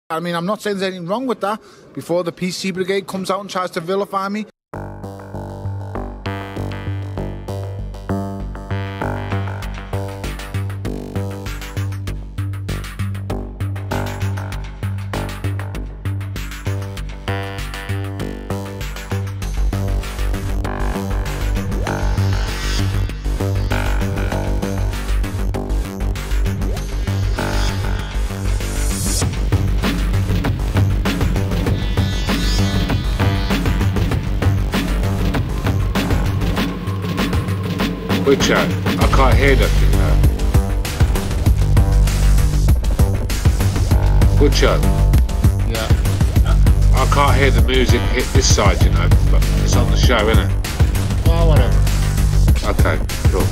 I mean, I'm not saying there's anything wrong with that. Before the PC Brigade comes out and tries to vilify me. Which I can't hear nothing now. Which Yeah. I can't hear the music hit this side, you know, but it's on the show, isn't it? Well, whatever. Okay, cool.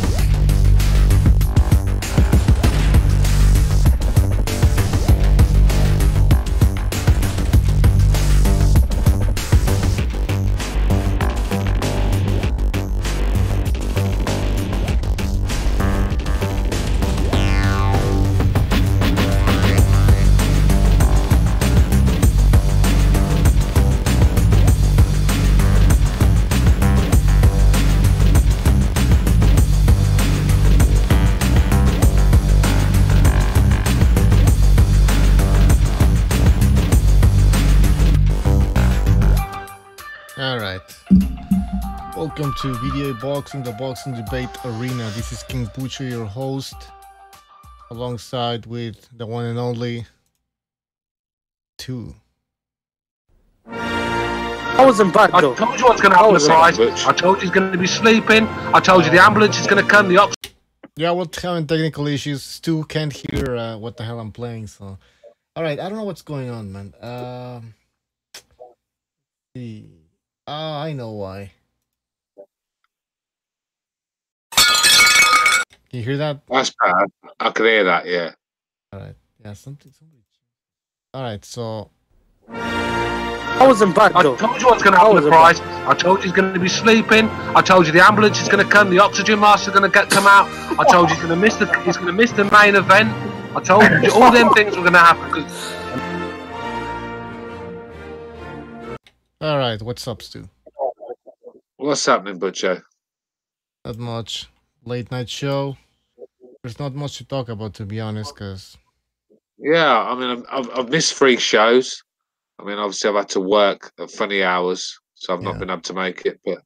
Welcome to BDA Boxing, the boxing debate arena. This is King Butcher, your host, alongside with the one and only Two. I wasn't bad though. I told you what's going to happen, surprise. I told you he's going to be sleeping. I told you the ambulance is going to come. Yeah, we're having technical issues. Stu can't hear what the hell I'm playing. So, all right, I don't know what's going on, man. I know why. Can you hear that? That's bad. I can hear that, yeah. All right. Yeah, somebody. All right, so. I wasn't bad though. I told you what's going to happen, surprise. I told you he's going to be sleeping. I told you the ambulance is going to come. The oxygen mask is going to come out. I told you he's going to miss the main event. I told you all them things were going to happen. All right, what's up, Stu? What's happening, Butcher? Not much. Late night show. There's not much to talk about, to be honest, because... Yeah, I mean, I've missed 3 shows. I mean, obviously, I've had to work at funny hours, so I've not been able to make it, but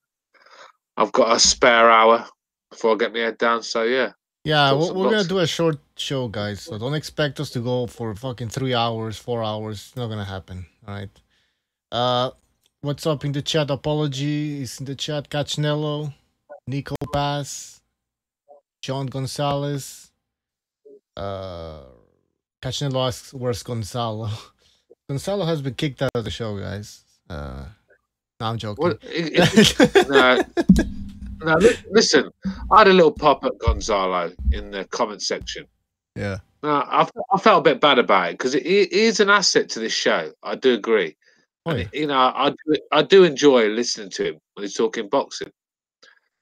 I've got a spare hour before I get my head down, so yeah. Yeah, we're going to do a short show, guys, so don't expect us to go for fucking 3 hours, 4 hours. It's not going to happen, all right? What's up in the chat? Apology is in the chat. Cachnello, Nico Pass, John Gonzalez. Cachnello asks, where's Gonzalo? Gonzalo has been kicked out of the show, guys. No, I'm joking. No, listen, I had a little pop at Gonzalo in the comment section. Yeah. No, I felt a bit bad about it because it is an asset to this show. I do agree. Oh, yeah. And, you know, I do enjoy listening to him when he's talking boxing.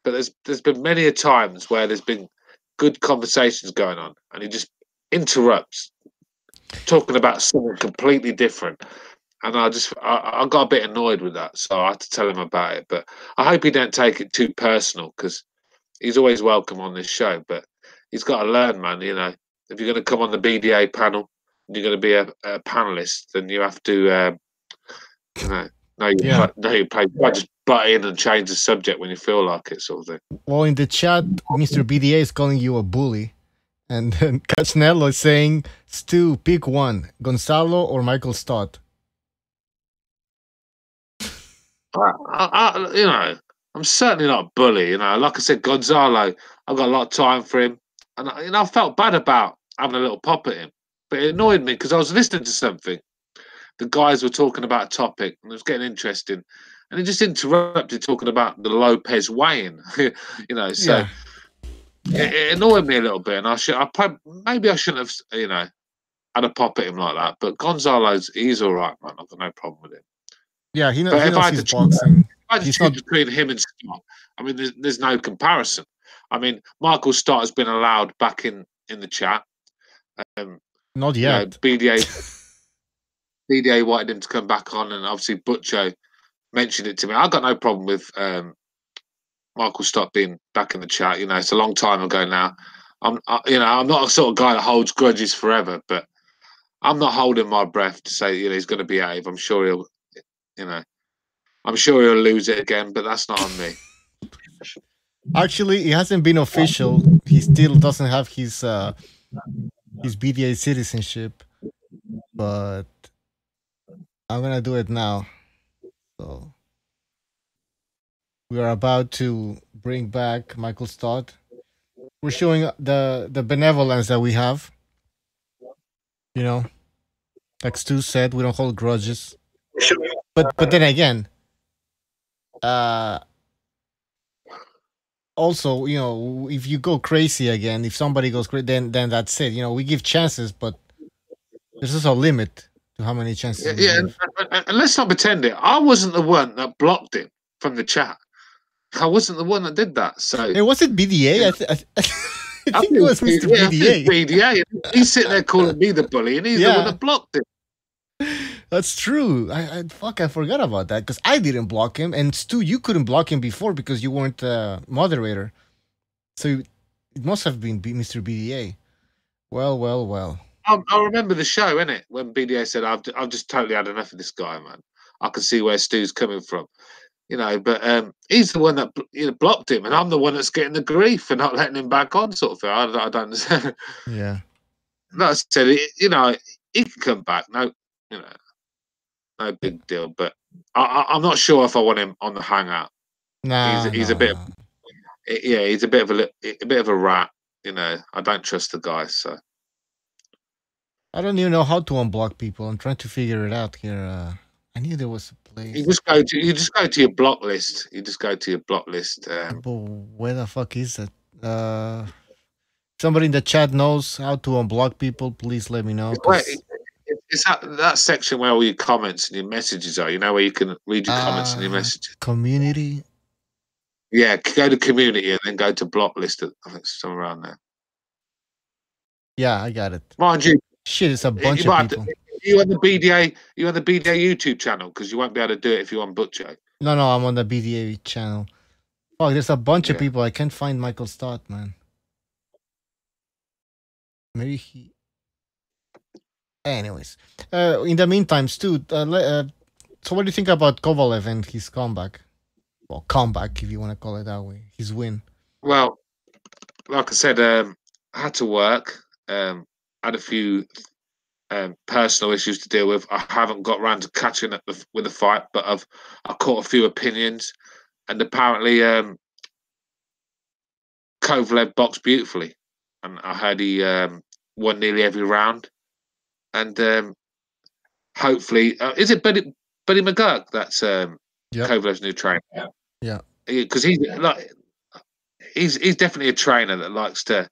But there's been many a times where there's been good conversations going on, and he just interrupts, talking about something completely different. And I got a bit annoyed with that, so I had to tell him about it. But I hope he don't take it too personal, because he's always welcome on this show. But he's got to learn, man. You know, if you're going to come on the BDA panel and you're going to be a panelist, then you have to, you play. Just butt in and change the subject when you feel like it, sort of thing. Well, in the chat, Mr. BDA is calling you a bully. And then Cachnello is saying, Stu, pick one, Gonzalo or Michael Stott. You know, I'm certainly not a bully. You know, like I said, Gonzalo, I've got a lot of time for him, and I felt bad about having a little pop at him, but it annoyed me because I was listening to something. The guys were talking about a topic, and it was getting interesting, and he just interrupted talking about the Lopez weigh-in. You know, so it annoyed me a little bit, and maybe I shouldn't have, you know, had a pop at him like that. But he's all right, man. I've got no problem with him. Yeah, he knows his boxing. If I just choose between him and Stott, I mean, there's no comparison. I mean, Michael Stott has been allowed back in the chat. Not yet. You know, BDA. BDA wanted him to come back on, and obviously Butcho mentioned it to me. I got no problem with Michael Stott being back in the chat. You know, it's a long time ago now. I'm not a sort of guy that holds grudges forever, but I'm not holding my breath to say, you know, he's going to behave. I'm sure he'll, you know, I'm sure he'll lose it again, but that's not on me. Actually, it hasn't been official. He still doesn't have his BDA citizenship, but I'm gonna do it now. So we are about to bring back Michael Stott. We're showing the benevolence that we have. You know, like Stu said, we don't hold grudges. But then again, also, you know, if you go crazy again, if somebody goes crazy, then that's it. You know, we give chances, but there's also a limit to how many chances. Yeah, and let's not pretend it. I wasn't the one that blocked him from the chat. I wasn't the one that did that. So it wasn't BDA. Yeah. I think it was Mr. BDA. BDA. He's sitting there calling me the bully, and he's the one that blocked him. That's true. I forgot about that because I didn't block him, and Stu, you couldn't block him before because you weren't moderator. So it must have been Mr. BDA. Well. I remember the show, innit? When BDA said, "I've just totally had enough of this guy, man. I can see where Stu's coming from." You know, but he's the one that blocked him, and I'm the one that's getting the grief for not letting him back on, sort of thing. I don't understand. Yeah. Like I said, you know, he can come back. No, you know, no big deal. But I'm not sure if I want him on the hangout. Nah, he's a bit. Yeah, he's a bit of a rat. You know, I don't trust the guy. So I don't even know how to unblock people. I'm trying to figure it out here. I knew there was a place. You just go to your block list. You just go to your block list. But where the fuck is it? Somebody in the chat knows how to unblock people. Please let me know. It's that section where all your comments and your messages are. You know, where you can read your comments and your messages. Community. Yeah, go to community and then go to block list. I think it's somewhere around there. Yeah, I got it. Mind you, shit, it's a bunch of people. You on the BDA YouTube channel because you won't be able to do it if you're on Butcho. No, I'm on the BDA channel. Fuck, there's a bunch of people. I can't find Michael Stott, man. Maybe he. Anyways, in the meantime, Stu, so what do you think about Kovalev and his comeback? Well, comeback, if you want to call it that way. His win. Well, like I said, I had to work. Had a few personal issues to deal with. I haven't got around to catching up with the fight, but I caught a few opinions, and apparently Kovalev boxed beautifully, and I heard he won nearly every round, and hopefully, is it Buddy McGurk that's Kovalev's new trainer? Yeah, because he's definitely a trainer that likes to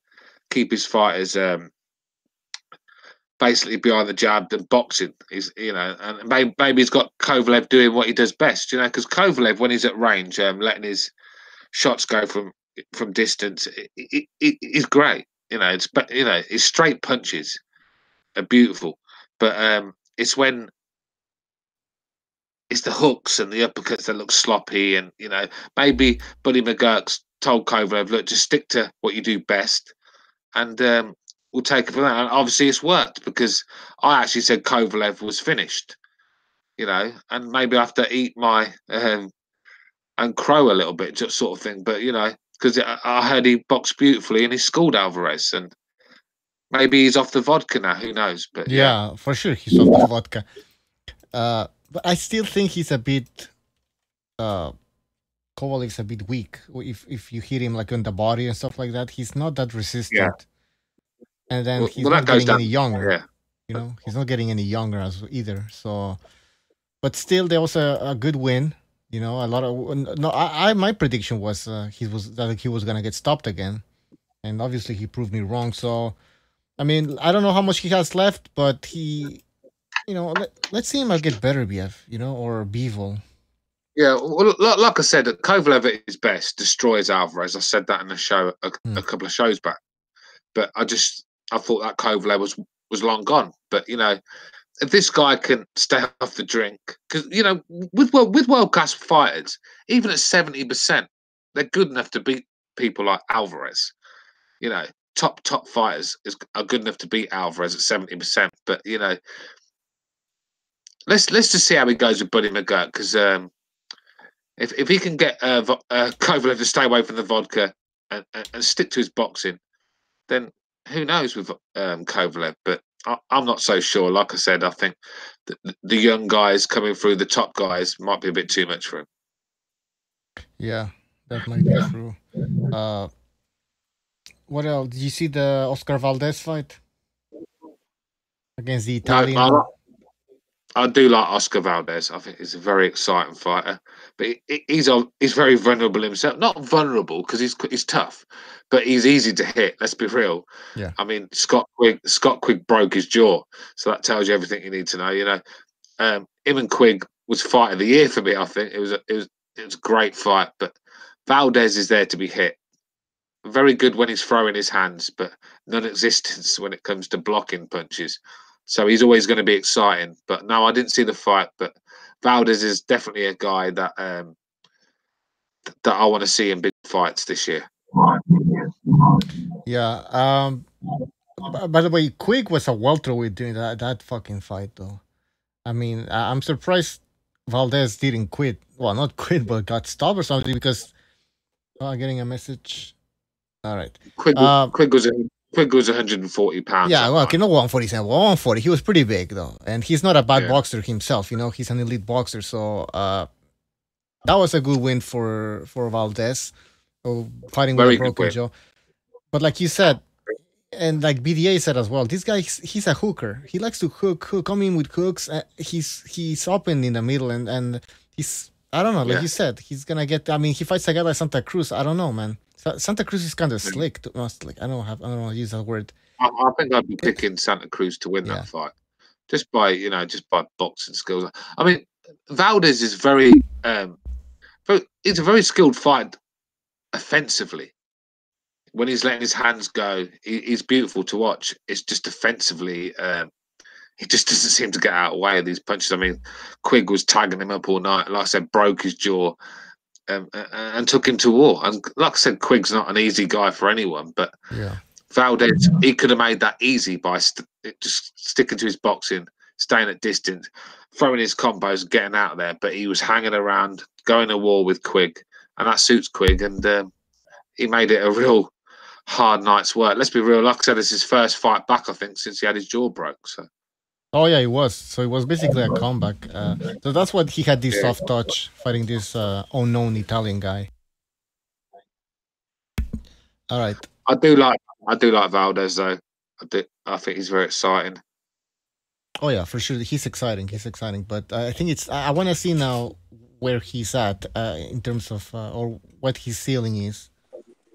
keep his fighters basically behind the jab than boxing. He's, you know, and maybe he's got Kovalev doing what he does best, you know, because Kovalev, when he's at range, letting his shots go from distance, he's great. You know, his straight punches are beautiful, but it's when it's the hooks and the uppercuts that look sloppy, and you know, maybe Buddy McGurk's told Kovalev, look, just stick to what you do best, and we'll take it from that. And obviously, it's worked because I actually said Kovalev was finished, you know, and maybe I have to eat my and crow a little bit, just sort of thing. But you know, because I heard he boxed beautifully and he schooled Alvarez, and maybe he's off the vodka now. Who knows? But yeah, for sure he's off the vodka. But I still think he's a bit. Kovalev's a bit weak. If you hit him like on the body and stuff like that, he's not that resistant. Yeah. And then he's not getting any younger. Yeah. You know, he's not getting any younger either. So, but still, there was a good win. You know, a lot of my prediction was he was gonna get stopped again, and obviously he proved me wrong. So, I mean, I don't know how much he has left, but he, you know, let's see him get better, BF. You know, or Bivol. Yeah, well, like I said, Kovalev at his best destroys Alvarez. I said that in the show a couple of shows back. But I thought that Kovalev was long gone. But you know, if this guy can stay off the drink, because with world class fighters, even at 70%, they're good enough to beat people like Alvarez. Top fighters are good enough to beat Alvarez at 70%. But let's just see how he goes with Buddy McGirt, because if he can get Kovalev to stay away from the vodka and stick to his boxing, then who knows with Kovalev. But I'm not so sure. Like I said, I think the young guys coming through, the top guys, might be a bit too much for him. Yeah, that might be true. What else? Did you see the Oscar Valdez fight against the Italian? No, I do like Oscar Valdez. I think he's a very exciting fighter, but he's very vulnerable himself. Not vulnerable because he's tough, but he's easy to hit. Let's be real. Yeah. I mean, Scott Quigg broke his jaw, so that tells you everything you need to know. Him and Quigg was fight of the year for me. I think it was a great fight, but Valdez is there to be hit. Very good when he's throwing his hands, but non-existent when it comes to blocking punches. So he's always going to be exciting. But no, I didn't see the fight. But Valdez is definitely a guy that I want to see in big fights this year. Yeah. By the way, Quigg was a welterweight during that fucking fight, though. I mean, I'm surprised Valdez didn't quit. Well, not quit, but got stopped or something because I'm getting a message. All right. Quigg was 140 pounds. Yeah, well, okay, not 147, 140. He was pretty big though, and he's not a bad boxer himself. He's an elite boxer. So that was a good win for Valdez, fighting with a broken jaw. But like you said, and like BDA said as well, this guy he's a hooker. He likes to come in with hooks. He's open in the middle, and he's I don't know. Like you said, he's gonna get. I mean, he fights a guy like Santa Cruz. I don't know, man. Santa Cruz is kind of slick. Like I don't know how to use that word. I think I'd be picking Santa Cruz to win that fight, just by boxing skills. I mean, Valdez is he's a very skilled fighter offensively. When he's letting his hands go, he's beautiful to watch. It's just defensively, he just doesn't seem to get out of the way of these punches. I mean, Quigg was tagging him up all night. Like I said, broke his jaw. And took him to war. And like I said, Quigg's not an easy guy for anyone, but Valdez, he could have made that easy by just sticking to his boxing, staying at distance, throwing his combos, getting out of there. But he was hanging around, going to war with Quigg, and that suits Quigg. And he made it a real hard night's work. Let's be real. Like I said, it's his first fight back, I think, since he had his jaw broke. So. Oh yeah, it was. So it was basically a comeback. So that's what he had this soft touch fighting this unknown Italian guy. All right. I do like Valdez though. I think he's very exciting. Oh yeah, for sure. He's exciting. But I think I want to see now where he's at in terms of or what his ceiling is.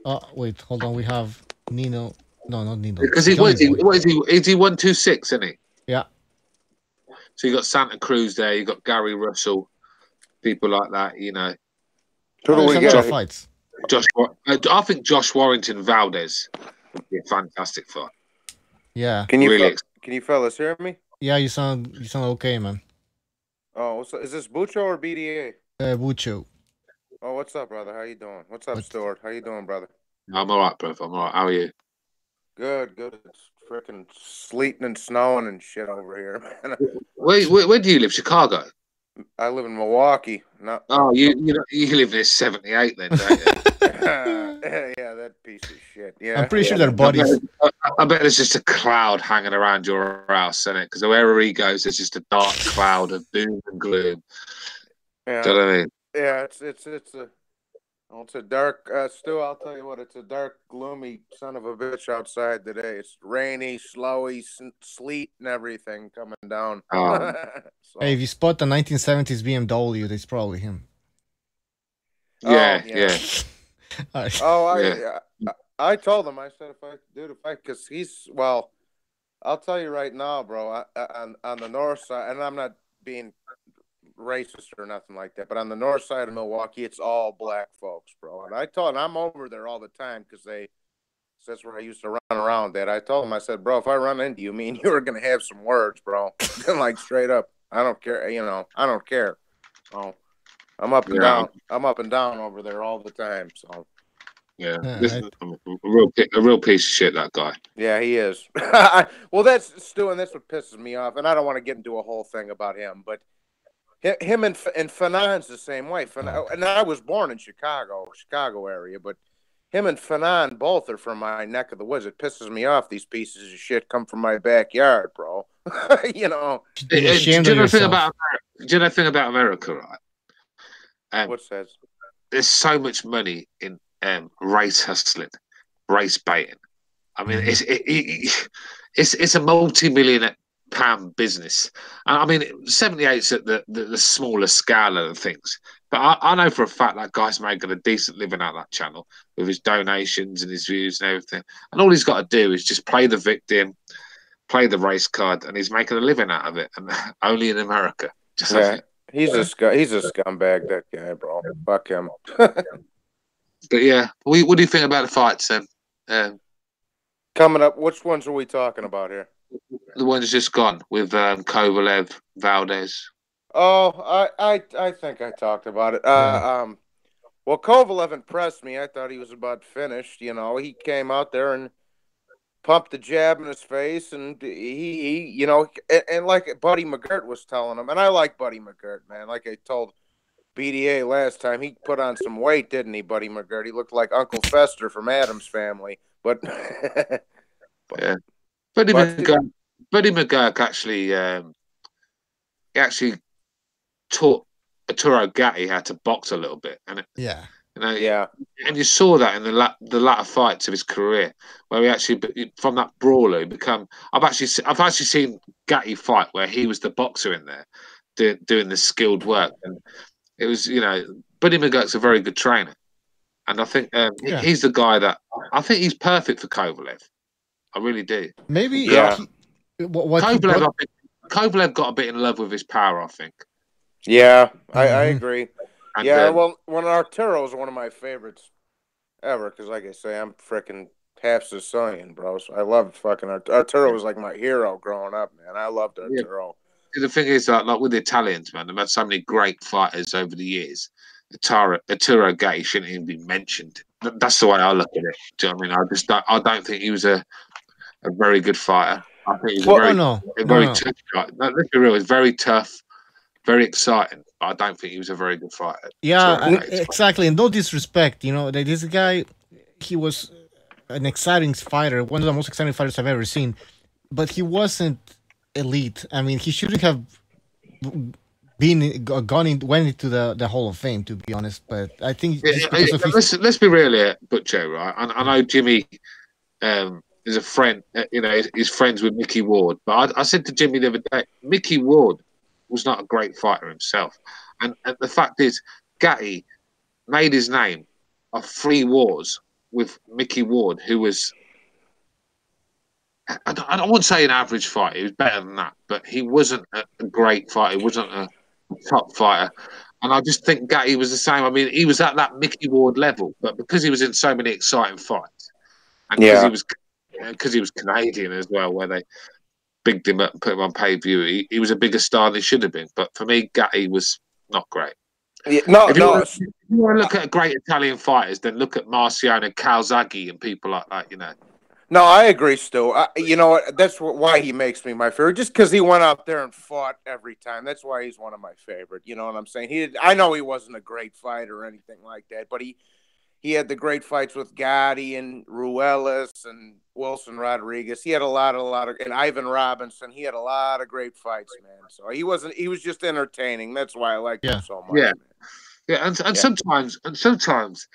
Oh wait, hold on. We have Nino. No, not Nino. Because what is he? Is he 126? Isn't he? Yeah. So you got Santa Cruz there, you got Gary Russell, people like that, Who do we get? Fights. I think Josh Warrington Valdez would be a fantastic fight. Yeah. Can you fellas hear me? Yeah, you sound okay, man. Oh, is this Bucho or BDA? Bucho. Oh, what's up, brother? How you doing? What's up, Stuart? How you doing, brother? I'm all right, bro. I'm all right. How are you? Good. It's freaking sleeting and snowing and shit over here, man. Where do you live? Chicago? I live in Milwaukee. Oh, you live near 78 then, don't you? Yeah, that piece of shit. Yeah, I'm pretty sure they're buddies. I bet there's just a cloud hanging around your house, isn't it? Because wherever he goes, there's just a dark cloud of doom and gloom. Yeah. Do you know what I mean? Yeah, it's a dark, Stu, I'll tell you what, it's a dark, gloomy son of a bitch outside today. It's rainy, slowy, sleet and everything coming down. Oh. So. Hey, if you spot the 1970s BMW, that's probably him. Yeah. I told him, I said, if I do the fight, because I'll tell you right now, bro, on the north side, and I'm not being racist or nothing like that, but on the north side of Milwaukee, it's all black folks, bro. And I'm over there all the time because That's where I used to run around at. I told him, I said, bro, if I run into you, me and you are going to have some words, bro. Like, straight up. I don't care. You know, I don't care. Oh, I'm up and down. I'm up and down over there all the time. So, yeah, this is a real piece of shit, that guy. yeah, he is. Well, that's Stu, and that's what pisses me off. And I don't want to get into a whole thing about him, but him and Fanon's the same way. And I was born in Chicago area, but him and Fanon both are from my neck of the woods. It pisses me off. These pieces of shit come from my backyard, bro. You know. Do you know anything about America, right? What's that? There's so much money in race hustling, race baiting. I mean, it's a multi-million-pound business. I mean, 78's at the smaller scale of things. But I know for a fact that guy's making a decent living out of that channel with his donations and his views and everything. And all he's got to do is just play the victim, play the race card, and he's making a living out of it. And only in America. He's a scumbag, that guy, bro. Fuck him. But yeah, what do you think about the fights then? Coming up, which ones are we talking about here? The one's just gone with Kovalev, Valdez. Oh, I think I talked about it. Well, Kovalev impressed me. I thought he was about finished. You know, he came out there and pumped the jab in his face, and he you know, and like Buddy McGirt was telling him, and I like Buddy McGirt, man. Like I told BDA last time, he put on some weight, didn't he, Buddy McGirt? He looked like Uncle Fester from Addams Family, but yeah, Buddy McGirt actually taught Arturo Gatti how to box a little bit, and and you saw that in the latter fights of his career, where he actually, from that brawler, become. I've actually seen Gatti fight where he was the boxer in there, doing the skilled work, and it was, you know, Buddy McGirt's a very good trainer, and I think he's the guy that I think he's perfect for Kovalev. I really do. Maybe Kovalev got a bit in love with his power, I think. Yeah, I agree. And well, when Arturo is one of my favorites ever, because like I say, I'm freaking half Sicilian, bro. So I loved fucking Arturo. Was like my hero growing up, man. I loved Arturo. Yeah. The thing is that, like with the Italians, man, they've had so many great fighters over the years. Arturo Gatti shouldn't even be mentioned. That's the way I look at it. Do you know what I mean? I don't think he was a very good fighter. I think he's a very tough guy. Let's be real, he's very tough. Very exciting, but I don't think he was a very good fighter. Yeah, exactly. And no disrespect, you know, this guy, he was an exciting fighter, one of the most exciting fighters I've ever seen, but he wasn't elite. I mean, he shouldn't have went into the Hall of Fame, to be honest. But I think let's be real here, Butcher, right? I know Jimmy is a friend. You know, he's friends with Mickey Ward, but I said to Jimmy the other day, Mickey Ward was not a great fighter himself. And the fact is, Gatti made his name of 3 wars with Mickey Ward, who was, I don't want to say an average fighter, he was better than that, but he wasn't a great fighter, he wasn't a top fighter. And I just think Gatti was the same. I mean, he was at that Mickey Ward level, but because he was in so many exciting fights, and because he was Canadian as well, where they bigged him up and put him on pay-per-view, he was a bigger star than he should have been. But for me, Gatti was not great. Yeah, if you want to look at great Italian fighters, then look at Marciano and Calzaghe and people like that, you know. No, I agree, Stu. You know what? That's why he makes me my favorite. Just because he went out there and fought every time. That's why he's one of my favorite. You know what I'm saying? I know he wasn't a great fighter or anything like that, but he had the great fights with Gotti and Ruelas and Wilson Rodriguez. He had a lot of, and Ivan Robinson. He had a lot of great fights, man. So he was just entertaining. That's why I liked him so much. Yeah, man. And sometimes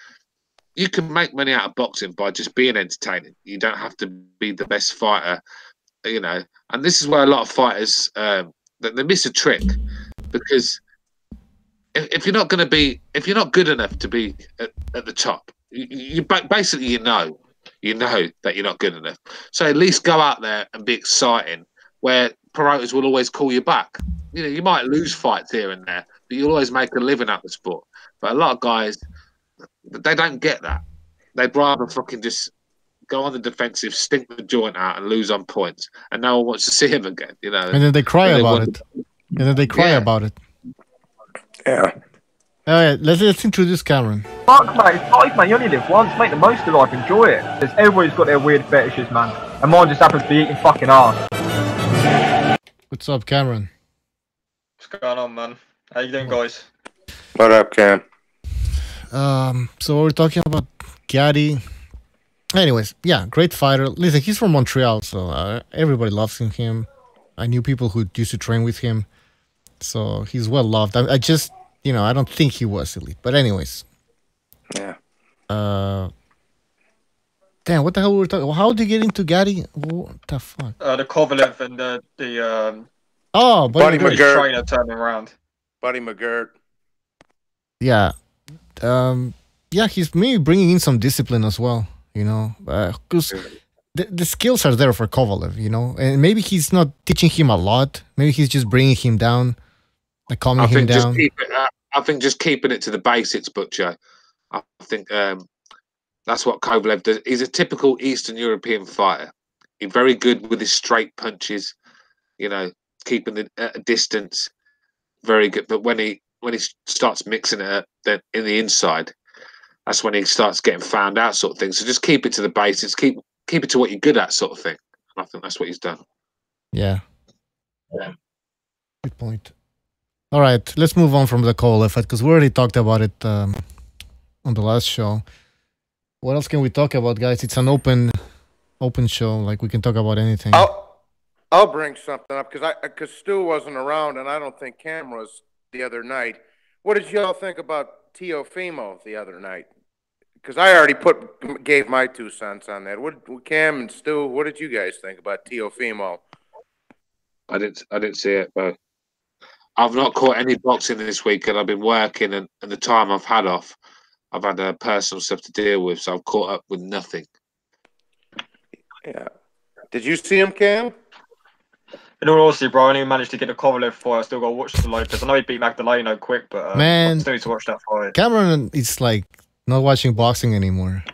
you can make money out of boxing by just being entertaining. You don't have to be the best fighter, you know. And this is where a lot of fighters they miss a trick, because if you're not good enough to be at the top, you basically you know that you're not good enough. So at least go out there and be exciting, where promoters will always call you back. You know, you might lose fights here and there, but you'll always make a living out of the sport. But a lot of guys, they don't get that. They'd rather fucking just go on the defensive, stink the joint out, and lose on points, and no one wants to see him again. You know, And then they cry about it. And then they cry about it. Yeah. All right, let's introduce Cameron. Fuck, mate, it's life, man. You only live once. Make the most of life. Enjoy it. Because everybody's got their weird fetishes, man. And mine just happens to be eating fucking ass. What's up, Cameron? What's going on, man? How you doing, guys? What up, Cam? So we're talking about Gatti. Anyways, yeah, great fighter. Listen, he's from Montreal, so everybody loves him. I knew people who used to train with him, so he's well loved. I just, I don't think he was elite. But anyways. Yeah. Damn, what the hell were we talking? How did you get into Gatti? What the fuck? The Kovalev and the Buddy McGirt. trainer turning around. Buddy McGirt. Yeah. Yeah, he's maybe bringing in some discipline as well, because the skills are there for Kovalev, and maybe he's not teaching him a lot. Maybe he's just bringing him down, like calming him down. I think just keeping it to the basics, Butcher. I think that's what Kovalev does. He's a typical Eastern European fighter. He's very good with his straight punches, keeping it at a distance. Very good, but when he starts mixing it up, then in the inside, that's when he starts getting found out, sort of thing. So just keep it to the basics, keep it to what you're good at, sort of thing. And I think that's what he's done. Yeah. Good point. All right, let's move on from the Kovalev fight because we already talked about it on the last show. What else can we talk about, guys? It's an open show. Like we can talk about anything. I'll bring something up because Stu wasn't around, and I don't think Cam was the other night. What did y'all think about Teofimo the other night? Because I already gave my 2 cents on that. What Cam and Stu? What did you guys think about Teofimo? I didn't see it, but I've not caught any boxing this week, and I've been working, and the time I've had off, I've had personal stuff to deal with, so I've caught up with nothing. Yeah. Did you see him, Cam? In all honesty, bro, I only managed to get the Kovalev fight. I still got to watch the live because I know he beat Magdaleno quick, but man, I still need to watch that fight. Cameron is like not watching boxing anymore.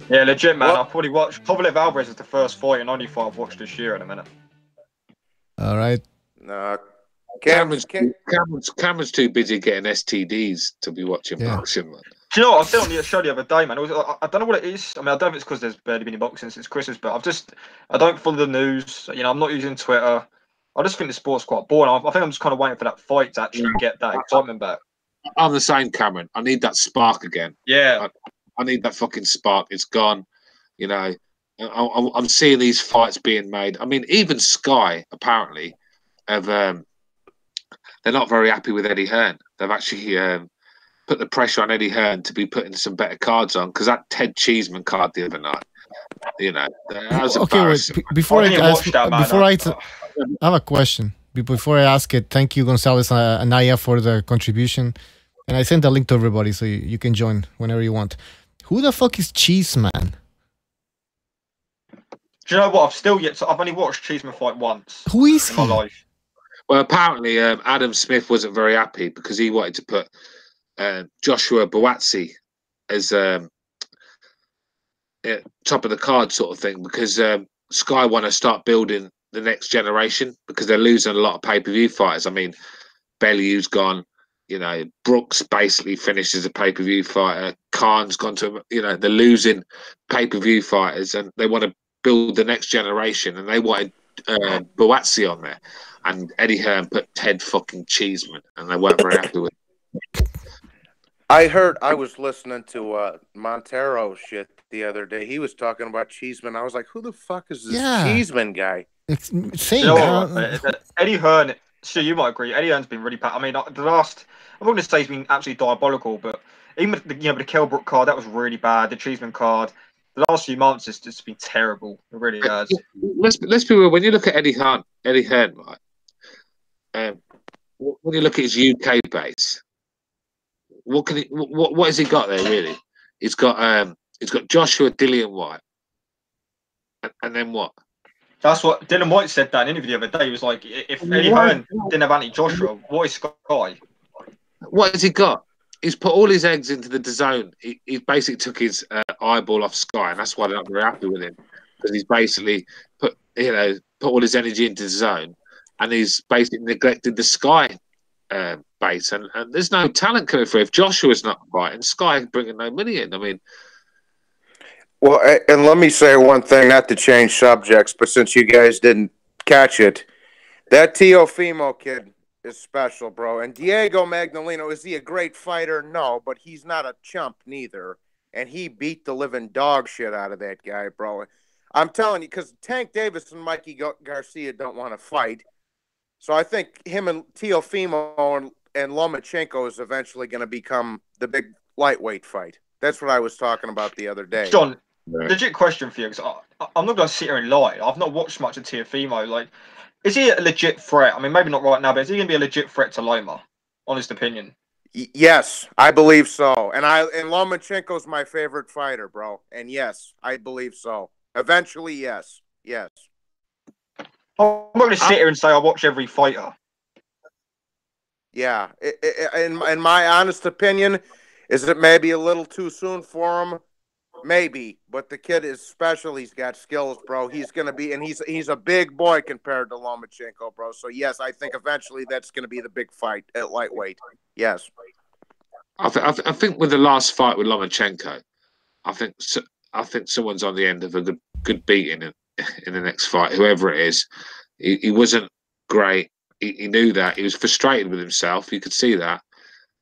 Yeah, legit, man. I've probably watched Kovalev Alvarez is the first fight and only fight I've watched this year in a minute. All right. No, Cameron's too busy getting STDs to be watching boxing, man. Do you know what? I was on the show the other day, man. I don't know what it is. I mean, I don't know if it's because there's barely been any boxing since Christmas, but I don't follow the news. I'm not using Twitter. I just think the sport's quite boring. I think I'm just kind of waiting for that fight to actually get that excitement back. I'm the same, Cameron. I need that spark again. Yeah. I need that fucking spark. It's gone. I'm seeing these fights being made. I mean, even Sky apparently have. They're not very happy with Eddie Hearn. They've actually put the pressure on Eddie Hearn to be putting some better cards on because that Ted Cheeseman card the other night, that was embarrassing. Wait, before I have a question. Before I ask it, thank you, Gonzalez Anaya, for the contribution. And I sent a link to everybody so you can join whenever you want. Who the fuck is Cheeseman? Do you know what? I've only watched Cheeseman fight once. Who is in he? my life. Well, apparently Adam Smith wasn't very happy because he wanted to put Joshua Buatsi as top of the card sort of thing because Sky want to start building the next generation because they're losing a lot of pay-per-view fighters. I mean, Bellew's gone. Brooks basically finished as a pay-per-view fighter. Khan's gone to, they're losing pay-per-view fighters and they want to build the next generation and they wanted Buatsi on there. And Eddie Hearn put Ted fucking Cheeseman and they weren't very happy with it. I was listening to Montero shit the other day. He was talking about Cheeseman. I was like, who the fuck is this Cheeseman guy? It's insane. Eddie Hearn, sure, you might agree. Eddie Hearn's been really bad. I mean, I'm not going to say he's been absolutely diabolical, but even with the Kell Brook card, that was really bad. The Cheeseman card, the last few months has just been terrible. It really has. Let's be real. When you look at Eddie Hearn, right? When you look at his UK base, what has he got there really? He's got Joshua Dillian White, and then what? That's what Dylan White said that in an interview the other day. He was like, if Eddie Hearn didn't have Anthony Joshua, what is Sky? What has he got? he's put all his eggs into the DAZN. He basically took his eyeball off Sky, and that's why they're not very happy with him, because he's basically put all his energy into the zone, and he's basically neglected the Sky base, and there's no talent coming through. If Joshua's not fighting, Sky bringing no money in. I mean, well, and let me say one thing, not to change subjects, but since you guys didn't catch it, that Teofimo kid is special, bro. And Diego Magdaleno, is he a great fighter? No, but he's not a chump neither. And he beat the living dog shit out of that guy, bro. I'm telling you, because Tank Davis and Mikey Garcia don't want to fight. So I think him and Teofimo and Lomachenko is eventually going to become the big lightweight fight. That's what I was talking about the other day. John, legit question for you, because I'm not going to sit here and lie. I've not watched much of Teofimo. Like, is he a legit threat? I mean, maybe not right now, but is he going to be a legit threat to Loma? Honest opinion. Yes, I believe so. And Lomachenko's my favorite fighter, bro. And yes, I believe so. Eventually, yes. Yes. I'm not going to sit here and say I watch every fighter. Yeah. In my honest opinion, is it maybe a little too soon for him? Maybe, but the kid is special. He's got skills, bro. He's gonna be, and he's a big boy compared to Lomachenko, bro. So yes, I think eventually that's gonna be the big fight at lightweight. Yes. I think with the last fight with Lomachenko, I think someone's on the end of a good beating in the next fight. Whoever it is, he wasn't great. He knew that. He was frustrated with himself. You could see that.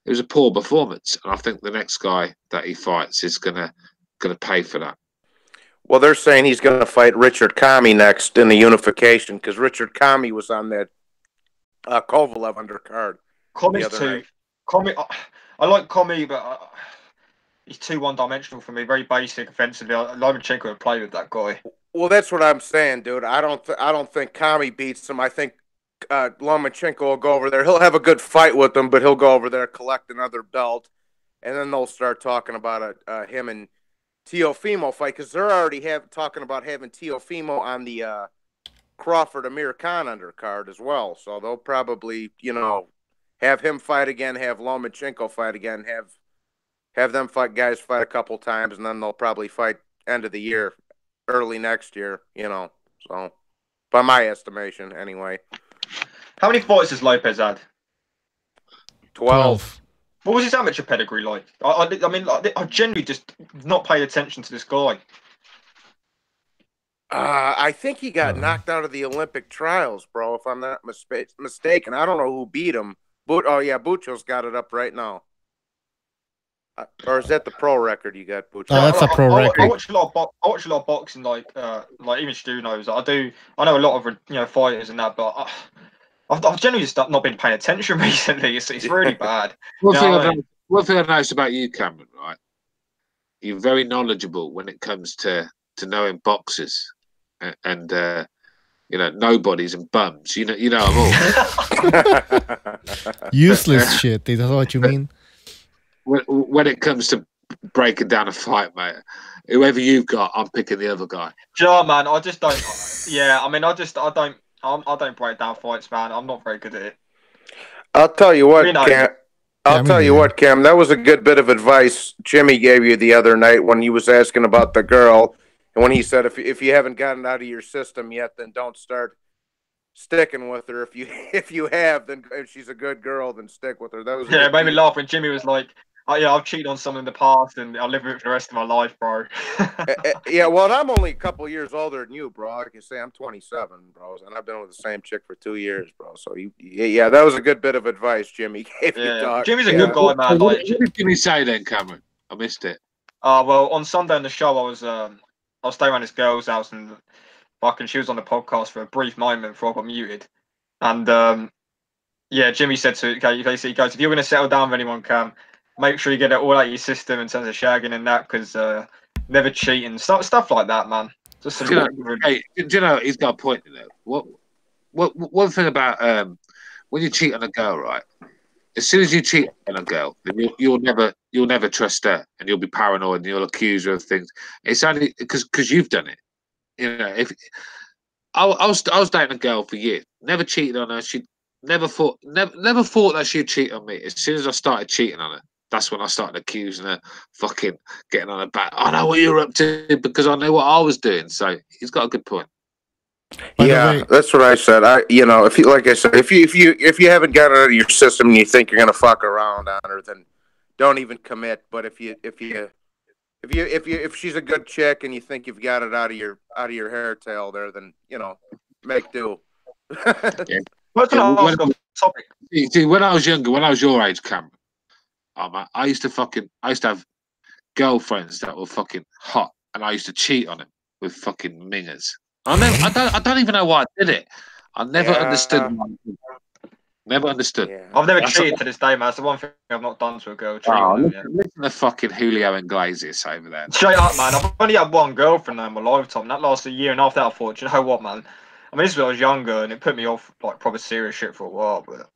It was a poor performance, and I think the next guy that he fights is gonna pay for that. Well, they're saying he's going to fight Richard Kami next in the unification, because Richard Kami was on that Kovalev undercard. Kami's too. Kami, I like Kami, but he's too one-dimensional for me. Very basic offensively. Lomachenko would play with that guy. Well, that's what I'm saying, dude. I don't think Kami beats him. I think Lomachenko will go over there. He'll have a good fight with him, but he'll go over there, collect another belt, and then they'll start talking about him and Teofimo fight, because they're already talking about having Teofimo on the Crawford Amir Khan undercard as well. So they'll probably, have him fight again, have Lomachenko fight again, have them guys fight a couple times, and then they'll probably fight end of the year, early next year, So, by my estimation, anyway. How many fights has Lopez had? 12. What was his amateur pedigree like? I mean, I genuinely just not paid attention to this guy. I think he got knocked out of the Olympic trials, bro, if I'm not mistaken. I don't know who beat him. Bucho's got it up right now. Or is that the pro record you got, Bucho? No, that's a pro record. I watch a lot of boxing, like even Stu knows. I know a lot of fighters and that, but I've generally just not been paying attention recently. It's really bad. One thing I've noticed about you, Cameron, right? You're very knowledgeable when it comes to knowing boxers and nobodies and bums. You know them all. Useless shit. Is that what you mean? When it comes to breaking down a fight, mate, whoever you've got, I'm picking the other guy. Do you know what, man? I just don't. Yeah, I mean, I don't break down fights, man. I'm not very good at it. I'll tell you what, Cam. Cam. That was a good bit of advice Jimmy gave you the other night when he was asking about the girl, and when he said if you haven't gotten out of your system yet, then don't start sticking with her. If you have, then if she's a good girl, then stick with her. That was it made me laugh when Jimmy was like, "Oh yeah, I've cheated on someone in the past, and I'll live with it for the rest of my life, bro." Yeah, well, I'm only a couple years older than you, bro. Like you say, I'm 27, bro, and I've been with the same chick for 2 years, bro. So that was a good bit of advice Jimmy gave you, dog. Jimmy's a good guy, man. What did Jimmy say then, Cameron? I missed it. Well, on Sunday on the show, I was staying around this girl's house, and she was on the podcast for a brief moment before I got muted, and Jimmy said to he goes, if you're going to settle down with anyone, Cam, make sure you get it all out of your system in terms of shagging and that, because never cheating, stuff like that, man. Just do you know, he's got a point in there. One thing about when you cheat on a girl, right? As soon as you cheat on a girl, then you'll never trust her, and you'll be paranoid, and you'll accuse her of things. It's only because you've done it. If I was dating a girl for years, never cheated on her. She never thought that she'd cheat on me. As soon as I started cheating on her, That's when I started accusing her, fucking getting on her back. I know what you're up to because I know what I was doing. So he's got a good point. Yeah, that's what I said. If you, like I said, if you haven't got it out of your system and you think you're gonna fuck around on her, then don't even commit. But if she's a good chick and you think you've got it out of your hair tail there, then make do. Yeah. See, when I was younger, when I was your age, Cameron, I used to have girlfriends that were fucking hot, and I used to cheat on them with fucking mingers. I don't even know why I did it. I never understood. Never understood. Yeah. I've never cheated to this day, man. That's the one thing I've not done to a girl. Listen to fucking Julio Iglesias over there. Straight up, man. I've only had one girlfriend in my lifetime. That lasted a year, and after that, I thought, you know what, man? I mean, this was when I was younger, and it put me off like proper serious shit for a while. But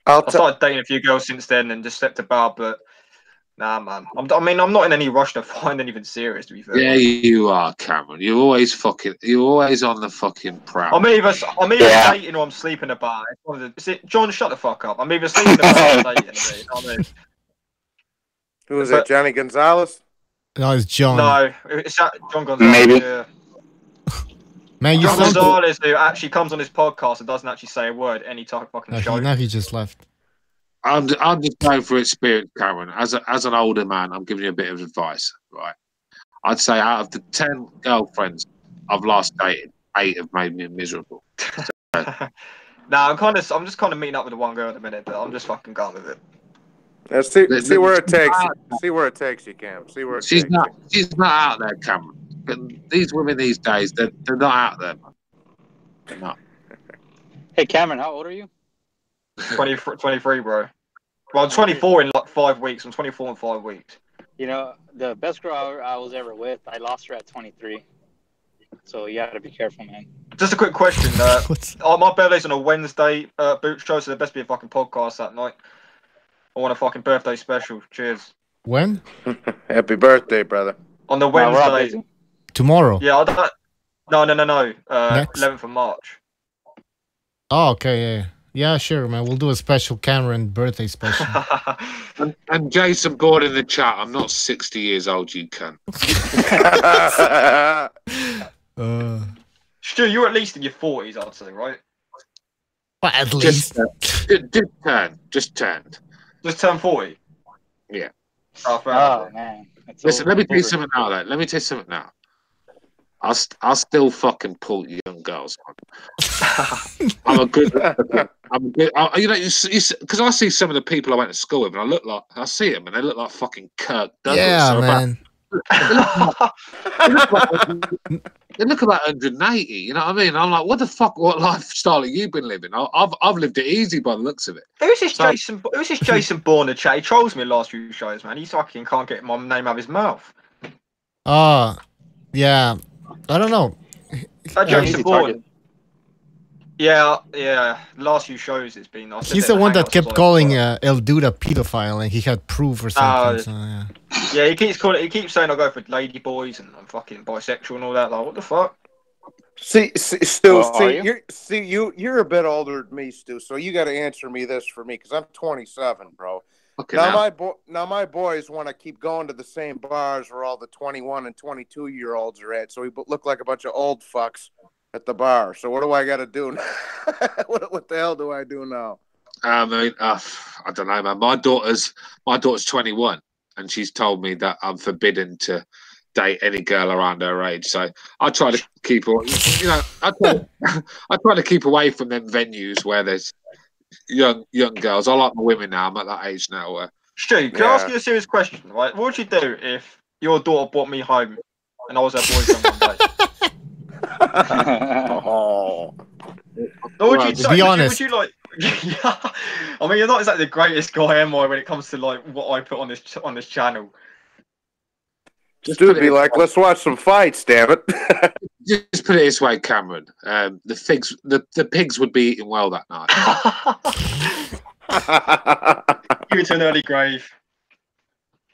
I started dating a few girls since then, and just stepped about. But nah, man. I'm not in any rush to find anything serious. To be fair. Yeah, you are, Cameron. You're always on the fucking prowl. I'm either dating or I'm sleeping about. Is it John? Shut the fuck up. I'm either sleeping about or dating. You know what I mean? Who was that? Johnny Gonzalez? No, it's John. No, it's John Gonzalez. Maybe. Yeah. Man, John Gonzalez, who actually comes on this podcast and doesn't actually say a word any type of fucking show. Now he just left. I'm just going for experience, Cameron. As an older man, I'm giving you a bit of advice, right? I'd say out of the 10 girlfriends I've last dated, 8 have made me miserable. Nah, I'm just kind of meeting up with the one girl at the minute, but I'm just fucking going with it. Yeah, see where it takes you. See where it takes you, Cam. See where it takes you. She's not out there, Cameron. But these women these days, they're not out there, man. They're not. Hey, Cameron, how old are you? 23, bro. Well, I'm 24 in like 5 weeks. I'm 24 in 5 weeks. You know, the best girl I was ever with, I lost her at 23. So you got to be careful, man. Just a quick question. My birthday's on a Wednesday, boot show, so there best be a fucking podcast that night. I want a fucking birthday special. Cheers. When? Happy birthday, brother. On the Wednesday. Tomorrow? Yeah, No. 11th of March. Oh, okay, yeah. Yeah, sure, man. We'll do a special Cameron birthday special. and Jason Board in the chat, I'm not 60 years old, you cunt. Stu, you're at least in your 40s, I'd say, right? But at least. Just turned. Just turned 40? Yeah. Oh, man. Listen, let me tell you something now, though. Let me tell you something now. I'll still fucking pull young girls on. I'm a good. Because I see some of the people I went to school with, and I see them, and they look like fucking Kirk Douglas. Yeah, man. They look about 180. You know what I mean? I'm like, what lifestyle have you been living? I've lived it easy by the looks of it. Who's this Jason Bourne chat? He trolls me the last few shows, man. He fucking can't get my name out of his mouth. Yeah. I don't know. Jason Bourne. Yeah. Last few shows it's been. He's the one that kept calling El Dude a pedophile, and he had proof or something. So, yeah. Yeah, he keeps saying I go for lady boys and I'm fucking bisexual and all that. Like, what the fuck? You're a bit older than me, Stu. So you got to answer me this for me, because I'm 27, bro. Okay, now my boys want to keep going to the same bars where all the 21 and 22-year-olds are at. So we look like a bunch of old fucks at the bar. So what do I got to do now? What the hell do I do now? I mean, I don't know, man. My daughter's 21, and she's told me that I'm forbidden to date any girl around her age. So I try to keep her. I try to keep away from them venues where there's young girls. I like my women now. I'm at that age now where. Stu, can I ask you a serious question? Right, what would you do if your daughter brought me home and I was her boyfriend one day? Be honest. Would you like? I mean, you're not exactly the greatest guy, am I, when it comes to like what I put on this channel? Stu would be like, let's watch some fights, damn it. Just put it this way, Cameron. The pigs would be eating well that night. You to an early grave.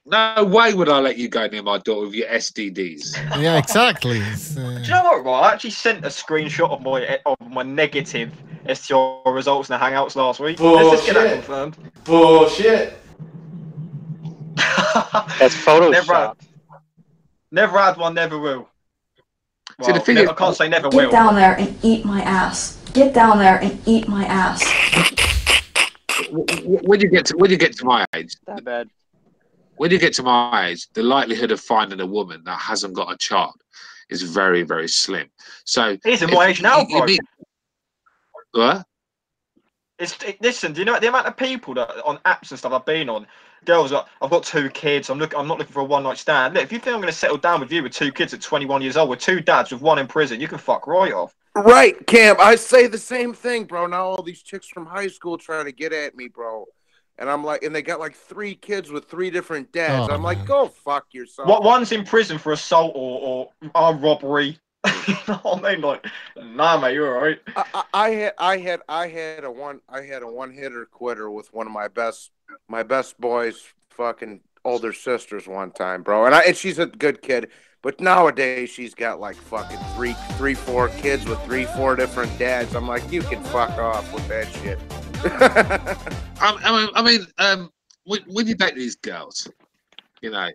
No way would I let you go near my daughter with your STDs. Yeah, exactly. Do you know what, right? I actually sent a screenshot of my negative STR results in the Hangouts last week. Let's just get that confirmed. Bullshit. That's Photoshop. Never had one, never will. See, the Well, thing is, I can't say never Get will. down there and eat my ass. Get down there and eat my ass. when you get to my age, That bad. when you get to my age, the likelihood of finding a woman that hasn't got a child is very, very slim. So It is in my age now, bro. What? Listen, do you know the amount of people that on apps and stuff I've been on? Girls, I've got 2 kids. I'm not looking for a one-night stand. Look, if you think I'm going to settle down with you with 2 kids at 21 years old, with 2 dads, with 1 in prison, you can fuck right off. Right, Cam. I say the same thing, bro. Now all these chicks from high school trying to get at me, bro. And I'm like, and they got like 3 kids with 3 different dads. I'm like, go fuck yourself. What? One's in prison for assault or armed robbery. You know what I mean? Like, nah, mate, you're alright. I had a one hitter quitter with one of my best boys' fucking older sisters one time, bro. And she's a good kid, but nowadays she's got like fucking 4 kids with 4 different dads. I'm like, you can fuck off with that shit. I mean, when you date these girls, you know,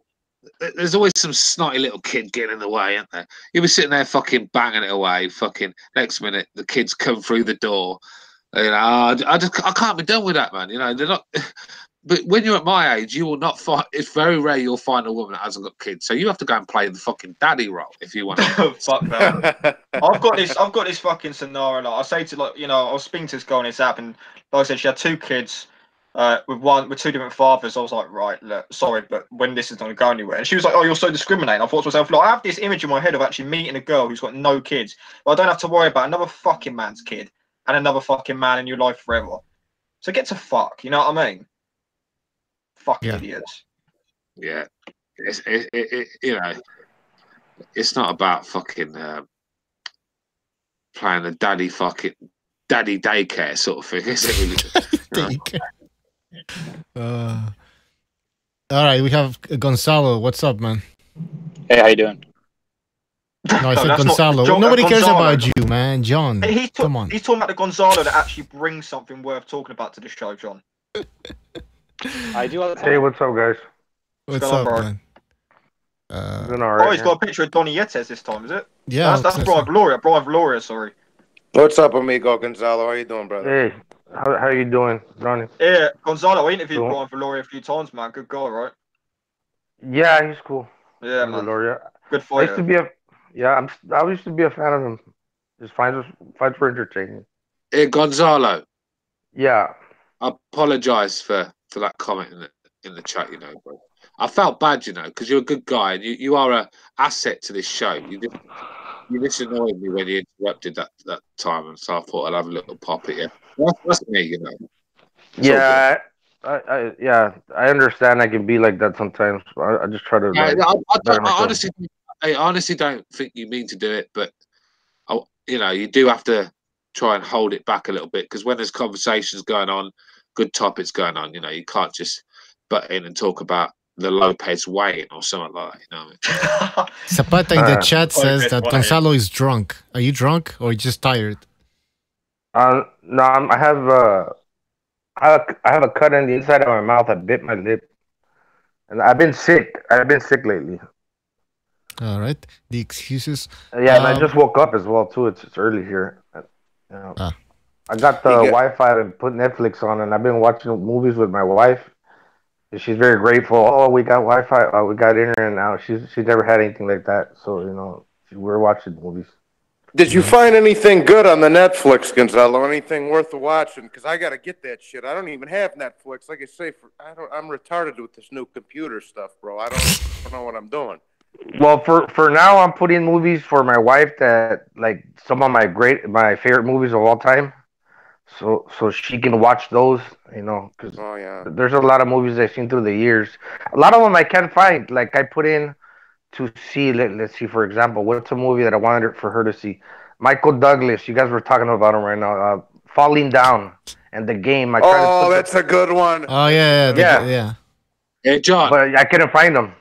there's always some snotty little kid getting in the way, isn't there? You'll be sitting there fucking banging it away. Fucking next minute, the kids come through the door. You know, I can't be done with that, man. You know, they're not. But when you're at my age, you will not find. It's very rare you'll find a woman that hasn't got kids. So you have to go and play the fucking daddy role if you want. To. Fuck that. I've got this fucking scenario. Like, I say to I was speaking to this girl on this app, and like I said, she had 2 kids. With 2 different fathers. I was like, right, look, sorry, but when this is not going to go anywhere. And she was like, oh, you're so discriminating. I thought to myself, look, I have this image in my head of actually meeting a girl who's got no kids, but I don't have to worry about another fucking man's kid and another fucking man in your life forever. So get to fuck, you know what I mean? Fucking idiots. Yeah, you know, it's not about fucking playing the daddy daycare sort of thing, is it? Really? All right, we have Gonzalo. What's up, man? Hey, how you doing? No, I said Gonzalo. Nobody cares about you, man. John, come on. He's talking about the Gonzalo that actually brings something worth talking about to the show, John. I do all the time. Hey, what's up, guys? What's up, bro? man? Doing all right, he's got a picture of Donny Yetes this time, is it? Yeah, that's Brian Gloria, sorry. What's up, amigo Gonzalo? How you doing, brother? Hey, how you doing, Ronnie? Yeah, Gonzalo, I interviewed Brian Gloria a few times, man. Good guy, right? Yeah, he's cool. Yeah, man. Gloria. Good fighter. I used to be a fan of him. His fights were entertaining. Hey, Gonzalo. Yeah. I apologise for that comment in the chat, you know, bro. I felt bad, you know, because you're a good guy and you are an asset to this show. You just annoyed me when you interrupted that time, and so I thought I'd have a little pop at you. That's me, you know. Yeah, I understand I can be like that sometimes. I just try to. I honestly don't think you mean to do it, but you know, you do have to try and hold it back a little bit, because when there's conversations going on, good topics going on, you know, you can't just butt in and talk about the Lopez weighing or something like that, you know what I mean? Zapata in the chat says that Gonzalo is drunk. Are you drunk or just tired? No, I have a cut on the inside of my mouth. I bit my lip, and I've been sick. Lately. All right, the excuses. Yeah, and I just woke up as well too. It's early here. You know, I got the Wi-Fi and put Netflix on, and I've been watching movies with my wife. She's very grateful. Oh, we got Wi-Fi. We got internet now. She's never had anything like that. So, you know, we're watching movies. Did you find anything good on the Netflix, Gonzalo? Anything worth watching? Because I got to get that shit. I don't even have Netflix. Like I say, I'm retarded with this new computer stuff, bro. I don't know what I'm doing. Well, for now, I'm putting movies for my wife that, like, some of my favorite movies of all time. So she can watch those, you know, because there's a lot of movies I've seen through the years. A lot of them I can't find. Like, I put in to see, let's see, for example, what's a movie that I wanted for her to see? Michael Douglas, you guys were talking about him right now. Falling Down and The Game. That's a good one. Oh, yeah. Hey, John. But I couldn't find them.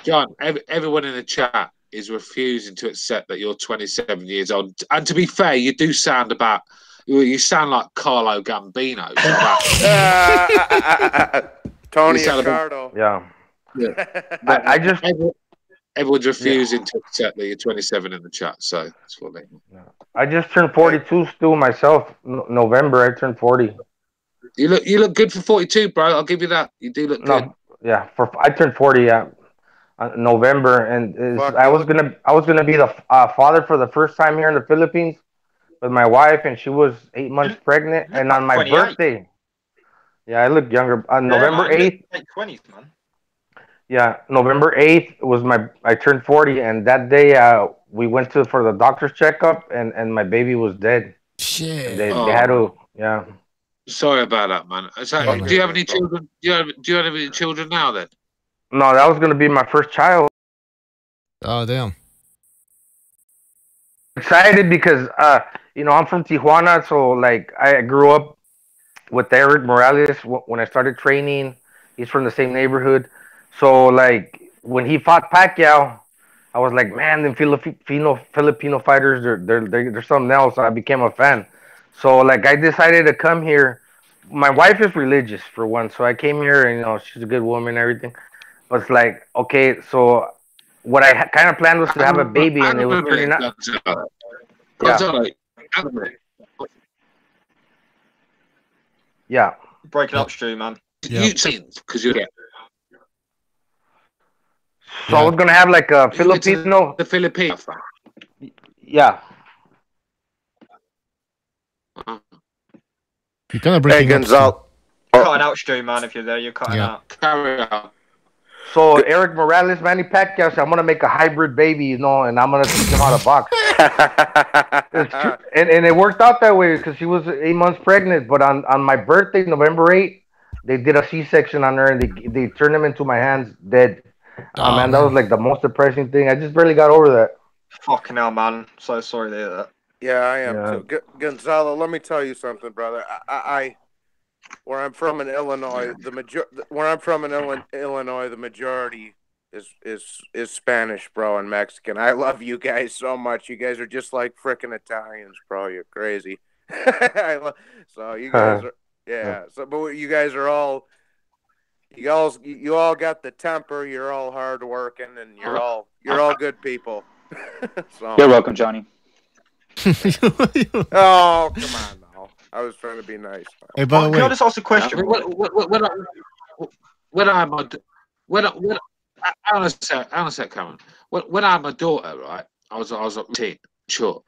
John, everyone in the chat is refusing to accept that you're 27 years old. And to be fair, you do sound you sound like Carlo Gambino. Tony Ricardo. Yeah. I just everyone's refusing to accept that you're 27 in the chat, so that's what they. I just turned 42 still myself. November I turned 40. You look good for 42, bro. I'll give you that. You do look good. Yeah, I turned 40 November, and I was gonna be the father for the first time here in the Philippines with my wife, and she was 8 months pregnant, and on my birthday. Yeah, I look younger. On November 8th. Late 20s, man. Yeah, November 8th was I turned 40, and that day we went for the doctor's checkup, and my baby was dead. Shit. They had to, yeah. Sorry about that, man. So, do you have any children? Do you have any children now then? No, that was gonna be my first child. Oh damn. Excited because I'm from Tijuana, so like I grew up with Eric Morales when I started training. He's from the same neighborhood. So like when he fought Pacquiao, I was like, man, the Filipino fighters, they're something else. I became a fan. So like I decided to come here. My wife is religious for one, so I came here and she's a good woman and everything. But it's like, okay, so what I kind of planned was to have a baby, and it was turning out. Yeah. Breaking up, Stu, man. You seen because you're. So I was gonna have like a Filipino. The Filipino. Yeah. You're kind of breaking up. Cutting out, Stu, man. If you're there, you're cutting out. Carry on. So Eric Morales, Manny Pacquiao said, I'm gonna make a hybrid baby, and I'm gonna teach him how to box. and it worked out that way because she was 8 months pregnant. But on my birthday, November 8th, they did a C-section on her, and they turned him into my hands dead. Man, that was like the most depressing thing. I just barely got over that. Fucking hell, man. So sorry to hear that. Yeah, I am too. Gonzalo, let me tell you something, brother. Where I'm from in Illinois, the majority is Spanish, bro, and Mexican. I love you guys so much. You guys are just like freaking Italians, bro. You're crazy. So you guys are, So, but you guys are all, you all got the temper. You're all hard working, and you're all good people. So. You're welcome, Johnny. Oh, come on now. I was trying to be nice. Hey, by the way, can I just ask a question? When I said, Cameron, when I had my daughter, right, I was 18, sure.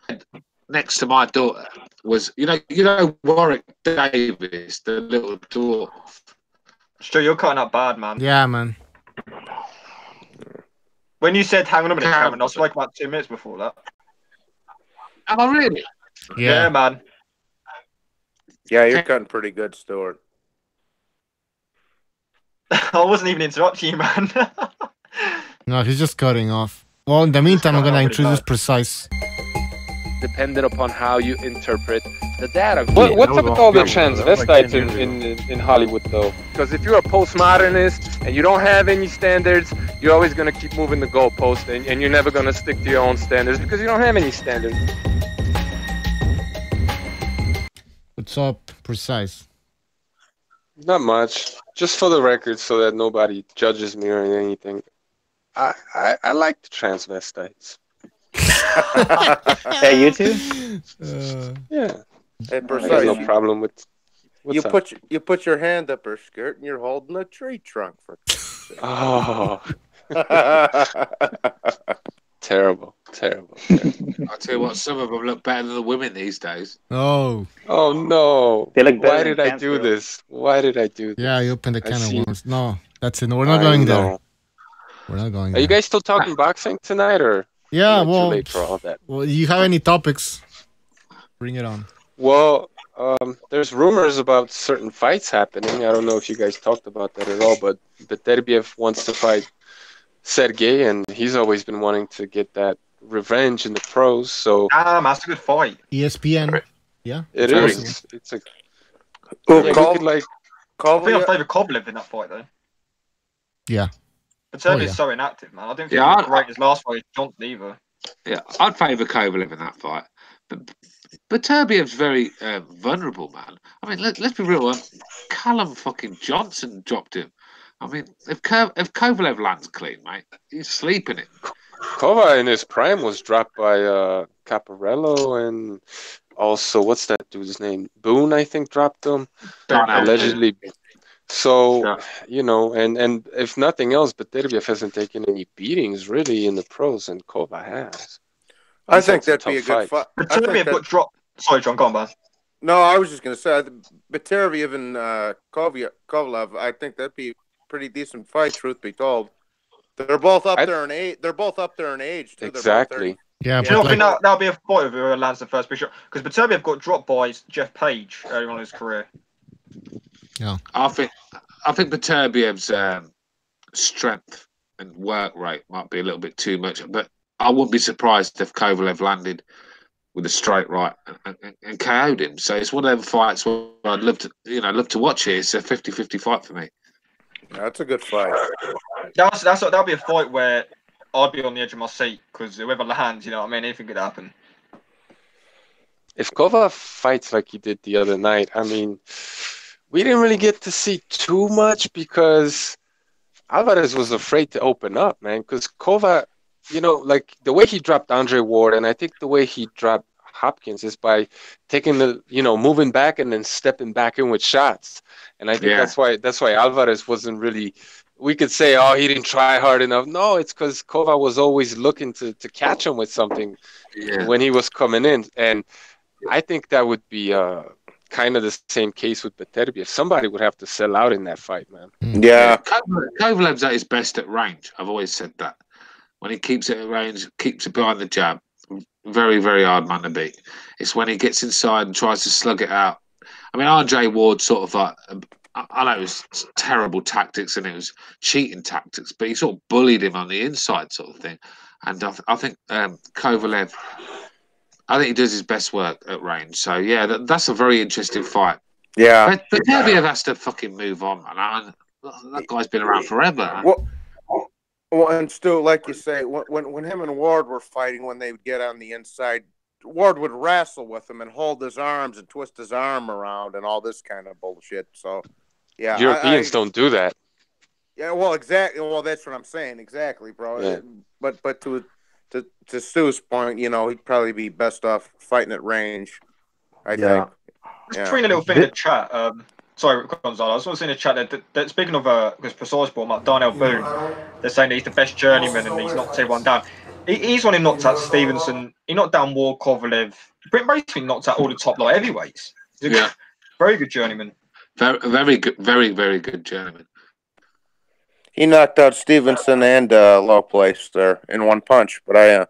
Next to my daughter was, you know Warwick Davis, the little dwarf. Stu, you're cutting up bad, man. Yeah, man. When you said hang on a minute, Cameron, I was like about 2 minutes before that. Am I really? Yeah, man. Yeah, you're cutting pretty good, Stuart. I wasn't even interrupting you, man. No, he's just cutting off. Well, in the meantime, I'm gonna introduce Precise. Depending upon how you interpret the data. What's up with all the transvestites in Hollywood, though? Because if you're a postmodernist and you don't have any standards, you're always going to keep moving the goalpost, and you're never going to stick to your own standards because you don't have any standards. What's up, Precise? Not much. Just for the record, so that nobody judges me or anything. I like the transvestites. Hey, you too? Yeah. Hey, Precise, no problem with. You put your hand up her skirt and you're holding a tree trunk for. Oh. Terrible. I'll tell you what, some of them look better than the women these days. Oh. Oh no. They look better. Why did I do this? Why did I do this? Yeah, you opened the can of worms. No, that's it. No, we're not going there. We're not going there. Are you guys still talking boxing tonight, or? Yeah, well, too late for all that? Well, you have any topics? Bring it on. Well, there's rumors about certain fights happening. I don't know if you guys talked about that at all, but Beterbiev wants to fight Sergey, and he's always been wanting to get that revenge in the pros. So that's a good fight. ESPN, yeah, it is. It's a. I think I favour Kovalev in that fight, though. Yeah. Beterbiev's so inactive, man. I don't think he's great his last fight. Johnson either. Yeah, I'd favour Kovalev in that fight, but Beterbiev's very vulnerable, man. I mean, let's be real. Callum fucking Johnson dropped him. I mean, if Kovalev lands clean, mate, he's sleeping it. Kova in his prime was dropped by Caparello, and also what's that dude's name? Boone, I think, dropped him allegedly. So you know, and if nothing else, Beterbiev hasn't taken any beatings really in the pros, and Kova has. I think that'd be a good fight. Beterbiev got dropped. Sorry, John, go on, man. No, I was just going to say, Beterbiev and Kovalev, I think that'd be a pretty decent fight, truth be told. They're both up there in age. They're both up there in age, too. Exactly. Yeah, Do you not think that'll be a fight if whoever lands the first big shot? Because Beterbiev got dropped by Jeff Page early on in his career. Yeah. I think Beterbiev's strength and work rate might be a little bit too much, but I wouldn't be surprised if Kovalev landed with a straight right and KO'd him. So it's one of them fights where I'd love to watch it. It's a 50-50 fight for me. Yeah, that's a good fight. That'll be a fight where I'd be on the edge of my seat because whoever lands, you know what I mean, anything could happen. If Kova fights like he did the other night, I mean, we didn't really get to see too much because Alvarez was afraid to open up, man. Because Kova, you know, like the way he dropped Andre Ward, and I think the way he dropped Hopkins is by taking moving back and then stepping back in with shots. And I think that's why Alvarez wasn't really. We could say, oh, he didn't try hard enough. No, it's because Kova was always looking to catch him with something when he was coming in. And I think that would be kind of the same case with Beterbiev. Somebody would have to sell out in that fight, man. Yeah. Kovalev's at his best at range. I've always said that. When he keeps it at range, keeps it behind the jab, very, very hard man to beat. It's when he gets inside and tries to slug it out. I mean, RJ Ward sort of like, I know it was terrible tactics and it was cheating tactics, but he sort of bullied him on the inside sort of thing. And I think Kovalev, I think he does his best work at range. So, yeah, that's a very interesting fight. Yeah. But Beterbiev has to fucking move on, man. That guy's been around forever. Well, and Stu, like you say, when him and Ward were fighting, when they would get on the inside, Ward would wrestle with him and hold his arms and twist his arm around and all this kind of bullshit. So, yeah. Europeans don't do that. Yeah, well, exactly. Well, that's what I'm saying. Exactly, bro. Yeah. But to Stu's point, you know, he'd probably be best off fighting at range, I think. Just between a little thing in the chat. Sorry, Gonzalo. I was also in the chat that speaking of, because Precise brought him up, Darnell Boone, they're saying that he's the best journeyman and he's knocked everyone down. He's one who knocked out Stevenson. He knocked down Ward, Kovalev. Basically knocked out all the top light heavyweights. He's a very good journeyman. Very good, very, very good journeyman. He knocked out Stevenson and Low Place there in one punch, but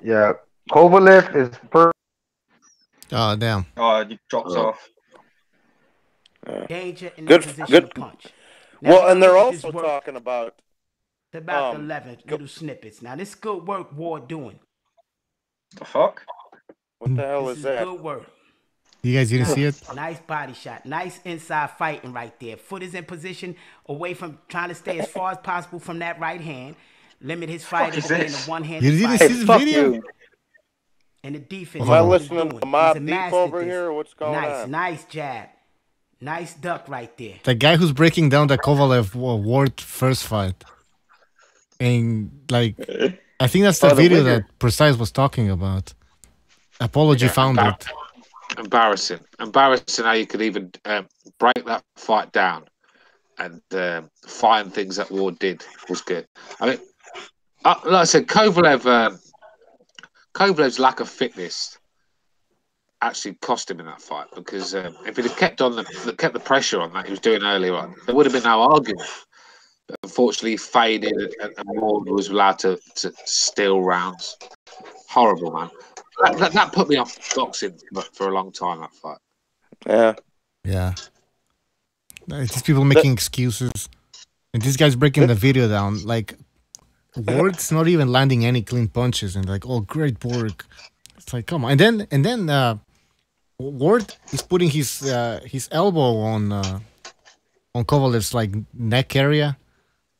yeah, Kovalev is Oh, damn. Oh, he drops off. Danger in good, the position good. to punch. Well, and they're also talking about the 11 little snippets. Now, this good work Ward doing. The fuck? What the hell is that? Good work. You guys didn't see it? Nice body shot. Nice inside fighting right there. Foot is in position away from trying to stay as far as possible from that right hand. Limit his fighting in the one-handed You didn't see this video? And the defense. Am I listening to Mob Deep over here? Or what's going on? Nice jab. Nice duck right there. The guy who's breaking down the Kovalev Ward first fight. And, like, I think that's the video that Precise was talking about. Apology found it. Embarrassing how you could even break that fight down and find things that Ward did was good. I mean, like I said, Kovalev's lack of fitness actually cost him in that fight because if he'd have kept the pressure on that he was doing earlier on, there would have been no argument. But unfortunately, he faded and Ward was allowed to steal rounds. Horrible, man. That put me off boxing for a long time, that fight. Yeah. Yeah. It's just people making excuses. And this guy's breaking the video down. Like, Ward's not even landing any clean punches. And like, oh, great work. It's like, come on. And then Ward is putting his elbow on Kovalev's like neck area.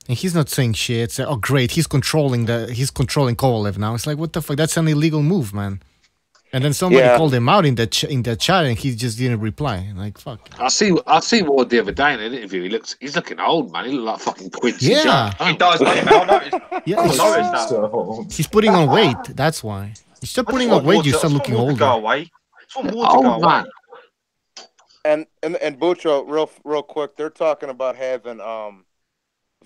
And he's not saying shit. It's like, oh, great. He's controlling Kovalev now. It's like, what the fuck? That's an illegal move, man. And then somebody called him out in the chat, and he just didn't reply. Like fuck. I see Ward the other day in an interview. He's looking old, man. He look like fucking Quincy Yeah. Jones. He does. He's putting on weight. That's why. You start putting on weight, you start looking older. Go away. Go away. And Bucho, real quick, they're talking about having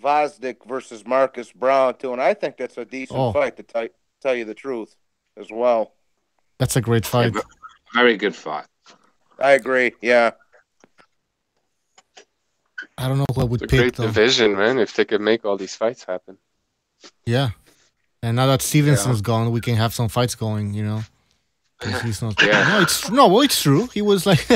Vosdick versus Marcus Brown too, and I think that's a decent fight to tell you the truth as well. That's a great fight. Yeah, very good fight. I agree. Yeah. I don't know what would It's a pick great division, man. If they could make all these fights happen. Yeah. And now that Stevenson's gone, we can have some fights going. You know. 'Cause he's not. It's true. He was like.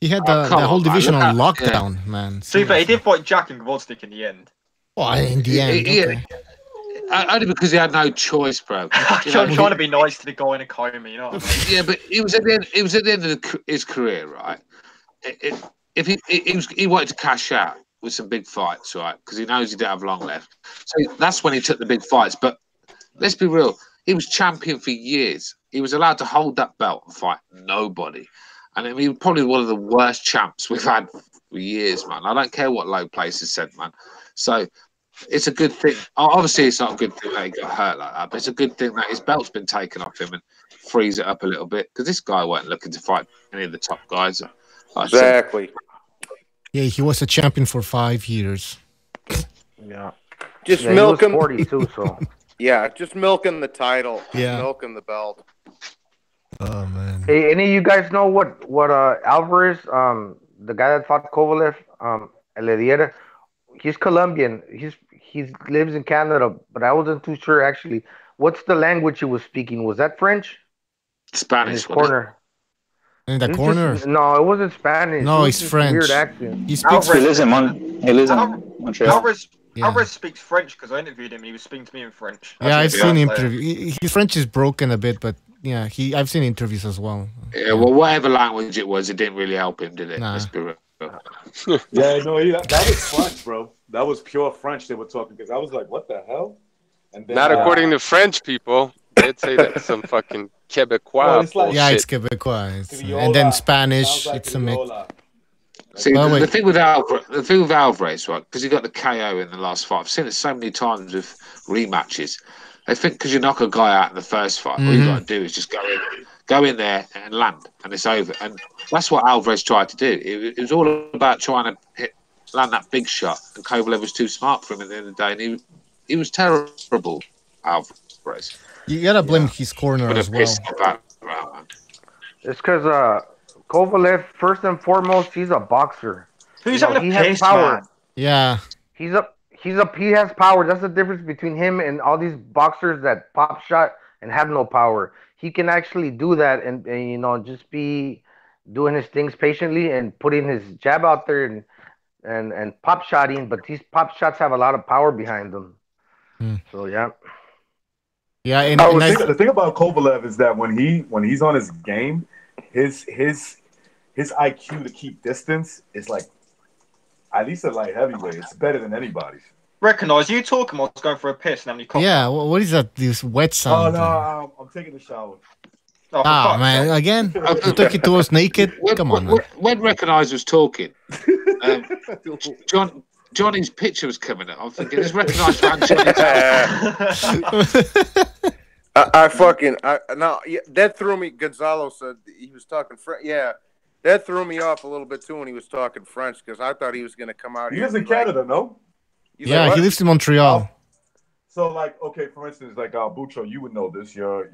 He had the whole division on lockdown, man. See, but he did fight Jack and Gvozdyk in the end. Oh, in the end. Okay. Only because he had no choice, bro. I'm trying to be nice to the guy in a coma, you know what I mean? Yeah, but he was at the end of his career, right? If he wanted to cash out with some big fights, right? Because he knows he didn't have long left. So that's when he took the big fights. But let's be real, he was champion for years. He was allowed to hold that belt and fight nobody. And I mean, he was probably one of the worst champs we've had for years, man. I don't care what low places said, man. So it's a good thing. Obviously, it's not a good thing that he got hurt like that, but it's a good thing that his belt's been taken off him and frees it up a little bit, because this guy wasn't looking to fight any of the top guys. Exactly. Yeah, he was a champion for 5 years. Yeah. Just milking. 42, so. Yeah, just milking the title. Yeah. Milking the belt. Oh man. Hey, any of you guys know what Alvarez, the guy that fought Kovalev, Elediera, he's Colombian. He lives in Canada, but I wasn't too sure actually. What's the language he was speaking? Was that French? Spanish. In his corner. In the corner? No, it wasn't Spanish. No, it it's French. Weird accent. He speaks. He lives in Montreal. Alvarez speaks French because I interviewed him and he was speaking to me in French. Yeah, I've seen interviews. His French is broken a bit, but yeah, I've seen interviews as well. Yeah, well, whatever language it was, it didn't really help him, did it? Nah. Let's be real. Yeah, no, that was French, bro. That was pure French they were talking, because I was like, what the hell? And then, Not according to French people. They'd say that's some fucking Quebecois bullshit. Yeah, it's Quebecois. And then Spanish, like it's a mix. See, the thing with Alvarez, right? Because he got the KO in the last fight. I've seen it so many times with rematches. They think because you knock a guy out in the first fight, all you got to do is just go in there and land, and it's over. And that's what Alvarez tried to do. It was all about trying to land that big shot, and Kovalev was too smart for him at the end of the day, and he was terrible, Alvarez. You gotta blame his corner as well. It's because Kovalev, first and foremost, he's a boxer. Who's having a piss, power. man? Yeah. He has power. That's the difference between him and all these boxers that pop shot and have no power. He can actually do that and you know, just be doing his things patiently and putting his jab out there and pop shotting, but these pop shots have a lot of power behind them. So yeah. Yeah, and the thing about Kovalev is that when he's on his game, his IQ to keep distance is like, at least at light heavyweight, it's better than anybody's. Recognize you talking while I was going for a piss and having coffee. Yeah, what is that? This wet sound? Oh no, I'm taking a shower. Oh man, again? You took it to us naked? Come on, man. When Recognize was talking, Johnny's picture was coming up. I'm thinking, is Recognize fan Johnny? That threw me. Gonzalo said he was talking French. Yeah, that threw me off a little bit too when he was talking French, because I thought he was going to come out. He lives in Canada, no? Yeah, he lives in Montreal. So, like, okay, for instance, like Bucho, you would know this. You're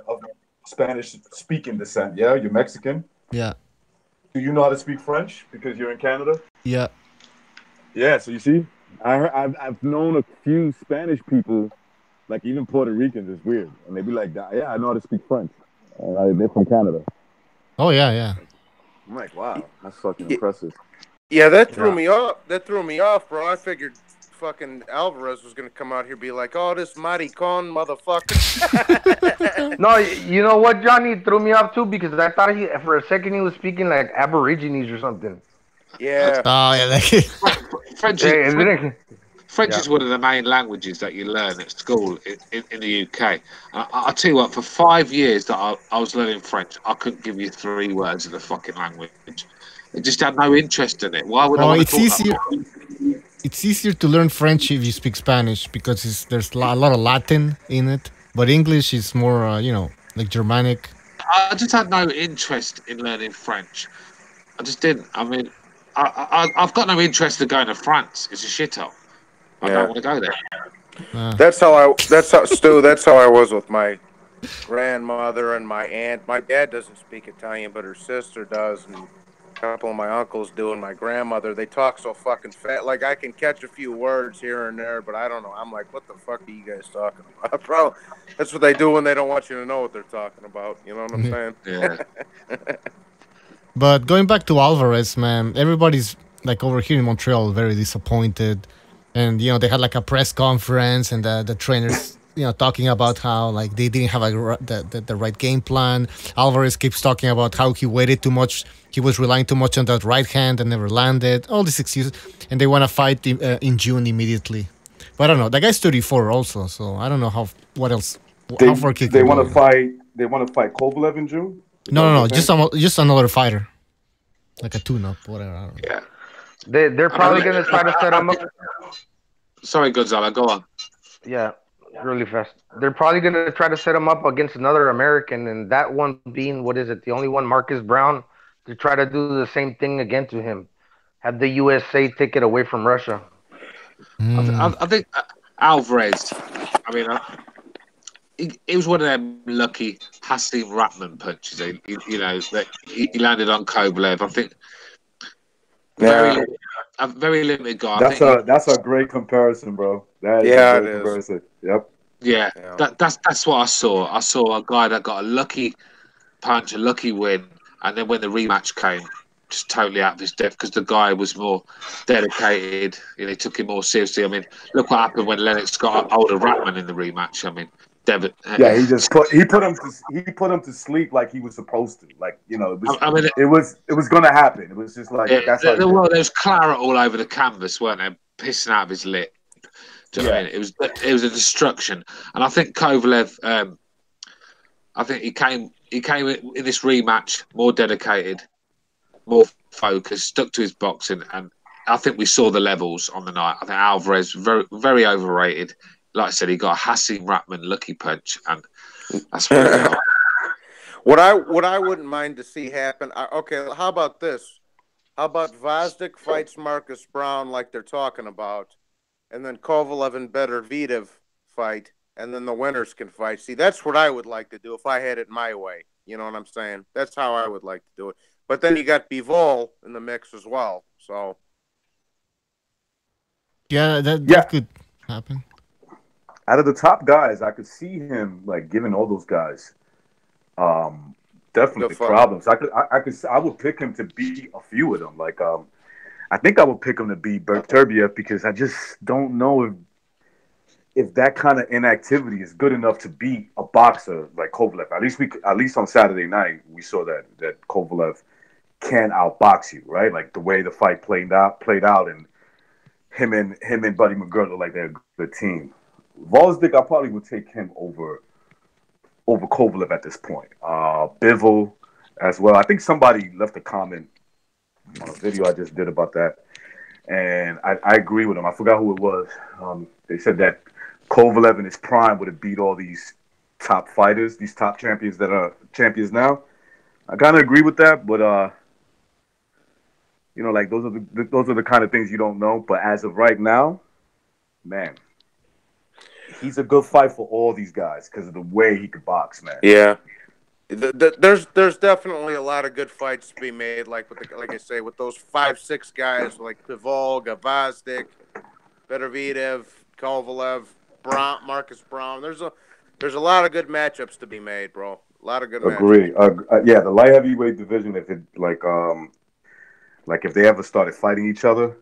of Spanish speaking descent. Yeah, you're Mexican. Yeah. Do you know how to speak French because you're in Canada? Yeah. Yeah. So you see, I've known a few Spanish people, like even Puerto Ricans. It's weird, and they be like, "Yeah, I know how to speak French." They're from Canada. Oh yeah. I'm like, wow, that's fucking impressive. Yeah, that threw me off. That threw me off, bro. I figured fucking Alvarez was gonna come out here and be like, "Oh, this maricon motherfucker." No, you know what, Johnny, threw me off too, because I thought for a second he was speaking like Aborigines or something. Yeah. Oh yeah, French is one of the main languages that you learn at school in the UK. I'll tell you what, for 5 years that I was learning French, I couldn't give you 3 words of the fucking language. I just had no interest in it. Why would I want to talk easier. that? It's easier to learn French if you speak Spanish because there's a lot of Latin in it. But English is more, like Germanic. I just had no interest in learning French. I just didn't. I mean, I've got no interest in going to France. It's a shithole. I don't want to go there. That's how Stu. That's how I was with my grandmother and my aunt. My dad doesn't speak Italian, but her sister does, and a couple of my uncles do, and my grandmother. They talk so fucking fast. Like, I can catch a few words here and there, but I don't know. I'm like, what the fuck are you guys talking about? Bro, that's what they do when they don't want you to know what they're talking about. You know what I'm saying? Yeah. But going back to Alvarez, man, everybody's like over here in Montreal very disappointed. And, they had like a press conference and the trainers, talking about how like they didn't have the right game plan. Alvarez keeps talking about how he waited too much. He was relying too much on that right hand and never landed. All these excuses. And they want to fight in June immediately. But I don't know. The guy's 34 also. So I don't know how far he can They want go. to fight. They want to fight Kovalev in June. No. Just another fighter. Like a tune-up, whatever. I don't know. Yeah. They're probably going to try to set him up. Sorry, Gonzalo, go on. Yeah, really fast. They're probably going to try to set him up against another American, and that one being, what is it, the only one, Marcus Brown, to try to do the same thing again to him. Have the USA take it away from Russia. I think Alvarez, I mean, it was one of them lucky Hasim Ratman punches. He landed on Kovalev. I think a very limited guy. That's a great comparison, bro. That is a great comparison. Yep. Yeah, that's what I saw. I saw a guy that got a lucky punch, a lucky win, and then when the rematch came, just totally out of his depth because the guy was more dedicated. He took him more seriously. I mean, look what happened when Lennox got hold of Ratman in the rematch. I mean, yeah, he put him to sleep like he was supposed to. Like, it was gonna happen. It was just like there was claret all over the canvas, weren't there? Pissing out of his lip. Do you know what I mean? It was a destruction. And I think Kovalev, I think he came in this rematch more dedicated, more focused, stuck to his boxing, and I think we saw the levels on the night. I think Alvarez very, very overrated. Like I said, he got a Hasim Ratman lucky punch, and that's what what I wouldn't mind to see happen. Okay, how about this? How about Vazdik fights Marcus Brown like they're talking about, and then Kovalev and Beterbiev fight, and then the winners can fight. See, that's what I would like to do if I had it my way. You know what I'm saying? That's how I would like to do it. But then you got Bivol in the mix as well. So yeah, that could happen. Out of the top guys, I could see him like giving all those guys definitely problems. I would pick him to beat a few of them. Like I think I would pick him to beat Beterbiev because I just don't know if that kind of inactivity is good enough to beat a boxer like Kovalev. At least on Saturday night we saw that Kovalev can outbox you, right? Like the way the fight played out, and him and Buddy McGirt look like they're a good team. Vazdik, I probably would take him over Kovalev at this point. Bivol as well. I think somebody left a comment on a video I just did about that, and I agree with them. I forgot who it was. They said that Kovalev in his prime would have beat all these top fighters, these top champions that are champions now. I kind of agree with that, but like those are the kind of things you don't know. But as of right now, man, he's a good fight for all these guys because of the way he could box, man. Yeah, there's definitely a lot of good fights to be made. Like I say, with those 5-6 guys like Bivol, Vazdik, Beterbiev, Kovalev, Marcus Brown. There's a lot of good matchups to be made, bro. A lot of good Agree. matchups. Yeah, the light heavyweight division, if it like if they ever started fighting each other,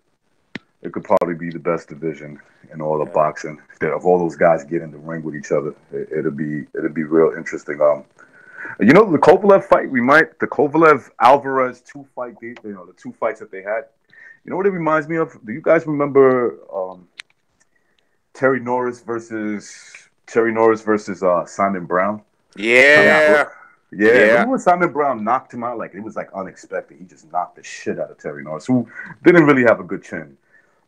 it could probably be the best division in all of boxing. If all those guys get in the ring with each other, it'll be real interesting. The Kovalev fight, the Kovalev Alvarez the 2 fights that they had. You know what it reminds me of? Do you guys remember Terry Norris versus Simon Brown. Yeah. Remember when Simon Brown knocked him out? Like, it was like unexpected. He just knocked the shit out of Terry Norris, who didn't really have a good chin.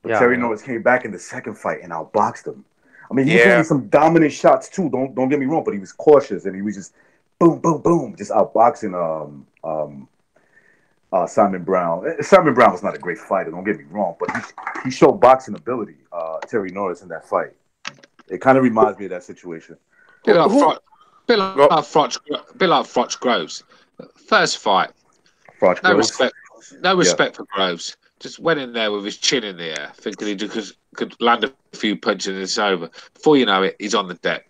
But Terry Norris came back in the second fight and outboxed him. I mean, he was hitting some dominant shots too. Don't get me wrong, but he was cautious and he was just boom, boom, boom, just outboxing Simon Brown. Simon Brown was not a great fighter. Don't get me wrong, but he showed boxing ability. Terry Norris in that fight. It kind of reminds me of that situation. Bit like Froch Groves. First fight. No respect for Groves. Just went in there with his chin in the air, thinking he could land a few punches and it's over. Before you know it, he's on the deck.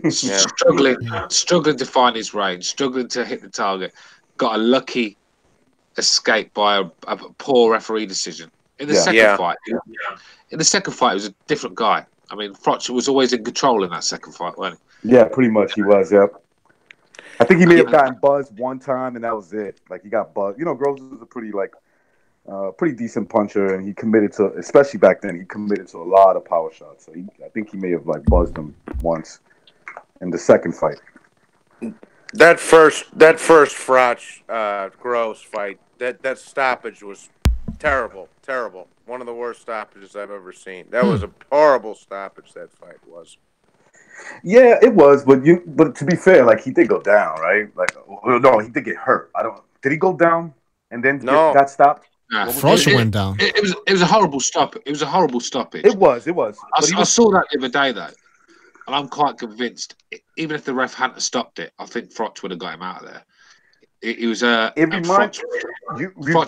Struggling to find his range, struggling to hit the target. Got a lucky escape by a poor referee decision. In the second fight, it was a different guy. I mean, Froch was always in control in that second fight, wasn't he? Yeah, pretty much he was, I think he may have gotten buzzed one time and that was it. Like, he got buzzed. You know, Groves was a pretty decent puncher, and he committed to, especially back then, he committed to a lot of power shots. So I think he may have like buzzed him once in the second fight. That first Froch Groves fight, that stoppage was terrible. One of the worst stoppages I've ever seen. That was a horrible stoppage. That fight was. Yeah, it was, but to be fair, like, he did go down, right? Like, no, he did get hurt. Did he go down and then got stopped? Froch went down. It was a horrible stop. It was a horrible stoppage. It was. I saw that the other day though, and I'm quite convinced. Even if the ref hadn't stopped it, I think Froch would have got him out of there. It was Froch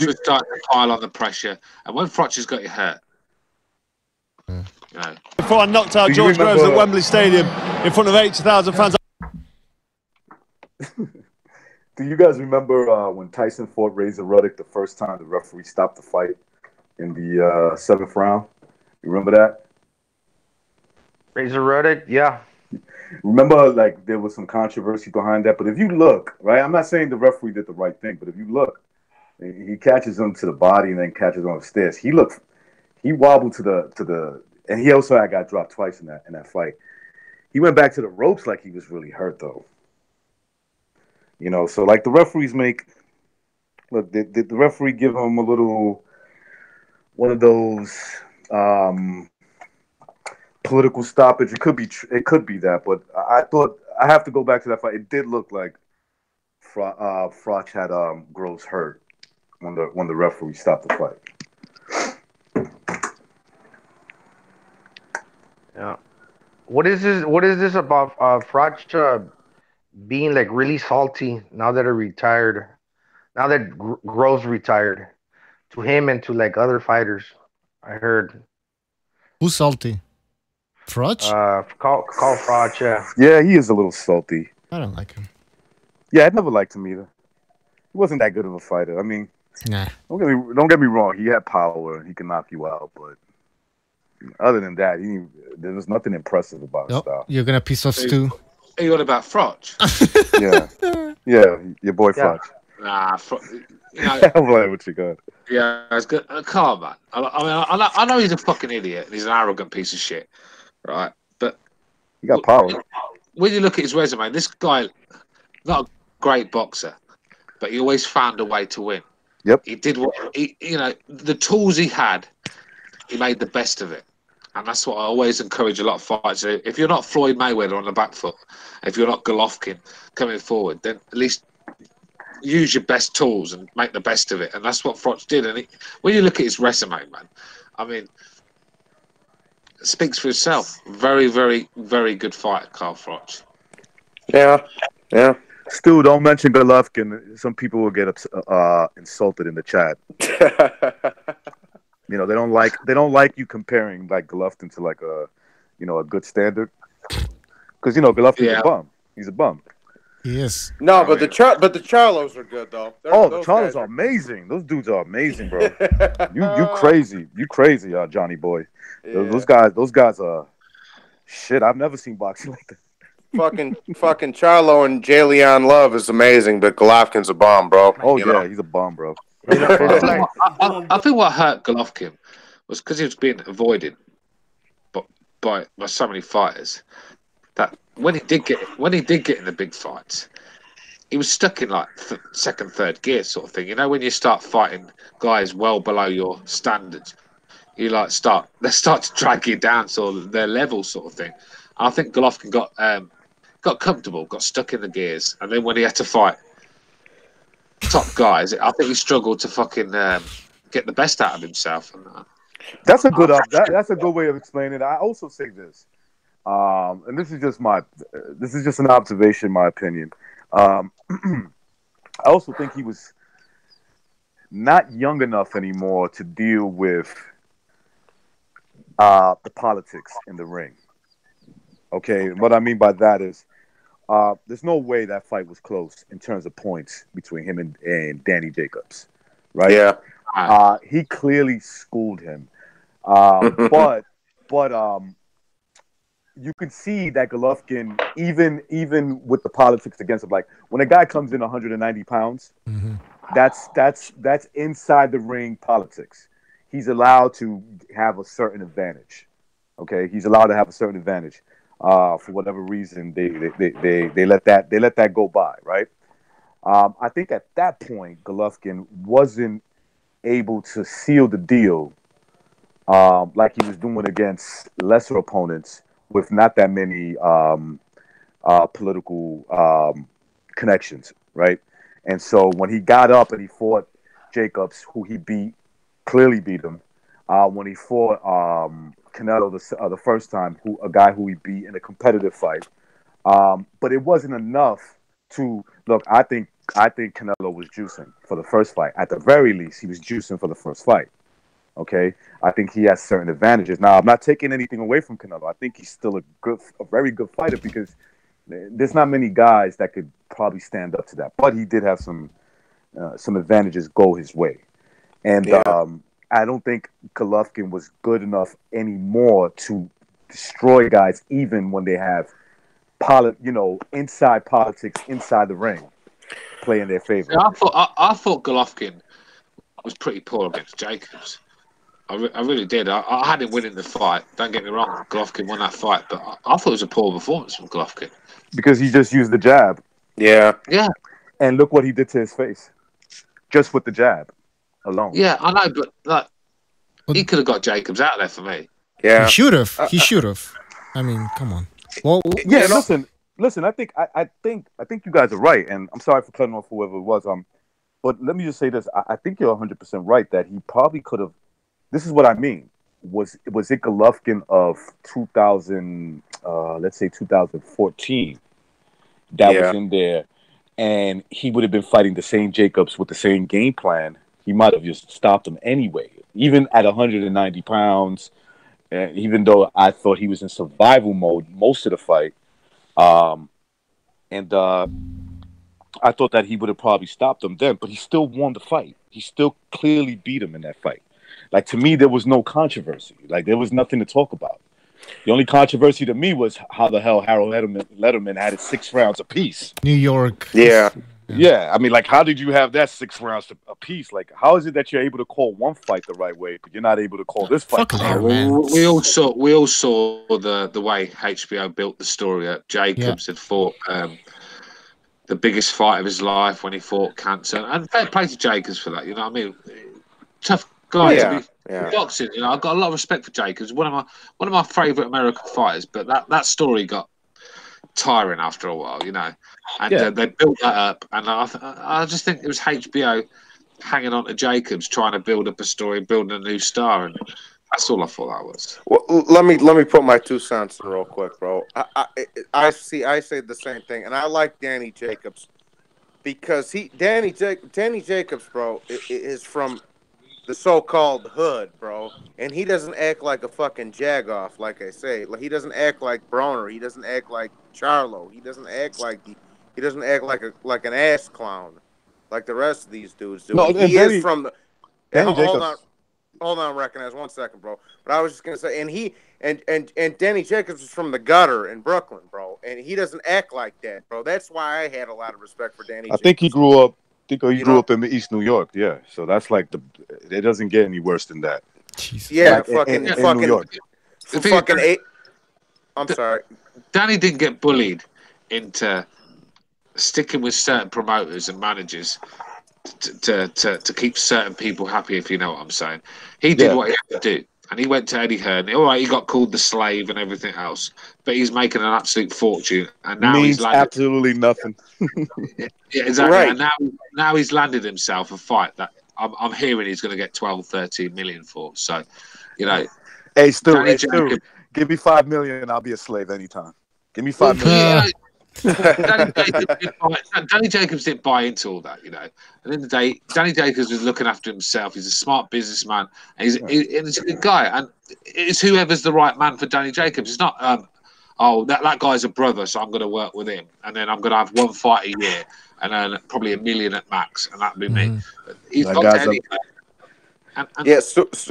was starting to pile on the pressure, and when Froch has got you hurt, you know. Before I knocked out George Groves at Wembley Stadium in front of 80,000 fans. Do you guys remember when Tyson fought Razor Ruddock the first time the referee stopped the fight in the 7th round? You remember that? Razor Ruddock, yeah. Remember, like, there was some controversy behind that. But if you look, right, I'm not saying the referee did the right thing, but if you look, he catches him to the body and then catches him on the stairs. He wobbled to the, and he also got dropped twice in that fight. He went back to the ropes like he was really hurt though. You know, so like the referees did the referee give him a little, one of those political stoppage? It could be that, but I thought I have to go back to that fight. It did look like Froch had Groves hurt when the referee stopped the fight. Yeah. What is this about Froch being like really salty now that Groves retired, to him and to like other fighters? I heard. Who's salty? Froch? Call Froch, yeah. Yeah, he is a little salty. I don't like him. Yeah, I never liked him either. He wasn't that good of a fighter. I mean, don't get me wrong. He had power. He can knock you out, but other than that, there was nothing impressive about his style. You're gonna piss off Stu. Are you on about Froch? yeah, your boy Froch. Nah, you know, I'm like, what you got? Yeah, it's good. Calm, man. I know he's a fucking idiot and he's an arrogant piece of shit, right? But he got power. When you look at his resume, this guy, not a great boxer, but he always found a way to win. Yep. He did the tools he had, he made the best of it. And that's what I always encourage a lot of fighters to do. If you're not Floyd Mayweather on the back foot, if you're not Golovkin coming forward, then at least use your best tools and make the best of it. And that's what Froch did. And when you look at his resume, man, I mean, it speaks for itself. Very, very, very good fighter, Carl Froch. Yeah. Stu, don't mention Golovkin. Some people will get insulted in the chat. You know, they don't like you comparing like Golovkin to like a good standard, because Golovkin's a bum. He's a bum. He is. No, but the Charlos are good though. The Charlos are amazing. Those dudes are amazing, bro. You crazy, Johnny boy. Yeah. Those guys are shit. I've never seen boxing like that. Fucking Charlo and Jalen Love is amazing, but Golovkin's a bomb, bro. He's a bomb, bro. I think what hurt Golovkin was because he was being avoided by so many fighters that when he did get in the big fights, he was stuck in like second, third gear sort of thing. You know, when you start fighting guys well below your standards, you like they start to drag you down to their level sort of thing. I think Golovkin got comfortable, got stuck in the gears, and then when he had to fight top guys, I think he struggled to fucking get the best out of himself. That's a good that's a good way of explaining it. I also say this, and this is just an observation, my opinion. I also think he was not young enough anymore to deal with the politics in the ring. Okay, what I mean by that is there's no way that fight was close in terms of points between him and Danny Jacobs, right? Yeah. He clearly schooled him, but you could see that Golovkin, even with the politics against him, like when a guy comes in 190 pounds, that's inside the ring politics. He's allowed to have a certain advantage. Okay, he's allowed to have a certain advantage. For whatever reason, they let that go by, right? I think at that point, Golovkin wasn't able to seal the deal like he was doing against lesser opponents with not that many political connections, right? And so when he got up and he fought Jacobs, who he clearly beat him. When he fought Canelo the first time, a guy who he beat in a competitive fight, but it wasn't enough to look. I think Canelo was juicing for the first fight. At the very least, he was juicing for the first fight. Okay, I think he has certain advantages. Now, I'm not taking anything away from Canelo. I think he's still a very good fighter because there's not many guys that could probably stand up to that. But he did have some advantages go his way, and I don't think Golovkin was good enough anymore to destroy guys, even when they have inside politics inside the ring play in their favor. Yeah, I thought Golovkin was pretty poor against Jacobs. I really did. I had him winning the fight. Don't get me wrong, Golovkin won that fight, but I thought it was a poor performance from Golovkin. Because he just used the jab. Yeah. Yeah. And look what he did to his face. Just with the jab alone. Yeah, I know, but he could have got Jacobs out there for me. Yeah. He should have. He should have. I mean, come on. Well, yeah, listen, I think you guys are right, and I'm sorry for cutting off whoever it was. But let me just say this. I think you're 100% right that he probably could have. This is what I mean. Was it Golovkin of 2000, let's say 2014, that was in there, and he would have been fighting the same Jacobs with the same game plan? He might have just stopped him anyway, even at 190 pounds. Even though I thought he was in survival mode most of the fight, and I thought that he would have probably stopped him then, but he still won the fight. He still clearly beat him in that fight. Like, to me, there was no controversy. Like, there was nothing to talk about. The only controversy to me was how the hell Harold Letterman had it 6 rounds apiece. New York. Yeah. Yeah. I mean, like, how did you have that 6 rounds apiece? Like, how is it that you're able to call one fight the right way, but you're not able to call this fight? We all saw the way HBO built the story up. Jacobs had fought the biggest fight of his life when he fought cancer, and fair play to Jacobs for that. You know what I mean? Tough guy to be boxing. You know, I've got a lot of respect for Jacobs. One of my favourite American fighters, but that story got tiring after a while. You know, and they built that up, and I just think it was HBO hanging on to Jacobs, trying to build up a story, building a new star, and that's all I thought that was. Well, let me put my 2 cents in real quick, bro. I say the same thing, and I like Danny Jacobs because Danny Jacobs, bro, is from the so-called hood, bro, and he doesn't act like a fucking jagoff, like I say. Like, he doesn't act like Broner. He doesn't act like Charlo. He doesn't act like an ass clown, like the rest of these dudes do. No, he is from the. Danny hold Jacobs. on, recognize 1 second, bro. But I was just gonna say, and Danny Jacobs is from the gutter in Brooklyn, bro, and he doesn't act like that, bro. That's why I had a lot of respect for Danny. I think he grew up. He grew up in East New York. Yeah, so that's like it doesn't get any worse than that. Yeah, like, in New York. I'm sorry. Danny didn't get bullied into sticking with certain promoters and managers to keep certain people happy, if you know what I'm saying. He did what he had to do. And he went to Eddie Hearn. All right, he got called the slave and everything else, but he's making an absolute fortune. And now he's landed absolutely nothing. Yeah, exactly. Right. And now he's landed himself a fight that I'm hearing he's going to get 12, 13 million for. So, you know, hey, Stu, give me $5 million, I'll be a slave anytime. Give me $5 million. Danny Jacobs didn't buy into all that, you know. At the end of the day, Danny Jacobs was looking after himself. He's a smart businessman, and he's a good guy. And it's whoever's the right man for Danny Jacobs. It's not, that guy's a brother, so I'm going to work with him, and then I'm going to have one fight a year, and earn probably $1 million at max, and that'd be me. He's got to Eddie. Yeah,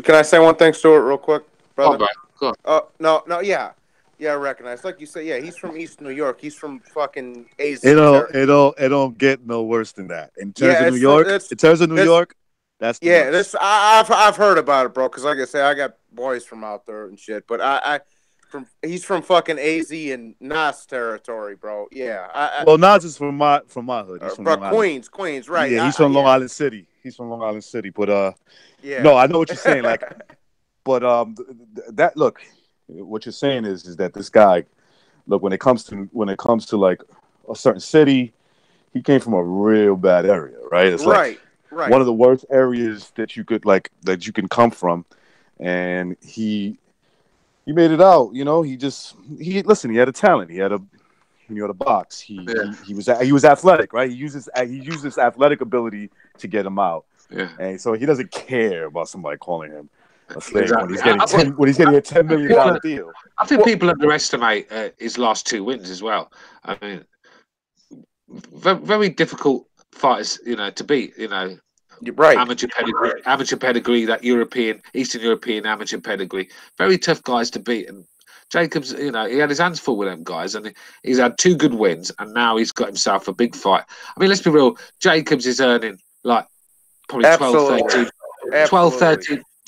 can I say one thing, Stuart, real quick, brother? Go on. No, yeah, I recognize. Like you said, yeah, he's from East New York. He's from fucking AZ. It don't get no worse than that. In terms of New York, that's I've heard about it, bro. Because like I say, I got boys from out there and shit. But he's from fucking AZ and Nas territory, bro. Yeah. Well, Nas is from my hood. He's from Queens, right? Yeah, he's from Long Island City. But no, I know what you're saying. Like, but look, what you're saying is that this guy, look, when it comes to like a certain city, he came from a real bad area, right? It's like one of the worst areas that you can come from, and he made it out. You know, he had a talent. He had a box. He was athletic, right? He used his athletic ability to get him out. Yeah. And so he doesn't care about somebody calling him a slave when he's getting a $10 million deal. I think people underestimate his last 2 wins as well. I mean, very, very difficult fighters, you know, to beat. You know, right? Amateur pedigree, that Eastern European amateur pedigree. Very tough guys to beat. And Jacobs, you know, he had his hands full with them guys, and he's had 2 good wins, and now he's got himself a big fight. I mean, let's be real. Jacobs is earning like probably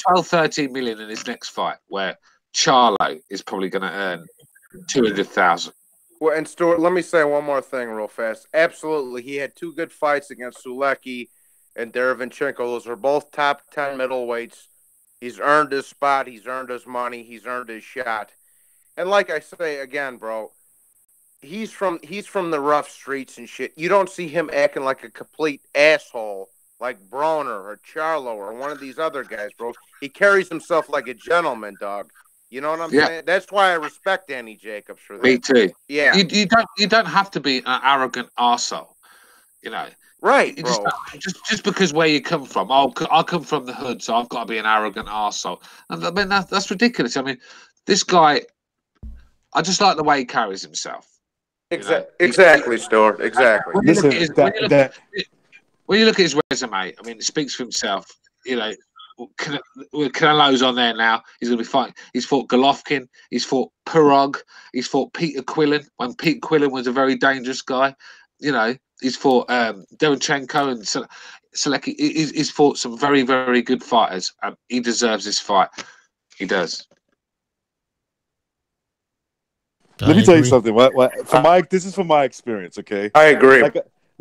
12, 13 million in his next fight, where Charlo is probably going to earn 200,000. Well, and Stuart, let me say one more thing real fast. Absolutely, he had 2 good fights against Sulecki and Derevyanchenko. Those are both top 10 middleweights. He's earned his spot. He's earned his money. He's earned his shot. And like I say again, bro, he's from the rough streets and shit. You don't see him acting like a complete asshole like Broner or Charlo or one of these other guys, bro. He carries himself like a gentleman, dog. You know what I'm saying? That's why I respect Danny Jacobs for that. Me too. Yeah. You don't have to be an arrogant arsehole, you know. Right, you bro. Just because where you come from. I come from the hood, so I've got to be an arrogant arsehole. And I mean, that's ridiculous. I mean, this guy, I just like the way he carries himself. Exactly, Stuart. Exactly. When you look at his resume, I mean, it speaks for himself. You know, Canelo's on there now. He's going to be fighting. He's fought Golovkin. He's fought Pirog. He's fought Peter Quillen when Peter Quillen was a very dangerous guy. You know, he's fought Derevyanchenko and Sulecki. He's fought some very, very good fighters. He deserves this fight. He does. Let me tell you something. This is from my experience. Okay, I agree.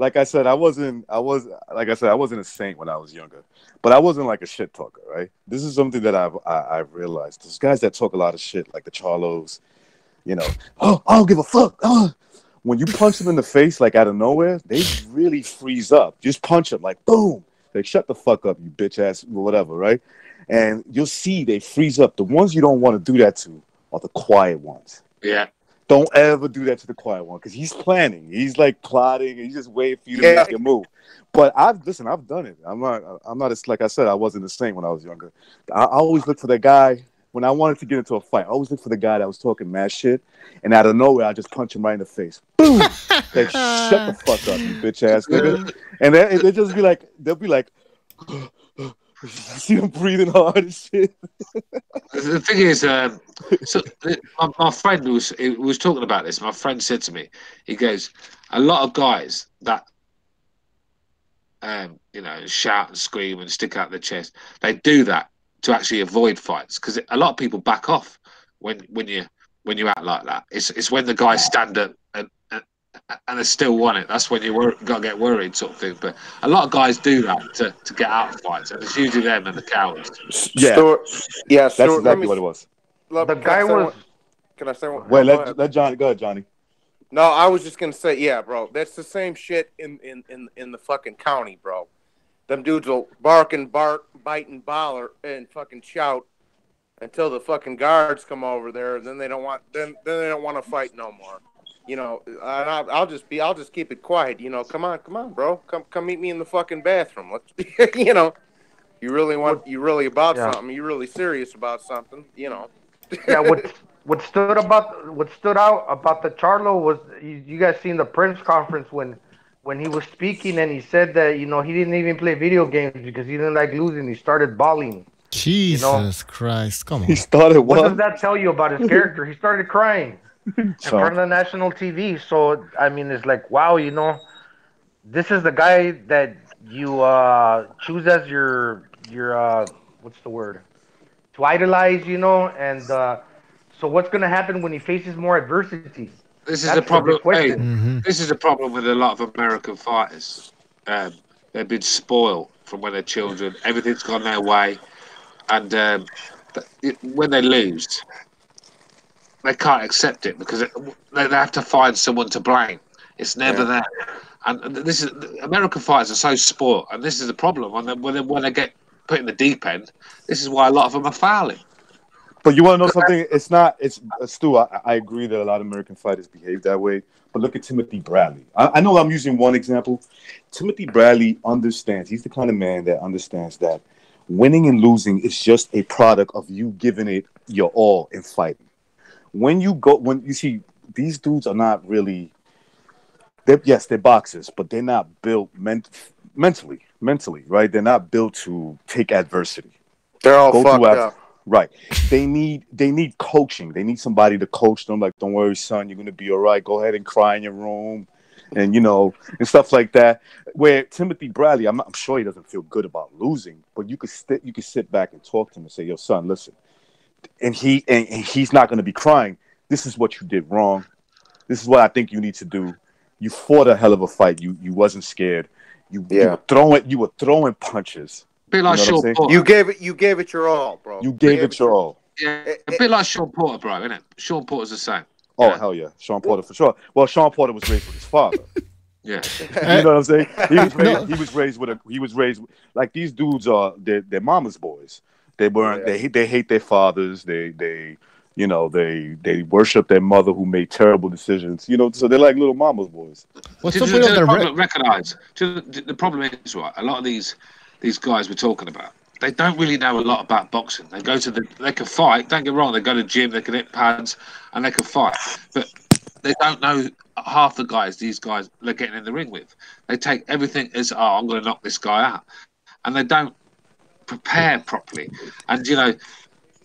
Like I said, I wasn't a saint when I was younger, but I wasn't like a shit talker, right? This is something that I've realized. There's guys that talk a lot of shit, like the Charlos, you know. Oh, I don't give a fuck. Oh. When you punch them in the face, like out of nowhere, they really freeze up. Just punch them, like boom. They shut the fuck up, you bitch ass, whatever, right? And you'll see they freeze up. The ones you don't want to do that to are the quiet ones. Yeah. Don't ever do that to the quiet one because he's planning. He's like plotting. He's just waiting for you to make a move. But I've done it. I'm not as, like I said, I wasn't the same when I was younger. I always look for the guy when I wanted to get into a fight. I always look for the guy that was talking mad shit, and out of nowhere, I just punch him right in the face. Boom! Like, shut the fuck up, you bitch ass nigga. And they just be like, they'll be like. You see them breathing hard and shit. The thing is, so my friend was talking about this. My friend said to me, he goes, a lot of guys that, you know, shout and scream and stick out their chest, they do that to actually avoid fights because a lot of people back off when when you act like that. It's when the guys stand up and they still want it. That's when you got to get worried, sort of thing. But a lot of guys do that to get out of fights, and it's usually them and the cowards. Yeah, Stuart, yeah, that's Stuart, exactly what it was. The guy was. Can I say one? Wait, No, let Johnny go ahead, Johnny. No, I was just gonna say, yeah, bro. That's the same shit in the fucking county, bro. Them dudes will bark, bite, and baller and fucking shout until the fucking guards come over there. Then they don't want then they don't want to fight no more. You know, and I'll just keep it quiet. You know, come on, bro. Come meet me in the fucking bathroom. Let's, you know, you really about something. You're really serious about something. You know. Yeah. What stood out about the Charlo was you guys seen the press conference when he was speaking and he said that, you know, he didn't even play video games because he didn't like losing. He started bawling. Jesus Christ, come on. He started what does that tell you about his character? He started crying in front of the national TV. So I mean, it's like, wow, you know, this is the guy that you choose as your what's the word, to idolize, you know. And so what's going to happen when he faces more adversity? This is the problem. Hey, this is the problem with a lot of American fighters. They've been spoiled from when they're children. Everything's gone their way, and when they lose, they can't accept it because they have to find someone to blame. It's never there. And this is American fighters are so spoiled, and this is the problem. When they get put in the deep end, this is why a lot of them are fouling. But you want to know something? It's not. It's Stu. I agree that a lot of American fighters behave that way. But look at Timothy Bradley. I know I'm using one example. Timothy Bradley understands. He's the kind of man that understands that winning and losing is just a product of you giving it your all in fighting. When you see these dudes are not really. They're boxers, but they're not built mentally, right? They're not built to take adversity. They're all fucked up. Right. They need coaching. They need somebody to coach them. Like, don't worry, son, you're gonna be all right. Go ahead and cry in your room, and you know, and stuff like that. Where Timothy Bradley, I'm sure he doesn't feel good about losing, but you could sit back and talk to him and say, "Yo, son, listen," and he's not gonna be crying. This is what you did wrong. This is what I think you need to do. You fought a hell of a fight. You wasn't scared. You were throwing punches. A bit like Sean Porter. You gave it your all, bro. You gave it your all. Yeah, a bit like Sean Porter, bro, isn't it? Sean Porter's the same. Oh, hell yeah. Sean Porter for sure. Well, Sean Porter was raised with his father. Yeah. You know what I'm saying? He was raised like these dudes are they're mama's boys. They weren't they hate their fathers. They you know, they worship their mother who made terrible decisions. You know, so they're like little mama's boys. The problem is, right, a lot of these guys we're talking about, they don't really know a lot about boxing. They can fight, don't get me wrong, they go to the gym, they can hit pads, and they can fight. But they don't know half the guys these guys they're getting in the ring with. They take everything as, I'm going to knock this guy out. And they don't prepare properly. And, you know,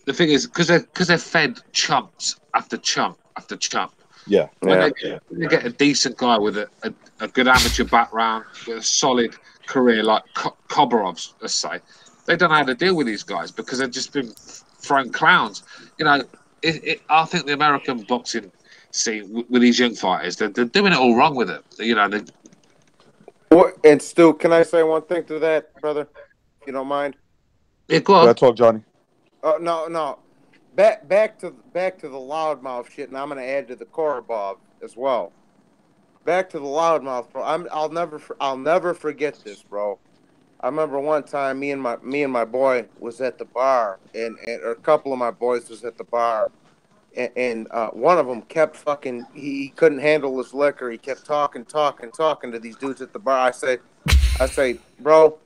the thing is, because they're fed chumps after chump after chump. Yeah. When they get a decent guy with a good amateur background, with a solid career like Kobarov's, let's say, they don't know how to deal with these guys because they've just been thrown clowns. You know, I think the American boxing scene with these young fighters, they're doing it all wrong with it. You know, and Stu, can I say one thing to that, brother? If you don't mind. Yeah, go on. Let's talk, Johnny. Oh no. Back to the loudmouth shit, and I'm gonna add to the Carneval as well. Back to the loudmouth, bro. I'll never forget this, bro. I remember one time me and my boy was at the bar, and a couple of my boys was at the bar, and one of them kept fucking. He couldn't handle his liquor. He kept talking to these dudes at the bar. I say, bro,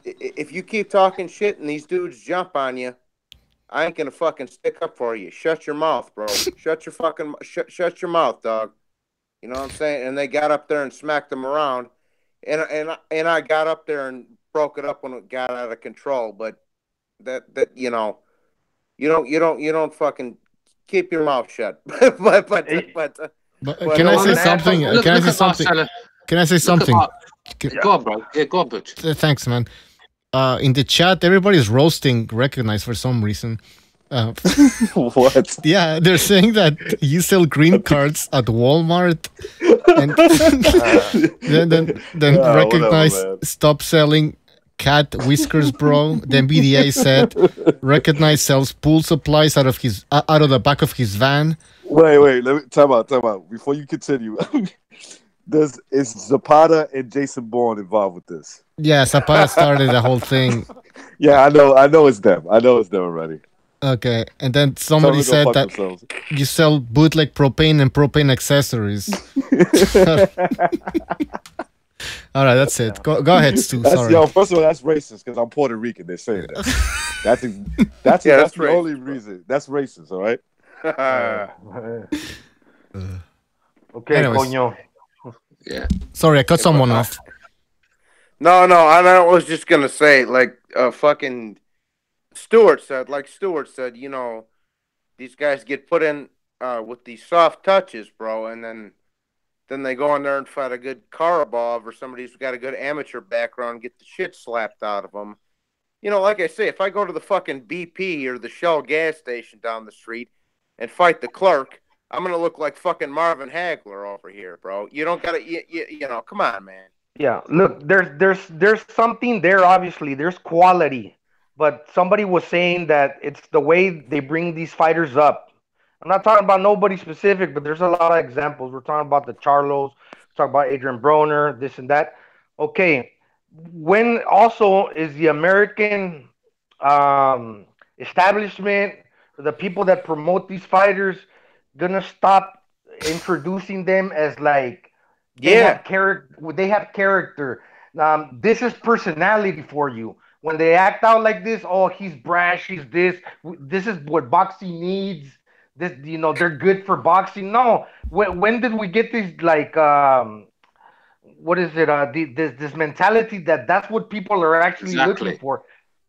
if you keep talking shit and these dudes jump on you, I ain't gonna fucking stick up for you. Shut your mouth, bro. Shut your mouth, dog. You know what I'm saying? And they got up there and smacked them around, and I got up there and broke it up when it got out of control. But that you know, you don't fucking keep your mouth shut. but can I say something? Can I say something? Go on, bro. Yeah, go on, Butch. Thanks, man. In the chat, everybody's roasting Recognize for some reason. What? Yeah, they're saying that you sell green cards at Walmart, and then Recognize whatever, stop selling cat whiskers, bro. Then BDA said Recognize sells pool supplies out of the back of his van. Wait. Let me time out. Before you continue, is Zapata and Jason Bourne involved with this? Yeah, Zapata started the whole thing. Yeah, I know it's them. I know it's them already. Okay, and then somebody said that you sell bootleg propane and propane accessories. All right, that's it. Go ahead, Stu. Sorry. Yo, first of all, that's racist because I'm Puerto Rican. They're saying that. That's the only reason. That's racist. All right. Okay, Anyways. coño. Yeah. Sorry, I cut someone off. No, I was just gonna say, like, fucking Stewart said, you know, these guys get put in with these soft touches, bro, and then they go in there and fight a good Carneval or somebody who's got a good amateur background and get the shit slapped out of them. You know, like I say, if I go to the fucking BP or the Shell gas station down the street and fight the clerk, I'm gonna look like fucking Marvin Hagler over here, bro. You don't gotta, you know, come on, man. Yeah, look, there's something there. Obviously, there's quality, but somebody was saying that it's the way they bring these fighters up. I'm not talking about nobody specific, but there's a lot of examples. We're talking about the Charlos, we're talking about Adrian Broner, this and that. Okay, when also is the American establishment, the people that promote these fighters, gonna stop introducing them as like they have character. This is personality for you. When they act out like this, oh, he's brash, he's this. This is what boxing needs. This, you know, they're good for boxing. No, when did we get these like what is it? This mentality that's what people are actually looking for.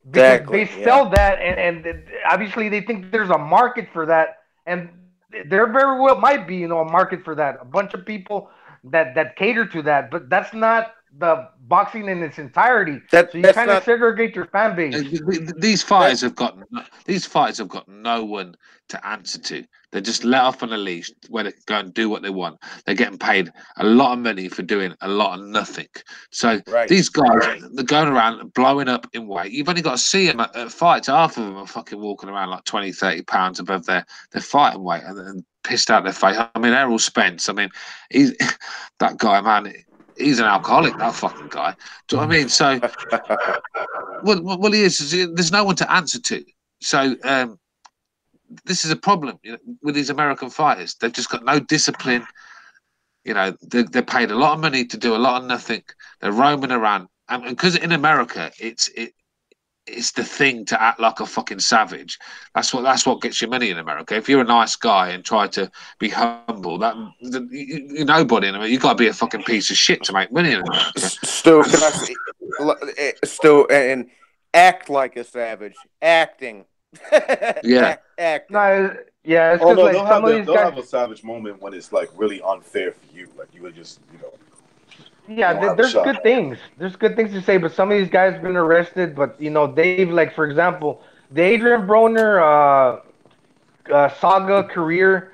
Because they sell that, and obviously they think there's a market for that, and there very well might be, you know, a market for that. A bunch of people that cater to that, but that's not the boxing in its entirety. So you kind of segregate your fan base. These fighters have got no one to answer to. They're just let off on a leash where they can go and do what they want. They're getting paid a lot of money for doing a lot of nothing. So these guys, they're going around blowing up in weight. You've only got to see them at fights. Half of them are fucking walking around like 20, 30 pounds above their fighting weight and pissed out their face. I mean, Errol Spence, I mean, he's that guy, man. He's an alcoholic, that fucking guy. Do you know what I mean? So, well, he is. There's no one to answer to. So, this is a problem, you know, with these American fighters. They've just got no discipline. You know, they're paid a lot of money to do a lot of nothing. They're roaming around, and because in America, it's the thing to act like a fucking savage. That's what gets you money in America. If you're a nice guy and try to be humble, you're nobody in America. You've got to be a fucking piece of shit to make money in America. Still, and act like a savage. Acting. Yeah. Acting. No, yeah. It's Oh no, like they'll have a savage moment when it's like really unfair for you. Like you would just, you know. Yeah, there's good things. There's good things to say, but some of these guys have been arrested. But you know, they've like, for example, the Adrian Broner saga career,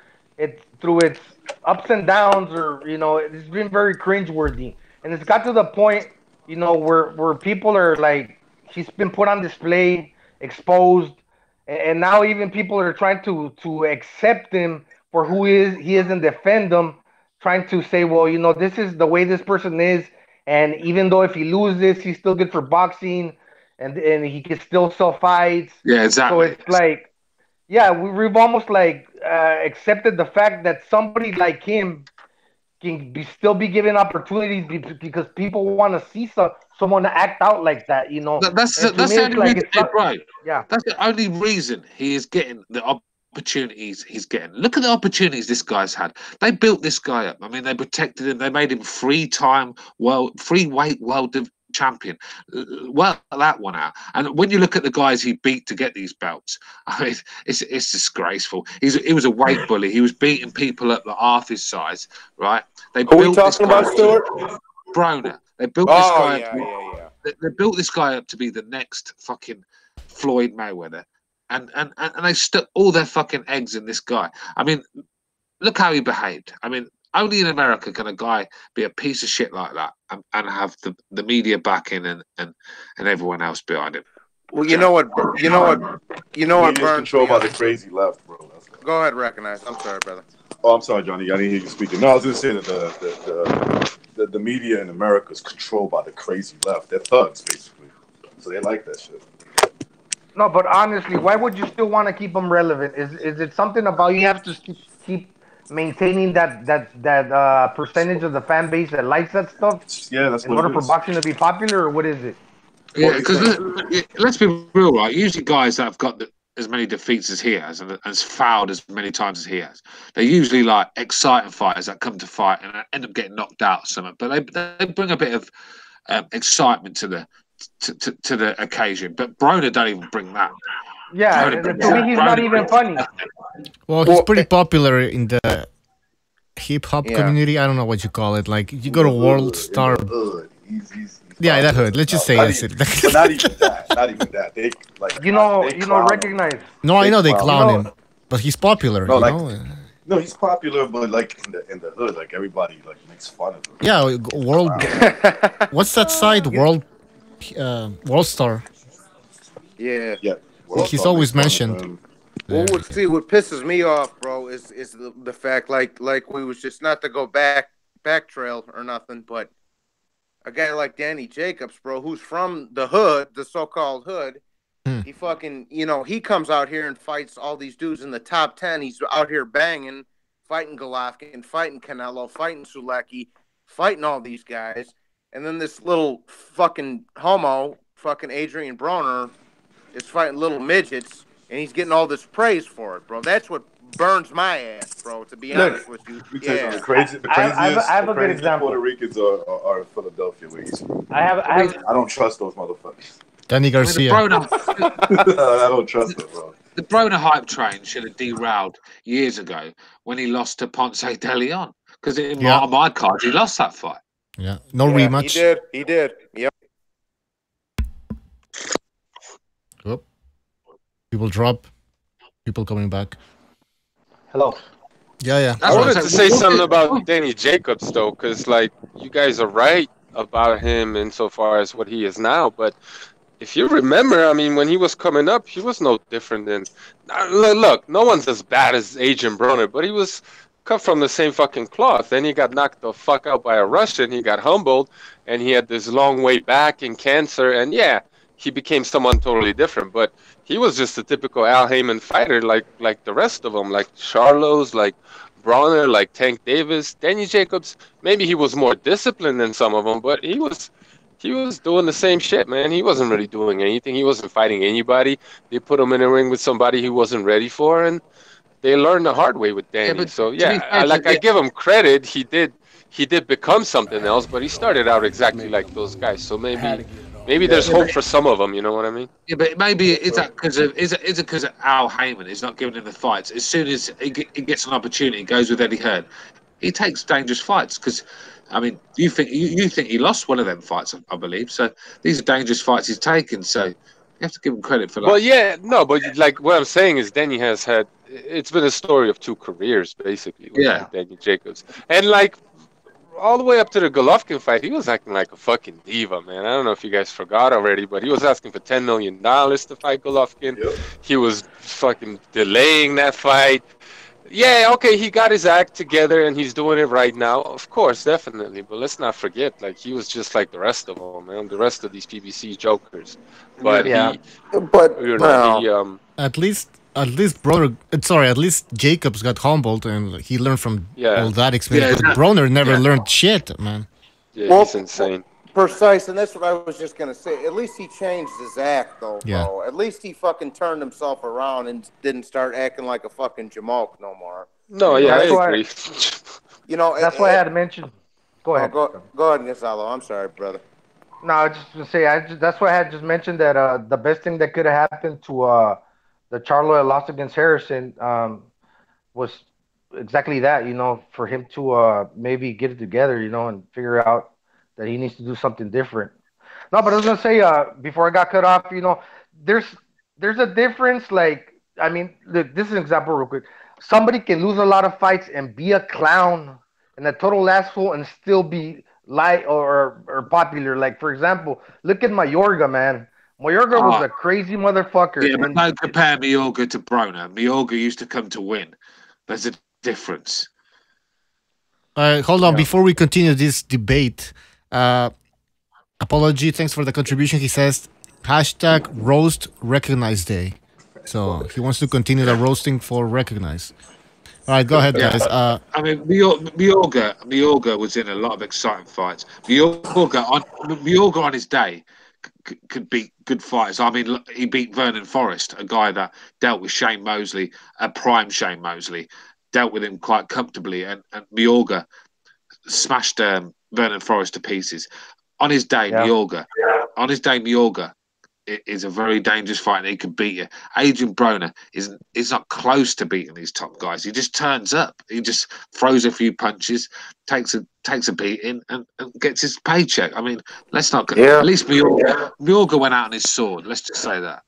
through its ups and downs, or you know, it's been very cringeworthy, and it's got to the point, you know, where people are like, he's been put on display, exposed, and now even people are trying to accept him for who he is and defend him. Trying to say, well, you know, this is the way this person is, and even though if he loses, he's still good for boxing, and he can still sell fights. Yeah, exactly. So it's like, yeah, we've almost like accepted the fact that somebody like him can still be given opportunities because people want to see someone act out like that, you know. That's the only reason, right? Yeah, that's the only reason he is getting the opportunities he's getting. Look at the opportunities this guy's had. They built this guy up. I mean, they protected him. They made him free weight world champion. Well, that one out. And when you look at the guys he beat to get these belts, I mean, it's disgraceful. He was a weight bully. He was beating people up like half his size. Right? They Are we talking about Stewart? Broner. They built this guy up. They built this guy up to be the next fucking Floyd Mayweather. and they stuck all their fucking eggs in this guy. I mean, look how he behaved. I mean, only in America can a guy be a piece of shit like that and have the media backing and everyone else behind him. Well, you know what Media's controlled by the crazy left, bro. Go ahead, recognize. I'm sorry, brother. Oh, I'm sorry, Johnny. I didn't hear you speaking. No, I was going to say that the media in America is controlled by the crazy left. They're thugs, basically. So they like that shit. No, but honestly, why would you still want to keep them relevant? Is it something about you have to keep maintaining that percentage of the fan base that likes that stuff? Yeah, that's in what order it for is. boxing to be popular, or what is it? Yeah, because let's be real, right? Usually, guys that have got as many defeats as he has and has fouled as many times as he has, they're usually like exciting fighters that come to fight and end up getting knocked out or something. But they bring a bit of excitement to the occasion. But Broner don't even bring that. Yeah, to me, he's not even funny. Well, he's pretty popular in the hip hop community. I don't know what you call it. Like you go to World Star. Yeah, that hood. Let's just say it. But not even that. Not even that. They like recognize. No, I know they clown him, but he's popular. No, you like, know? no, he's popular, but like in the hood, like everybody like makes fun of him. Yeah, World. What's that site? World Star. Yeah. He's always mentioned. Well, see, what pisses me off, bro, is the fact, like we was just not to go back trail or nothing, but a guy like Danny Jacobs, bro, who's from the hood, the so-called hood, he fucking, he comes out here and fights all these dudes in the top 10. He's out here banging, fighting Golovkin, fighting Canelo, fighting Sulecki, fighting all these guys, and then this little fucking homo, fucking Adrian Broner, is fighting little midgets. And he's getting all this praise for it, bro. That's what burns my ass, bro, to be honest with you. Because the craziest Puerto Ricans are in Philadelphia, where he's from. I don't trust those motherfuckers. Danny Garcia. I don't trust them, bro. The Broner hype train should have derailed years ago when he lost to Ponce de Leon. Because on my card, he lost that fight. Yeah, no rematch. He did. Yep. Oop. People drop. People coming back. Hello. Yeah. I wanted to say something about Danny Jacobs, though, because, like, you guys are right about him insofar as what he is now. But if you remember, I mean, when he was coming up, he was no different than... Look, no one's as bad as Adrian Broner, but he was cut from the same fucking cloth. Then he got knocked the fuck out by a Russian. He got humbled, and he had this long way back in cancer. And, yeah, he became someone totally different. But he was just a typical Al Heyman fighter like the rest of them, like Charlos, like Bronner, like Tank Davis. Danny Jacobs, maybe he was more disciplined than some of them, but he was doing the same shit, man. He wasn't really doing anything. He wasn't fighting anybody. They put him in a ring with somebody he wasn't ready for, and they learned the hard way with Danny. I give him credit. He did become something else, but he started out exactly like those guys. So maybe there's hope for some of them. You know what I mean? Yeah, but maybe is it because of Al Heyman is not giving him the fights? As soon as he gets an opportunity, he goes with Eddie Hearn. He takes dangerous fights because, I mean, you think he lost one of them fights, I believe. So these are dangerous fights he's taken. So you have to give him credit for that. Well, yeah, no, but like what I'm saying is Danny has had. It's been a story of two careers basically. With Danny Jacobs, and like. All the way up to the Golovkin fight, he was acting like a fucking diva, man. I don't know if you guys forgot already, but he was asking for $10 million to fight Golovkin. Yep. He was fucking delaying that fight. Yeah, okay, he got his act together and he's doing it right now. Of course, definitely. But let's not forget, like, he was just like the rest of them, man. The rest of these PBC jokers. But At least Jacobs got humbled and he learned from all that experience. But Broner never learned shit, man. Yeah, he's insane. Precise, and that's what I was just going to say. At least he changed his act, though, yeah. bro. At least he fucking turned himself around and didn't start acting like a fucking Jamalk no more. No, I agree. That's why I had to mention. Go ahead. Go ahead, Gonzalo. I'm sorry, brother. No, I was just going to say, that's why I had just mentioned that the best thing that could have happened to the Charlo that lost against Harrison was exactly that, for him to maybe get it together, and figure out that he needs to do something different. No, but I was going to say, before I got cut off, there's there's a difference. Like, I mean, look, this is an example real quick. Somebody can lose a lot of fights and be a clown and a total asshole and still be light or popular. Like, for example, look at Mayorga, man. Mayorga was a crazy motherfucker. Yeah, but don't compare Mayorga to Broner. Mayorga used to come to win. There's a difference. Hold on. Before we continue this debate, Apology, thanks for the contribution. He says, hashtag roast recognize day. So he wants to continue the roasting for recognize. All right, go ahead, guys. I mean, Mayorga was in a lot of exciting fights. Mayorga on his day could beat good fighters. I mean, he beat Vernon Forrest, a guy that dealt with Shane Mosley, a prime Shane Mosley, dealt with him quite comfortably, and Mayorga smashed Vernon Forrest to pieces. On his day, Mayorga is a very dangerous fighter. And he can beat you. Adrian Broner is not close to beating these top guys. He just turns up. He just throws a few punches, takes a beating, and gets his paycheck. I mean, let's not. At least Mayorga went out on his sword. Let's just say that.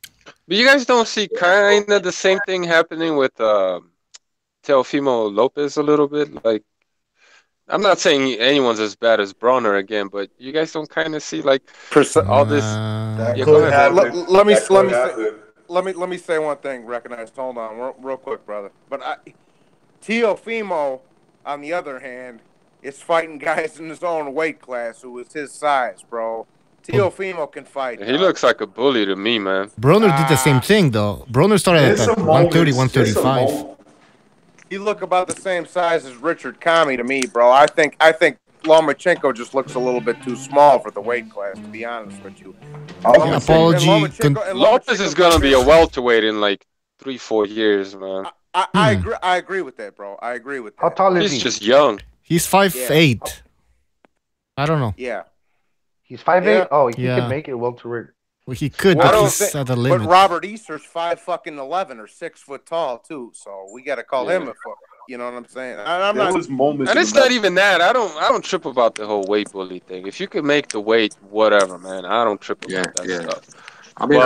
But you guys don't see kind of the same thing happening with Teofimo Lopez a little bit? Like, I'm not saying anyone's as bad as Broner again, but you guys don't kind of see like all this. Go ahead. Let me say one thing. Recognize. Hold on, real quick, brother. But Teofimo, on the other hand, is fighting guys in his own weight class who is his size, bro. Teofimo can fight. He looks like a bully to me, man. Broner did the same thing, though. Broner started at 130, 135. He look about the same size as Richard Kami to me, bro. I think Lomachenko just looks a little bit too small for the weight class, to be honest with you. Apology. Lopez is gonna be a welterweight in like 3-4 years, man. I agree with that, bro. I agree with that. How tall is he? He's just young. He's 5'8". I don't know. Yeah. He's 5'8". Oh, he could make it welterweight. Well, he could, but he's at the limit. But Robert Easter's 5'11" or 6 foot tall too, so we got to call him a fuck. You know what I'm saying? I'm not. And it's not even that. I don't trip about the whole weight bully thing. If you can make the weight, whatever, man. I don't trip about that stuff. I mean,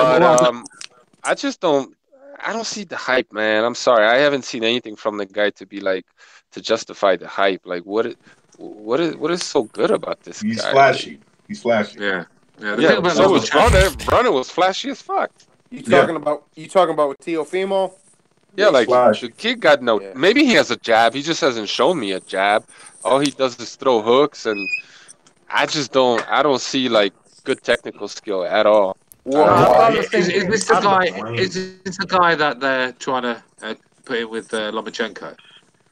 I just don't. I don't see the hype, man. I'm sorry. I haven't seen anything from the guy to be like to justify the hype. Like what is so good about this guy? He's flashy. He's flashy. Yeah. So was Broner. Broner was flashy as fuck. You talking about with Teofimo? Yeah, like the kid got no. Maybe he has a jab. He just hasn't shown me a jab. All he does is throw hooks, and I just don't. I don't see like good technical skill at all. Is this the guy? Is this the guy that they're trying to put in with Lomachenko?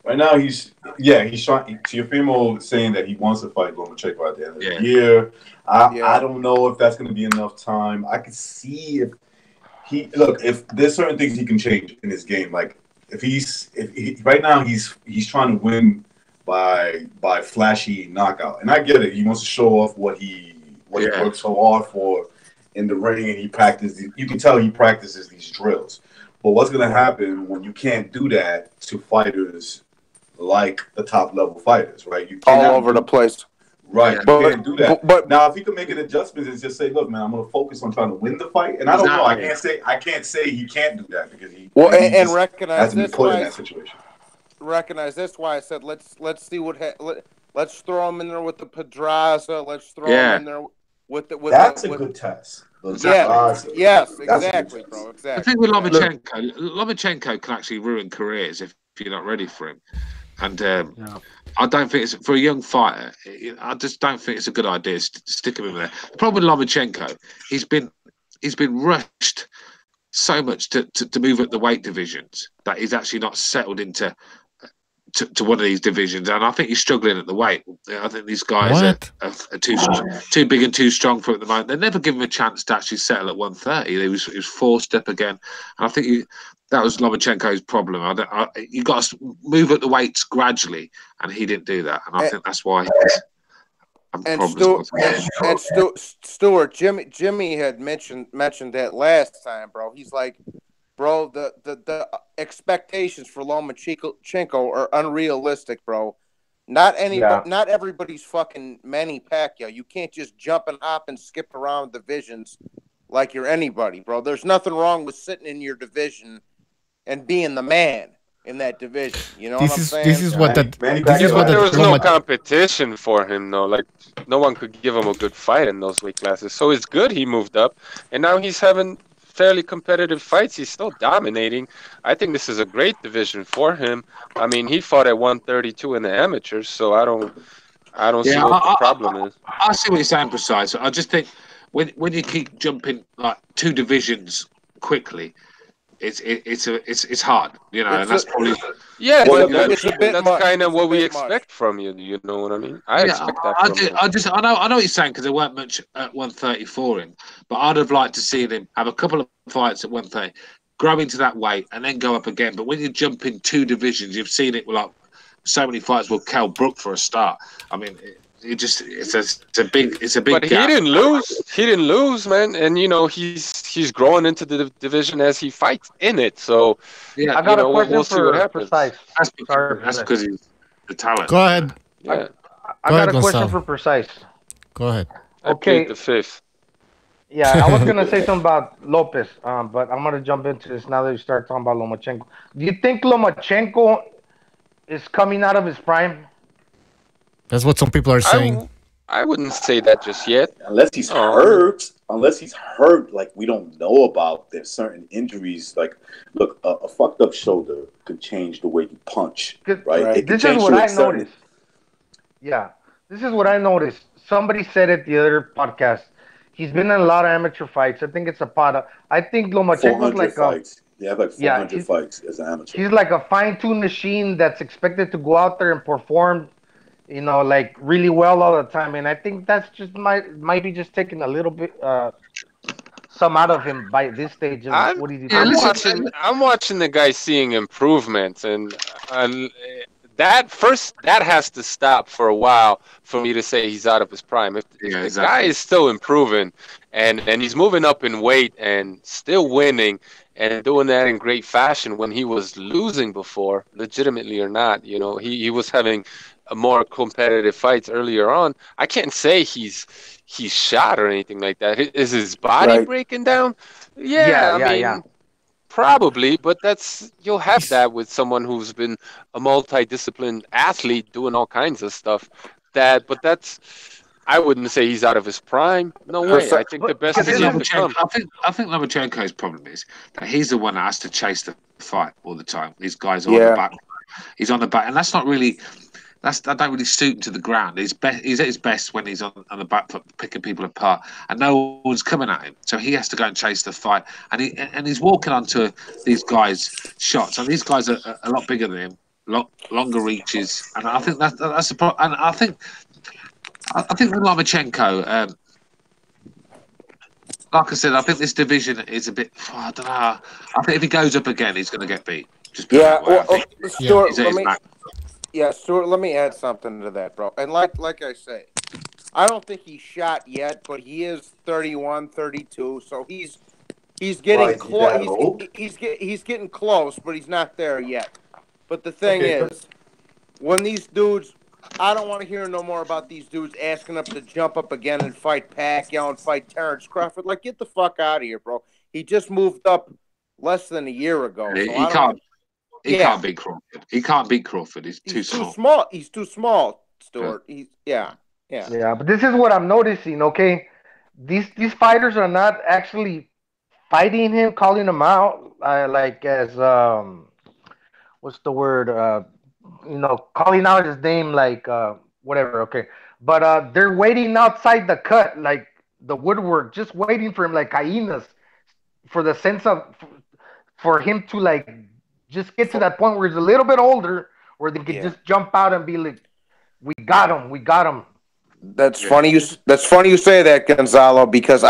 Right now, he's trying. Teofimo saying that he wants to fight Lomachenko at the end of the year. I don't know if that's going to be enough time. I could see if there's certain things he can change in his game. Like right now he's trying to win by flashy knockout, and I get it. He wants to show off what he works so hard for in the ring, and he practices. You can tell he practices these drills. But what's going to happen when you can't do that to fighters like the top level fighters, right? You can't all over the place. Right, you can't do that. But now, if he can make an adjustment and just say, "Look, man, I'm going to focus on trying to win the fight," and I don't know, I can't say he can't do that because he and recognize this put in that situation. Recognize that's why I said let's see let's throw him in there with the Pedraza. Let's throw him in there with that's a good test. Yes, exactly, bro. Exactly. The thing with Lomachenko can actually ruin careers if you're not ready for him. And I don't think it's for a young fighter. I just don't think it's a good idea to stick him in there. The problem with Lomachenko, he's been rushed so much to move up the weight divisions that he's actually not settled into to one of these divisions, and I think he's struggling at the weight. I think these guys are too big and too strong for him at the moment. They never give him a chance to actually settle at 130. He was forced up again, and I think that was Lomachenko's problem. You got to move up the weights gradually, and he didn't do that, and I think that's why he's Stuart, Jimmy had mentioned that last time, bro. He's like, bro, the expectations for Lomachenko are unrealistic, bro. Not everybody's fucking Manny Pacquiao. You can't just jump and hop and skip around divisions like you're anybody, bro. There's nothing wrong with sitting in your division and being the man in that division. You know what I'm saying? This is what there was no competition for him, though. Like, no one could give him a good fight in those weight classes. So it's good he moved up, and now he's having fairly competitive fights. He's still dominating. I think this is a great division for him. I mean, he fought at 132 in the amateurs, so I don't see what the problem is. I see what you're saying, Precise. I just think when you keep jumping like 2 divisions quickly, it's hard, you know, and that's probably that's kind of what we expect from you. You know what I mean? I expect that from him. I know what you're saying, because there weren't much at 130 for him, but I'd have liked to see him have a couple of fights at 130, grow into that weight, and then go up again. But when you jump in 2 divisions, you've seen it with like so many fights with Kell Brook for a start. I mean, it's a big But gap. he didn't lose, man. And you know, he's growing into the division as he fights in it. So yeah, I got a question we'll see what happens. Precise. That's because he's the talent. Go ahead. Yeah. I got a question for Precise. Go ahead. I plead the fifth. Yeah, I was gonna say something about Lopez, but I'm gonna jump into this now that you start talking about Lomachenko. Do you think Lomachenko is coming out of his prime? That's what some people are saying. I wouldn't say that just yet. Unless he's hurt. Unless he's hurt, like we don't know about. There's certain injuries. Like, look, a fucked up shoulder could change the way you punch. Right? This is what I noticed. Yeah, this is what I noticed. Somebody said it the other podcast. He's been in a lot of amateur fights. I think it's a pot. I think Lomachenko's like fights. They have like 400 fights as an amateur. He's like a fine-tuned machine that's expected to go out there and perform, you know, like really well all the time. And I think that's just might be just taking a little bit some out of him by this stage of what he's doing. I'm watching the guy seeing improvements, and that has to stop for a while for me to say he's out of his prime. If the guy is still improving and he's moving up in weight and still winning and doing that in great fashion when he was losing before, legitimately or not, you know, he was having a more competitive fights earlier on. I can't say he's shot or anything like that. Is his body breaking down? Yeah, I mean, probably, but you'll have that with someone who's been a multi-disciplined athlete doing all kinds of stuff. I wouldn't say he's out of his prime. No way. I think the best is yet to come. I think Lomachenko's problem is that he's the one that has to chase the fight all the time. These guys are on the back. He's on the back, and that's not really. That don't really suit him to the ground. He's at his best when he's on the back foot, picking people apart, and no one's coming at him. So he has to go and chase the fight, and he's walking onto these guys' shots, and these guys are a lot bigger than him, longer reaches, and I think that's the problem. And I think with Lomachenko, like I said, I think this division is a bit. I don't know. I think if he goes up again, he's going to get beat. Stuart, let me add something to that, bro. And like I say, I don't think he's shot yet, but he is 31, 32, so he's getting close. He's getting close, but he's not there yet. But the thing is, when these dudes, I don't want to hear no more about these dudes asking up to jump up again and fight Pacquiao and fight Terrence Crawford. Like, get the fuck out of here, bro. He just moved up less than a year ago. He can't. He can't beat Crawford. He can't beat Crawford. He's too small. He's too small, Stuart. Yeah, but this is what I'm noticing, okay? These fighters are not actually fighting him, calling him out, like as, what's the word? Calling out his name, like, whatever, okay? But they're waiting outside the cut, like the woodwork, just waiting for him like hyenas, for the sense of, for him to, like, just get to that point where he's a little bit older, where they can just jump out and be like, "We got him." That's funny. That's funny you say that, Gonzalo, because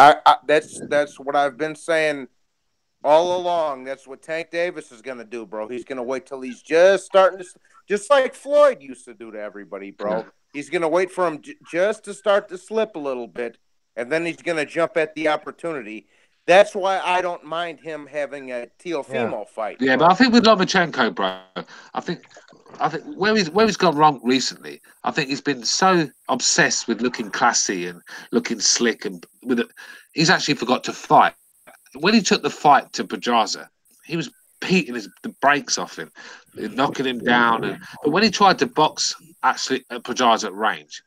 that's what I've been saying all along. That's what Tank Davis is gonna do, bro. He's gonna wait till he's just starting to, just like Floyd used to do to everybody, bro. Yeah. He's gonna wait for him just to start to slip a little bit, and then he's gonna jump at the opportunity. That's why I don't mind him having a Teofimo fight. Yeah, but I think with Lomachenko, bro, I think where he's gone wrong recently, I think he's been so obsessed with looking classy and looking slick, and he's actually forgot to fight. When he took the fight to Pedraza, he was beating the brakes off him, knocking him down. But when he tried to box actually at Pedraza at range,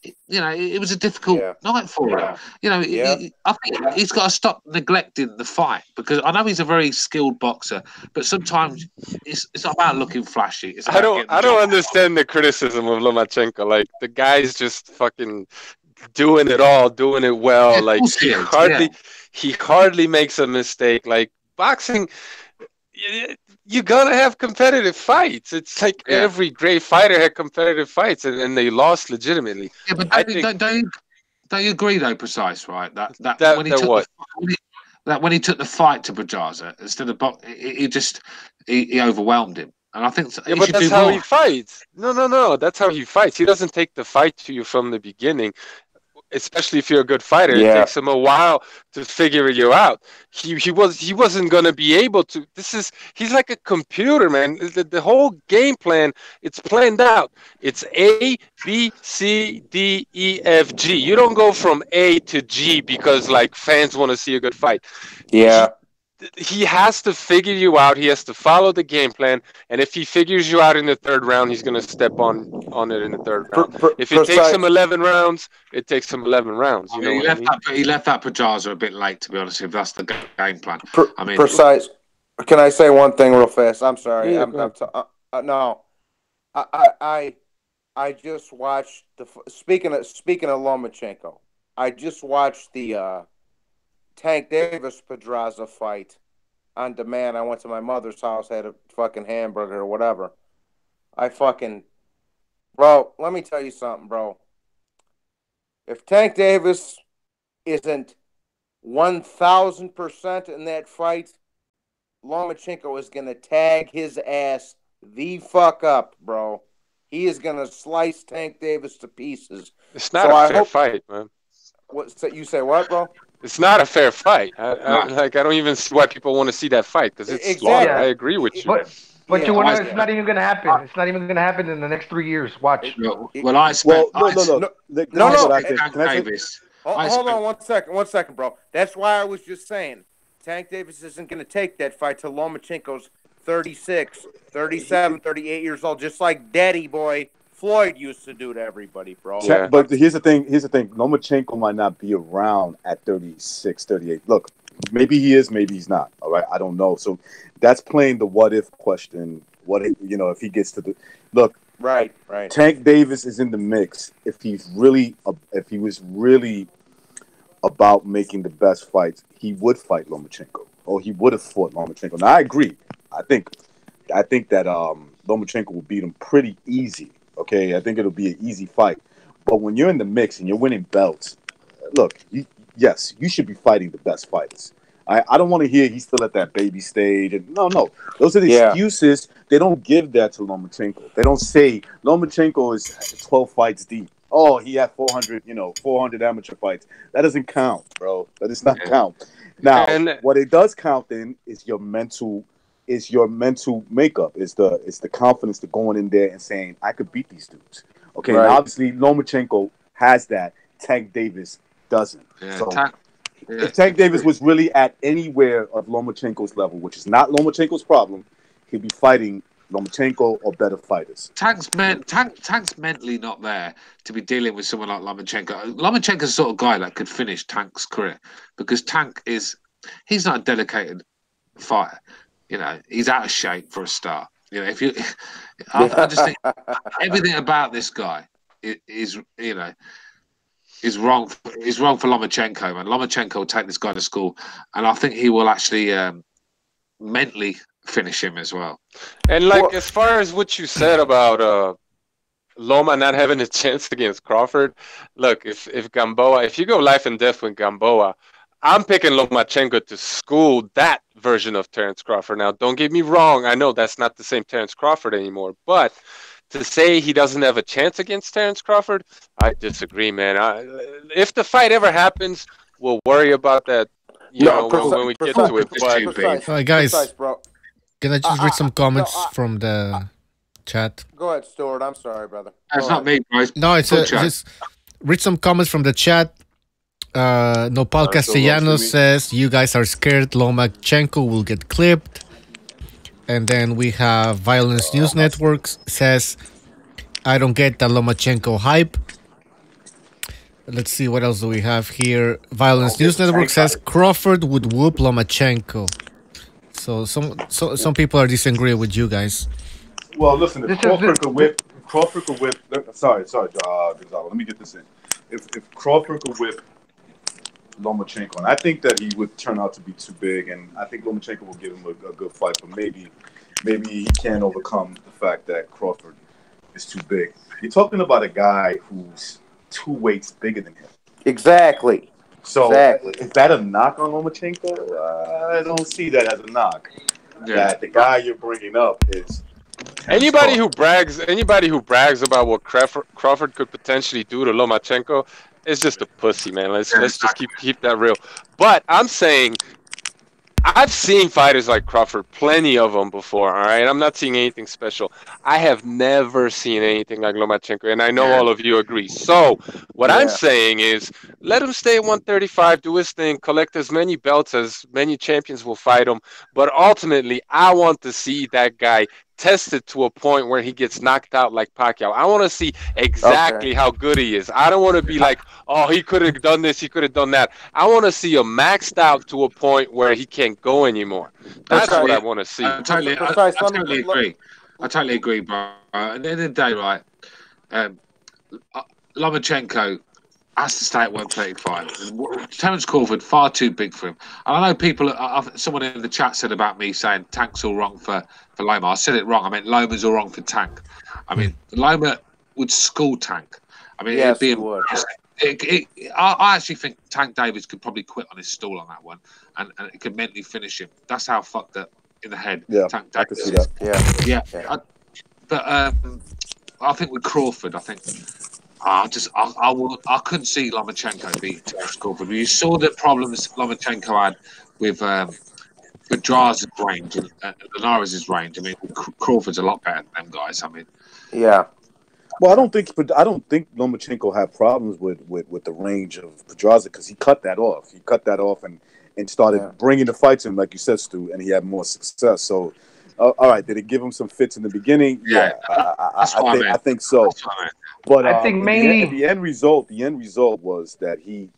it was a difficult night for him. I think he's got to stop neglecting the fight, because I know he's a very skilled boxer, but sometimes it's not about looking flashy. It's I don't understand the criticism of Lomachenko. Like, the guy's just fucking doing it all, doing it well. Yeah, like he hardly makes a mistake. Like, boxing, you're gonna have competitive fights. It's like every great fighter had competitive fights, and they lost legitimately. Yeah, but don't you agree though, Precise, right? That when he took the fight to Pedraza instead of he overwhelmed him, and I think but that's how he fights. No, that's how he fights. He doesn't take the fight to you from the beginning. Especially if you're a good fighter, it takes him a while to figure you out. He wasn't gonna be able to. He's like a computer, man. The whole game plan, it's planned out. It's A, B, C, D, E, F, G. You don't go from A to G because like fans want to see a good fight. Yeah. He has to figure you out. He has to follow the game plan, and if he figures you out in the third round, he's going to step on it in the third round. If it takes him 11 rounds, it takes him 11 rounds. You know he left that Pedraza a bit late, to be honest. If that's the game plan, Precise. Can I say one thing real fast? I'm sorry. No, I just watched speaking of Lomachenko. I just watched the Tank Davis Pedraza fight on demand. I went to my mother's house, had a fucking hamburger or whatever. Bro, let me tell you something, bro. If Tank Davis isn't 1,000% in that fight, Lomachenko is going to tag his ass the fuck up, bro. He is going to slice Tank Davis to pieces. It's not a fair fight, man. You say what, bro? It's not a fair fight. I don't even see why people want to see that fight, because it's slaughter. I agree with you. But you want to? It's not even going to happen. It's not even going to happen in the next 3 years. Watch. Well, I expect. No. Hold on 1 second, bro. That's why I was just saying Tank Davis isn't going to take that fight till Lomachenko's 36, 37, 38 years old, just like Daddy Boy Floyd used to do to everybody, bro. Yeah. But here's the thing. Lomachenko might not be around at 36, 38. Look, maybe he is, maybe he's not. All right, I don't know. So that's playing the what if question. What if, if he gets to the look? Right. Tank Davis is in the mix. If he was really about making the best fights, he would fight Lomachenko, or he would have fought Lomachenko. Now I agree. I think that Lomachenko will beat him pretty easy. Okay, I think it'll be an easy fight. But when you're in the mix and you're winning belts, look, yes, you should be fighting the best fighters. I don't want to hear he's still at that baby stage. And no, those are the excuses. They don't give that to Lomachenko. They don't say Lomachenko is 12 fights deep. Oh, he had 400 amateur fights. That doesn't count, bro. That does not count. Now, what it does count then is your mental makeup. It's the confidence to going in there and saying, I could beat these dudes. Okay, now obviously Lomachenko has that. Tank Davis doesn't. Yeah, so if Tank Davis was really at anywhere of Lomachenko's level, which is not Lomachenko's problem, he'd be fighting Lomachenko or better fighters. Tank's mentally not there to be dealing with someone like Lomachenko. Lomachenko's the sort of guy that could finish Tank's career, because he's not a dedicated fighter. He's out of shape for a start. I just think everything about this guy is wrong. Is wrong for Lomachenko, man. Lomachenko will take this guy to school, and I think he will actually mentally finish him as well. And as far as what you said about Loma not having a chance against Crawford, look, if you go life and death with Gamboa, I'm picking Lomachenko to school that version of Terence Crawford. Now, don't get me wrong. I know that's not the same Terence Crawford anymore, but to say he doesn't have a chance against Terence Crawford, I disagree, man. If the fight ever happens, we'll worry about that you know, when we get to it. All right, guys. Precise, bro. Can I just read some comments from the chat? Go ahead, Stuart. I'm sorry, brother. That's not me, guys. No, it's just read some comments from the chat. Nopal Castellanos says, you guys are scared Lomachenko will get clipped. And then we have Violence News Network says, I don't get the Lomachenko hype. Let's see, what else do we have here? Violence News Network says Crawford would whoop Lomachenko. So some people are disagreeing with you guys. Well, listen, if Crawford could whip, sorry, Gonzalo, let me get this in. If Crawford could whip Lomachenko, and I think that he would turn out to be too big, and I think Lomachenko will give him a good fight, but maybe he can't overcome the fact that Crawford is too big. You're talking about a guy who's 2 weights bigger than him. Exactly. So is that a knock on Lomachenko? I don't see that as a knock. Yeah. That the guy you're bringing up is anybody who brags about what Crawford could potentially do to Lomachenko is just a pussy, man. Let's just keep that real. But I'm saying, I've seen fighters like Crawford, plenty of them before, all right? I'm not seeing anything special. I have never seen anything like Lomachenko, and I know all of you agree. So what I'm saying is, let him stay at 135, do his thing, collect as many belts as many champions will fight him. But ultimately, I want to see that guy tested to a point where he gets knocked out like Pacquiao. I want to see exactly how good he is. I don't want to be like, oh, he could have done this, he could have done that. I want to see him maxed out to a point where he can't go anymore. That's what I want to see. I totally agree. I totally agree, bro. At the end of the day, right, Lomachenko has to stay at 135. Terence Crawford, far too big for him. And I know people, someone in the chat said about me saying Tank's all wrong for Loma. I said it wrong. I meant Loma's all wrong for Tank. I mean, Loma would school Tank. I mean, yes, it'd be I actually think Tank Davis could probably quit on his stool on that one, and it could mentally finish him. That's how fucked up in the head Tank Davis I can see that. Yeah. But I think with Crawford, I think I couldn't see Lomachenko beat Terence Crawford. You saw the problems Lomachenko had with Pedraza's range and Linares' range. I mean, Crawford's a lot better than them guys. I mean, Well, I don't think Lomachenko had problems with the range of Pedraza because he cut that off. He cut that off and started bringing the fight to him, like you said, Stu, and he had more success. So, all right, did it give him some fits in the beginning? Yeah, I think so. But I think mainly the end result was that he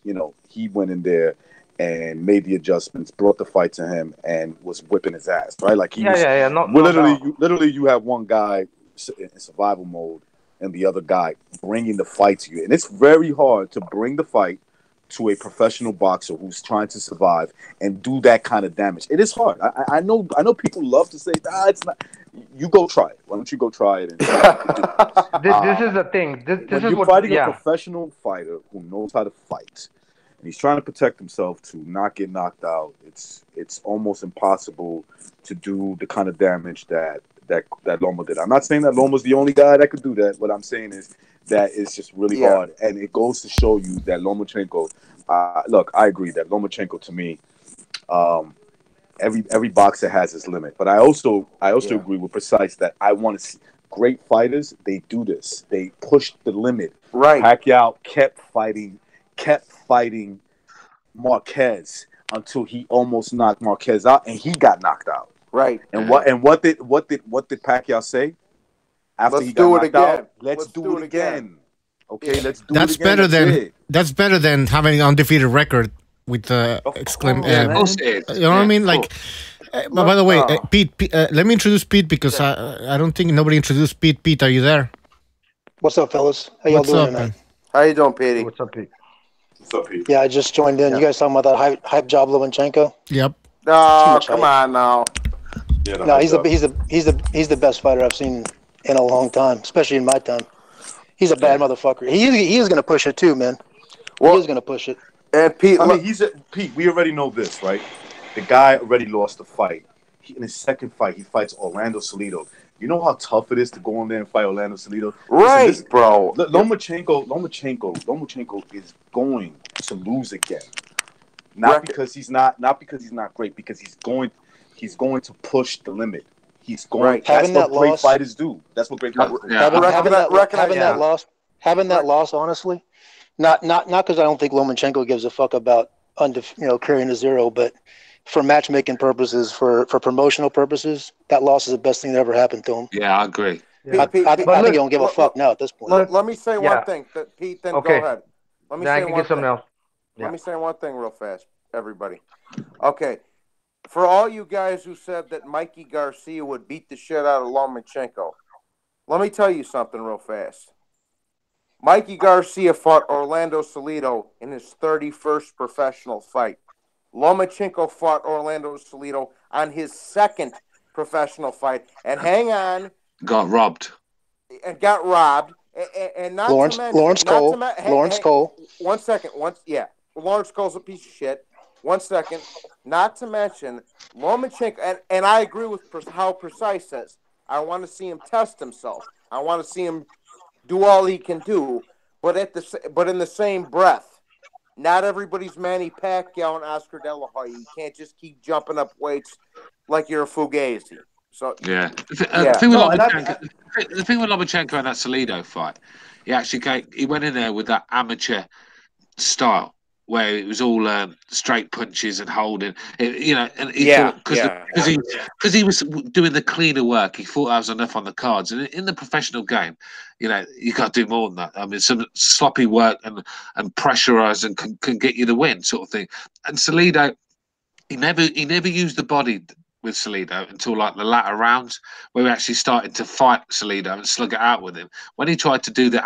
went in there and made the adjustments, brought the fight to him, and was whipping his ass, right? Like literally, you have one guy in survival mode and the other guy bringing the fight to you, and it's very hard to bring the fight to a professional boxer who's trying to survive and do that kind of damage. It is hard. I know people love to say, it's not. You go try it. Why don't you go try it? And this is the thing. This when is you're what, fighting a professional fighter who knows how to fight, and he's trying to protect himself to not get knocked out. It's almost impossible to do the kind of damage that Loma did. I'm not saying that Loma's the only guy that could do that. What I'm saying is that it's just really hard, and it goes to show you that Lomachenko. Look, I agree that Lomachenko, to me, every boxer has his limit. But I also agree with Precise that I want to see great fighters. They do this. They push the limit. Right. Pacquiao kept fighting Marquez until he almost knocked Marquez out, and he got knocked out. Right. And what did Pacquiao say? After he got knocked out, let's do it again. Okay, let's do it again. That's better than having an undefeated record with the you know what I mean? Like, by the way, Pete, let me introduce Pete because I don't think nobody introduced Pete. Pete, are you there? What's up, fellas? How y'all doing tonight? How you doing, Petey? What's up, Pete? What's up, Pete? Yeah, I just joined in. You guys talking about that hype job, Lomachenko? Yep. Oh, come on now. No, he's the best fighter I've seen in a long time, especially in my time. He's a bad motherfucker. He is going to push it too, man. He is going to push it. And Pete, Pete. We already know this, right? The guy already lost the fight. In his second fight, he fights Orlando Salido. You know how tough it is to go in there and fight Orlando Salido? Right, bro. Lomachenko is going to lose again. Not because he's not great, because he's going to push the limit. He's going. Right. That's Having what that great loss, fighters do. That's what great fighters do. Having that loss, honestly, not because I don't think Lomachenko gives a fuck about carrying a zero, but for matchmaking purposes, for promotional purposes, that loss is the best thing that ever happened to him. Yeah, I agree. I think he don't give a fuck now at this point. Let me say one thing, Pete. Then go ahead. Let me say one thing. Let me say one thing real fast, everybody. Okay, for all you guys who said that Mikey Garcia would beat the shit out of Lomachenko, let me tell you something real fast. Mikey Garcia fought Orlando Salido in his 31st professional fight. Lomachenko fought Orlando Salido on his second professional fight. And hang on. Got robbed. And got robbed. And not Lawrence, to mention... Lawrence Cole. One second. Lawrence Cole's a piece of shit. 1 second. Not to mention, Lomachenko... And I agree with how Precise says. I want to see him test himself. I want to see him do all he can do. But in the same breath, not everybody's Manny Pacquiao and Oscar De La Hoya. You can't just keep jumping up weights like you're a Fugazi. So yeah, the thing with Lomachenko and that Salido fight, he went in there with that amateur style where it was all straight punches and holding. Because he was doing the cleaner work. He thought that was enough on the cards. And in the professional game, you got to do more than that. I mean, some sloppy work and pressurize and can get you the win, sort of thing. And Salido, he never used the body with Salido until like the latter rounds, where we actually started to fight Salido and slug it out with him. When he tried to do the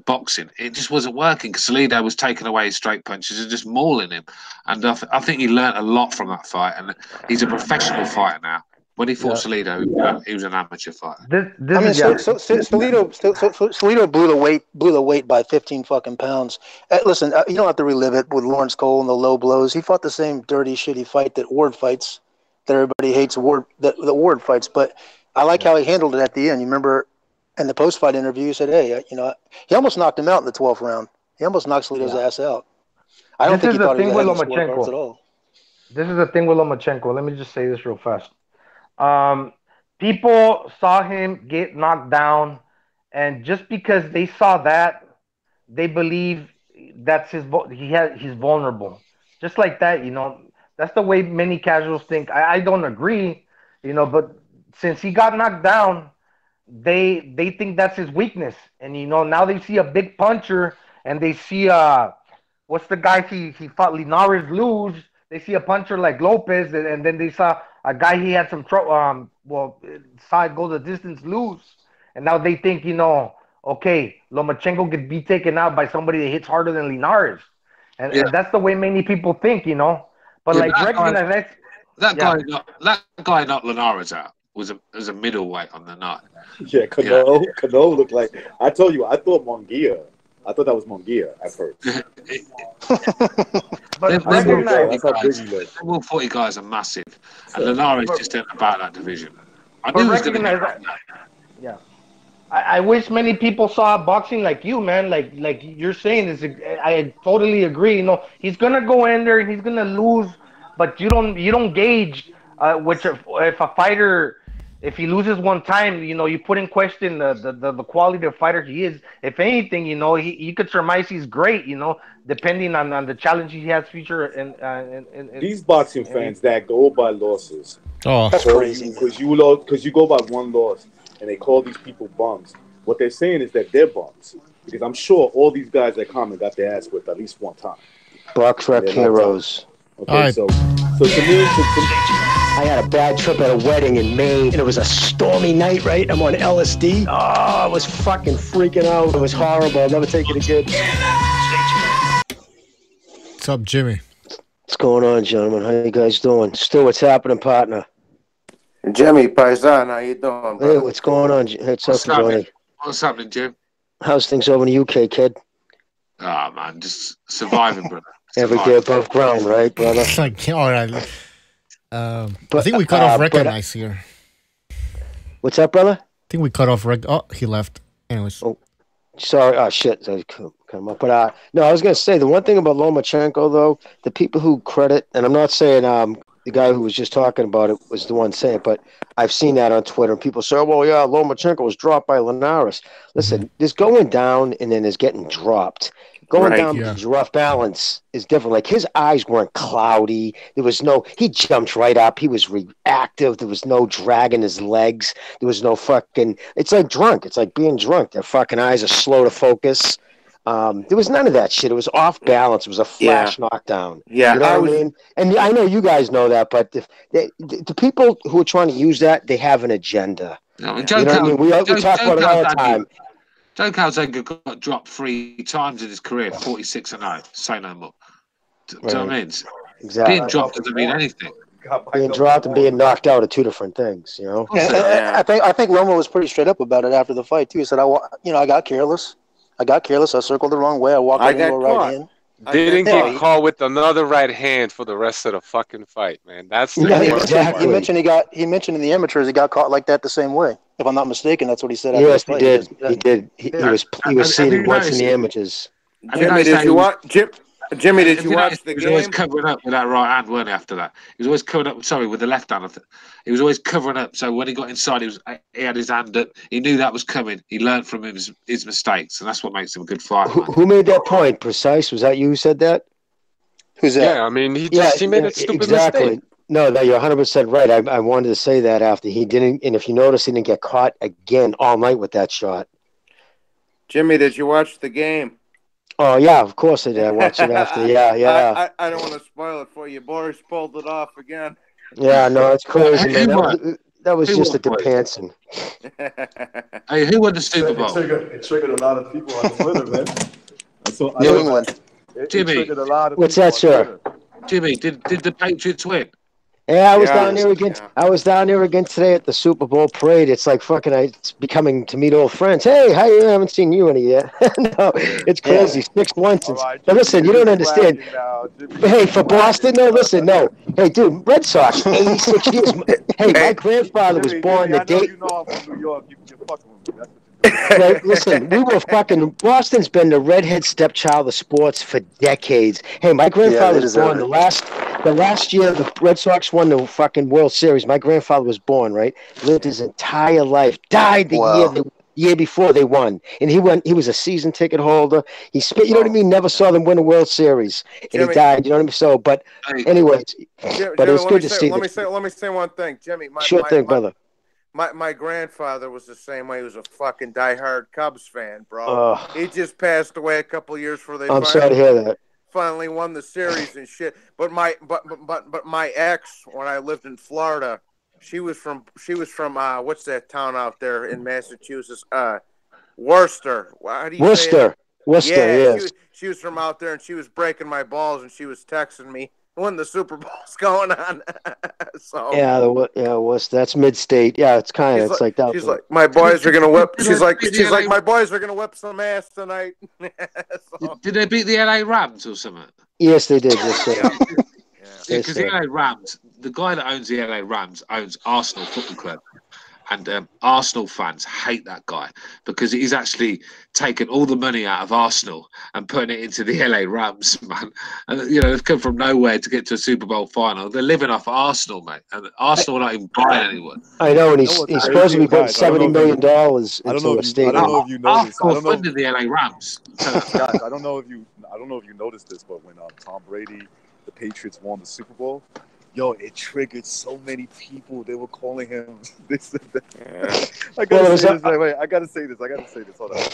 boxing, it just wasn't working because Salido was taking away his straight punches and just mauling him. And I think he learnt a lot from that fight, and he's a professional fighter now. When he fought Salido, he was an amateur fighter. Salido blew the weight by 15 fucking pounds. Listen, you don't have to relive it with Lawrence Cole and the low blows. He fought the same dirty, shitty fight that Ward fights. That everybody hates that Ward fights, but I like how he handled it at the end. You remember in the post-fight interview, he said, "Hey, he almost knocked him out in the 12th round. He almost knocked Salido's ass out." I don't think he thought he was ahead of the scorecards at all. This is the thing with Lomachenko. Let me just say this real fast. People saw him get knocked down, and just because they saw that, they believe that's he's vulnerable. Just like that, That's the way many casuals think. I don't agree, but since he got knocked down, they think that's his weakness. And, now they see a big puncher and they see, what's the guy he fought Linares lose? They see a puncher like Lopez, and then they saw a guy he had some trouble, saw it go the distance lose. And now they think, okay, Lomachenko could be taken out by somebody that hits harder than Linares. And that's the way many people think, But that guy knocked Linares out was a middleweight on the night. Yeah, Cano looked like, I told you, I thought Munguia. I thought that was Munguia at first. But all 40 guys are massive, and Linares just ain't about that division. I knew he was going to get that. Yeah. I wish many people saw boxing like you, man. Like you're saying, I totally agree. He's gonna go in there and he's gonna lose, but you don't gauge if a fighter, if he loses one time, you put in question the quality of fighter he is. If anything, you could surmise he's great. Depending on the challenge he has future and these boxing fans that go by losses. Oh, that's crazy. Because you go by one loss. And they call these people bums. What they're saying is that they're bums. Because I'm sure all these guys that comment got their ass whipped at least one time. Box rep heroes. Okay, so to me, I had a bad trip at a wedding in Maine, and it was a stormy night, right? I'm on LSD. Oh, I was fucking freaking out. It was horrible. I'll never take it again. What's up, Jimmy? What's going on, gentlemen? How you guys doing? Stu, what's happening, partner? Jimmy Paisan, how you doing, brother? Hey, what's going on? What's happening? What's happening, Jim? How's things over in the UK, kid? Ah, man, just surviving, brother. Every day above ground, right, brother? All right. I think we cut off Recognize here. What's up, brother? I think we cut off Oh, he left. Anyways. Oh, sorry. Oh, shit. cut him up. But no, I was gonna say the one thing about Lomachenko though, the people who credit, and I'm not saying the guy who was just talking about it was the one saying it, but I've seen that on Twitter. And people say, oh, well, yeah, Lomachenko was dropped by Linares. Listen, there's going down and then there's getting dropped. Going down because your rough balance is different. Like his eyes weren't cloudy. There was no, he jumped right up. He was reactive. There was no dragging his legs. There was no fucking, it's like drunk. It's like being drunk. Their fucking eyes are slow to focus. There was none of that shit. It was off balance. It was a flash knockdown. Yeah. You know what I mean? And I know you guys know that, but the people who are trying to use that, they have an agenda. No, you know what I mean? We talk about it all the time. Joe Calzaghe got dropped 3 times in his career, 46-0. Say no more. Do you know what I mean? Exactly. Being dropped doesn't mean anything. Being dropped and being knocked out are 2 different things, you know? I think Loma was pretty straight up about it after the fight, too. He said, I got careless. I circled the wrong way. I walked into a right hand. Didn't get caught with another right hand for the rest of the fucking fight, man. That's the exactly. He mentioned in the amateurs he got caught like that the same way. If I'm not mistaken, that's what he said. Yes, he did. He did. He was seated once in the amateurs. Jimmy, did you watch? Jimmy, did you watch the game? He was always covering up with that right hand, weren't he? After that, he was always covering up. Sorry, with the left hand. He was always covering up. So when he got inside, he had his hand up. He knew that was coming. He learned from his mistakes, and that's what makes him a good fighter. Who made that point? Precise? Was that you who said that? Who's that? Yeah, I mean, he made a stupid mistake. No, you're 100% right. I wanted to say that after he didn't, and if you notice, he didn't get caught again all night with that shot. Jimmy, did you watch the game? Oh yeah, of course I did. I watched it after. Yeah. I don't want to spoil it for you. Boris pulled it off again. Yeah, no, it's crazy, man. That was just a Depancing. Hey, who won the Super Bowl? It triggered a lot of people on Twitter, man. New England. Jimmy, what's that, sir? Jimmy, did the Patriots win? Yeah, I was down there again. I was down there again today at the Super Bowl parade. It's like fucking. It's becoming to meet old friends. Hey, how you? I haven't seen you in a year. No, it's crazy. 6-1 since. But listen, you don't understand. Hey, for Boston, no. Listen, no. Hey, dude, Red Sox, 86 years. Hey, my grandfather was born the day. You know I'm from New York. You're fucking with me. Right, listen, we were fucking. Boston's been the redhead stepchild of sports for decades. Hey, my grandfather was born the last year the Red Sox won the fucking World Series. My grandfather was born, right? Lived his entire life. Died the year before they won, and he was a season ticket holder. He spent, you know what I mean? Never saw them win a World Series, and Jimmy, he died. You know what I mean? So, but anyways, but it was good to see. Let me say one thing, Jimmy. Brother. My grandfather was the same way. He was a fucking diehard Cubs fan, bro. He just passed away a couple of years before they. I'm sorry to hear that. Finally won the series and shit. But my ex, when I lived in Florida, she was from what's that town out there in Massachusetts? Worcester. How do you say it? Worcester. Yes. She was from out there, and she was breaking my balls, and she was texting me when the Super Bowl's going on. So that's mid-state. Yeah, it's kind of like that. She's like, my boys are gonna whip. She's like, my boys are gonna whip some ass tonight. So. Did they beat the LA Rams or something? Yes, they did. Yes, because the LA Rams, the guy that owns the LA Rams owns Arsenal Football Club. And Arsenal fans hate that guy because he's actually taken all the money out of Arsenal and putting it into the LA Rams, man. And, you know, they've come from nowhere to get to a Super Bowl final. They're living off Arsenal, mate. And Arsenal are not even buying anyone. I know, and he's supposed to be putting $70 million into a stadium. I don't know if you noticed. Arsenal funded the LA Rams. Guys, I don't know if you noticed this, but when Tom Brady, the Patriots won the Super Bowl, yo, it triggered so many people. They were calling him this and that. Yeah. I gotta say this. Hold on.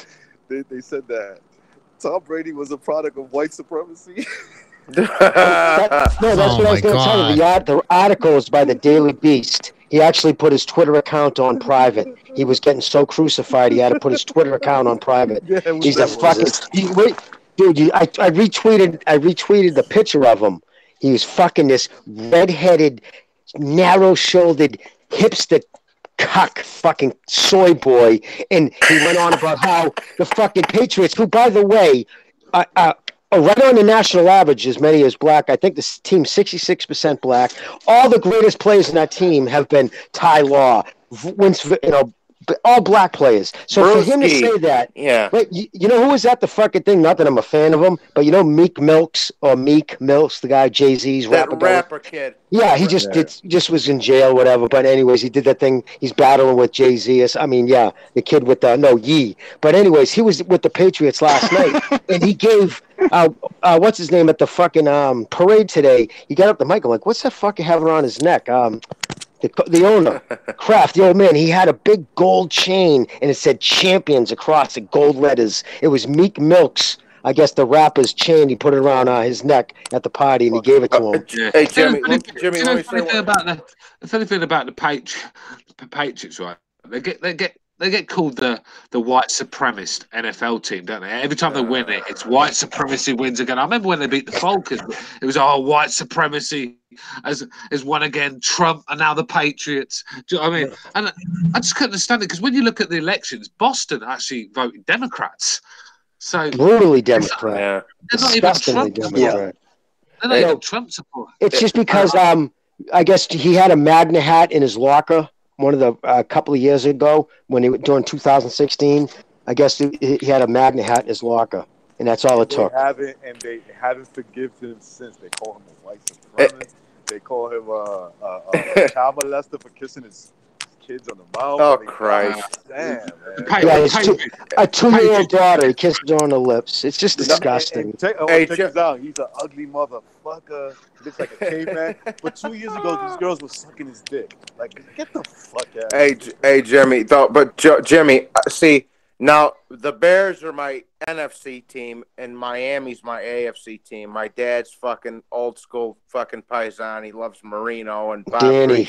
They said that Tom Brady was a product of white supremacy. That's what I was going to tell you. The article is by the Daily Beast. He actually put his Twitter account on private. He was getting so crucified, he had to put his Twitter account on private. He's the fucking dude. I retweeted the picture of him. He was fucking this red-headed, narrow-shouldered, hipster cuck fucking soy boy. And he went on about how the fucking Patriots, who, by the way, are right on the national average, as many as black. I think this team's 66% black. All the greatest players in that team have been Ty Law, all black players. So for him to say that, yeah. Wait, you know who was at the fucking thing? Not that I'm a fan of him, but you know Meek Mills, the guy Jay-Z's That rapper kid. Yeah, he just was in jail, whatever. But anyways, he did that thing. He's battling with Jay-Z. I mean, yeah, the kid with Yee. But anyways, he was with the Patriots last night, and he gave what's his name at the fucking parade today. He got up the mic. I'm like, what's that fucking having around his neck? The owner, Kraft, the old man, he had a big gold chain, and it said champions across it, gold letters. It was Meek Mills, I guess the rapper's chain. He put it around his neck at the party, and he gave it to him. Hey, Jimmy, let me say the funny thing about the Patriots, right? They get called the white supremacist NFL team, don't they? Every time they win it, it's white supremacy wins again. I remember when they beat the Falcons, it was white supremacy has won again. Trump and now the Patriots. Do you know what I mean? And I just couldn't understand it because when you look at the elections, Boston actually voted Democrats. So brutally Democrat. They're not even Trump. They're not even Trump supporters. It's just because I guess he had a Magna hat in his locker. One of the a couple of years ago, during 2016, I guess he had a Magna hat in his locker, and that's all it took. They haven't forgiven him since. They call him a white supremacist. They call him a child molester for kissing his kids on the mouth. Oh, Christ! Damn, man. Yeah, a 2-year-old daughter. He kissed her on the lips. It's just disgusting. Check this out. He's an ugly motherfucker. He looks like a caveman. But 2 years ago, these girls were sucking his dick. Like, get the fuck out. Hey, Jimmy. Jimmy, see, now the Bears are my NFC team, and Miami's my AFC team. My dad's fucking old school fucking paisan. He loves Marino and Bob Danny.